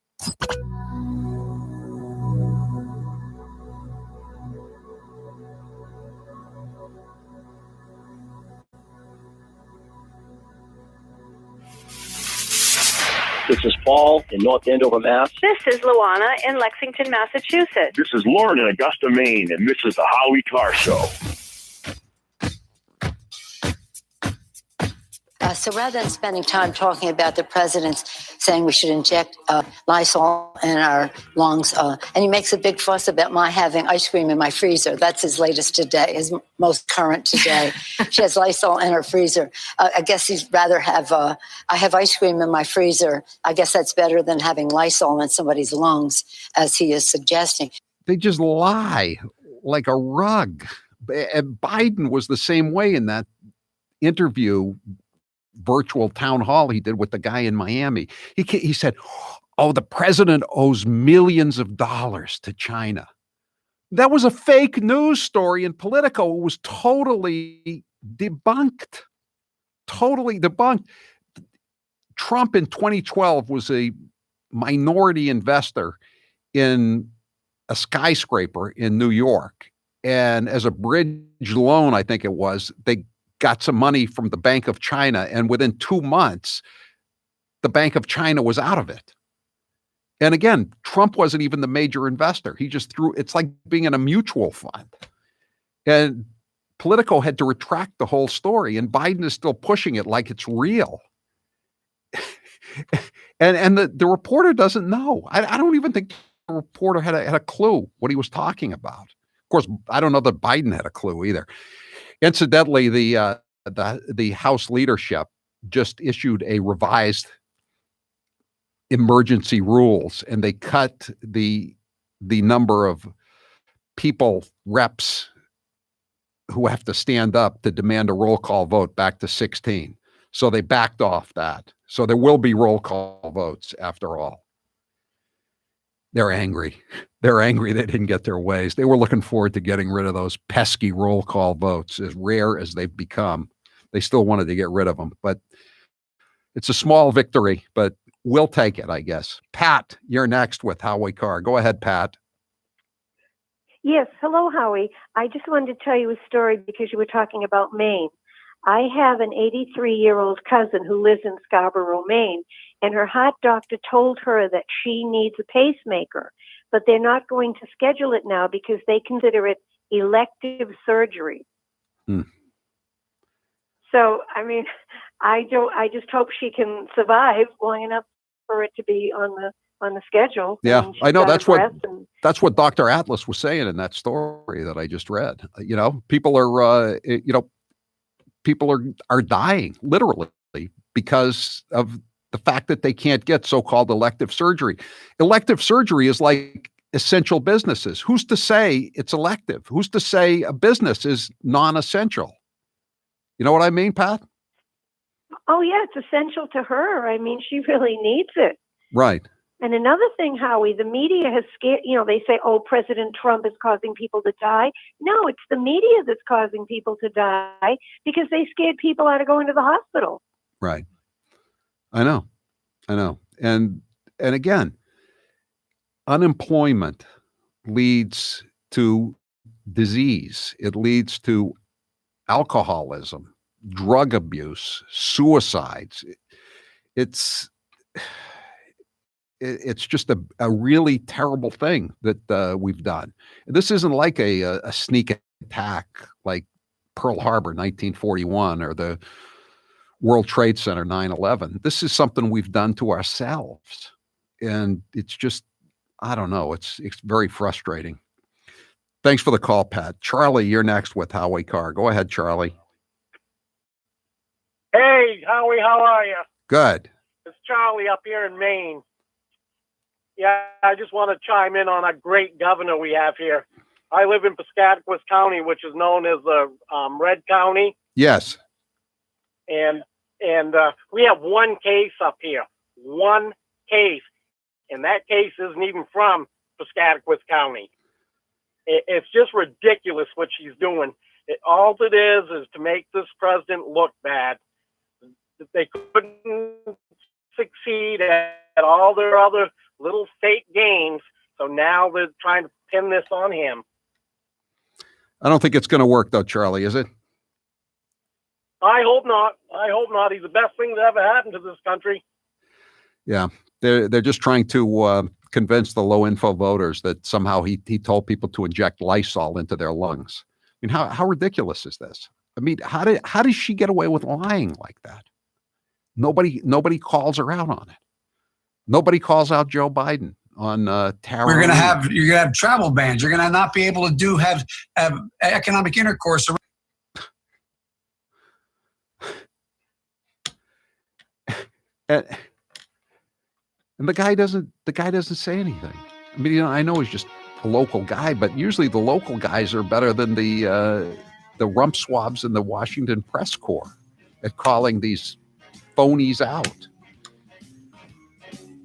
Speaker 23: This is Paul in North Andover, Mass.
Speaker 26: This is Luana in Lexington, Massachusetts.
Speaker 14: This is Lauren in Augusta, Maine, and this is the Howie Carr Show.
Speaker 27: So rather than spending time talking about the president's saying we should inject Lysol in our lungs, and he makes a big fuss about my having ice cream in my freezer. That's his latest today, his most current today. She has Lysol in her freezer. I guess he'd rather have, I have ice cream in my freezer. I guess that's better than having Lysol in somebody's lungs, as he is suggesting.
Speaker 1: They just lie like a rug. And Biden was the same way in that interview virtual town hall he did with the guy in Miami. He said, oh, the president owes millions of dollars to China. That was a fake news story in Politico. It was totally debunked. Totally debunked. Trump in 2012 was a minority investor in a skyscraper in New York. And as a bridge loan, I think it was, they got some money from the Bank of China. And within 2 months, the Bank of China was out of it. And again, Trump wasn't even the major investor. He just it's like being in a mutual fund. And Politico had to retract the whole story. And Biden is still pushing it like it's real. and the reporter doesn't know. I don't even think the reporter had a clue what he was talking about. Of course, I don't know that Biden had a clue either. Incidentally, the House leadership just issued a revised emergency rules, and they cut the number of people, reps, who have to stand up to demand a roll call vote back to 16. So they backed off that. So there will be roll call votes after all. They're angry. They're angry they didn't get their ways. They were looking forward to getting rid of those pesky roll call votes, as rare as they've become. They still wanted to get rid of them, but it's a small victory, but we'll take it, I guess. Pat, you're next with Howie Carr. Go ahead, Pat.
Speaker 26: Yes. Hello, Howie. I just wanted to tell you a story because you were talking about Maine. I have an 83-year-old cousin who lives in Scarborough, Maine, and her heart doctor told her that she needs a pacemaker, but they're not going to schedule it now because they consider it elective surgery. So, I mean, I just hope she can survive long enough for it to be on the schedule.
Speaker 1: Yeah, I know that's what Dr. Atlas was saying in that story that I just read. You know, people are people are dying literally because of the fact that they can't get so-called elective surgery. Elective surgery is like essential businesses. Who's to say it's elective? Who's to say a business is non-essential? You know what I mean, Pat?
Speaker 26: Oh, yeah, it's essential to her. I mean, she really needs it.
Speaker 1: Right.
Speaker 26: And another thing, Howie, the media has scared, they say, oh, President Trump is causing people to die. No, it's the media that's causing people to die because they scared people out of going to the hospital.
Speaker 1: Right. I know. And again, unemployment leads to disease. It leads to alcoholism, drug abuse, suicides. It's just a really terrible thing that we've done. This isn't like a sneak attack like Pearl Harbor 1941 or the World Trade Center 9/11. This is something we've done to ourselves. And it's just, I don't know, it's very frustrating. Thanks for the call, Pat. Charlie, you're next with Howie Carr. Go ahead, Charlie.
Speaker 8: Hey, Howie, how are you?
Speaker 1: Good.
Speaker 8: It's Charlie up here in Maine. Yeah, I just want to chime in on a great governor we have here. I live in Piscataquis County, which is known as the Red County.
Speaker 1: Yes.
Speaker 8: And we have one case up here. One case. And that case isn't even from Piscataquis County. It's just ridiculous what she's doing. All it is to make this president look bad. They couldn't succeed at all their other little fake games, so now they're trying to pin this on him.
Speaker 1: I don't think it's going to work, though, Charlie, is it?
Speaker 8: I hope not. He's the best thing that ever happened to this country.
Speaker 1: Yeah, they're just trying to convince the low info voters that somehow he told people to inject Lysol into their lungs. I mean, how ridiculous is this? I mean, how does she get away with lying like that? Nobody calls her out on it. Nobody calls out Joe Biden on terror.
Speaker 13: You're gonna have travel bans. You're gonna not be able to have economic intercourse.
Speaker 1: And the guy doesn't say anything. I mean, I know he's just a local guy, but usually the local guys are better than the rump swabs in the Washington press corps at calling these phonies out.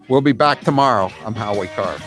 Speaker 1: We'll be back tomorrow. I'm Howie Carr.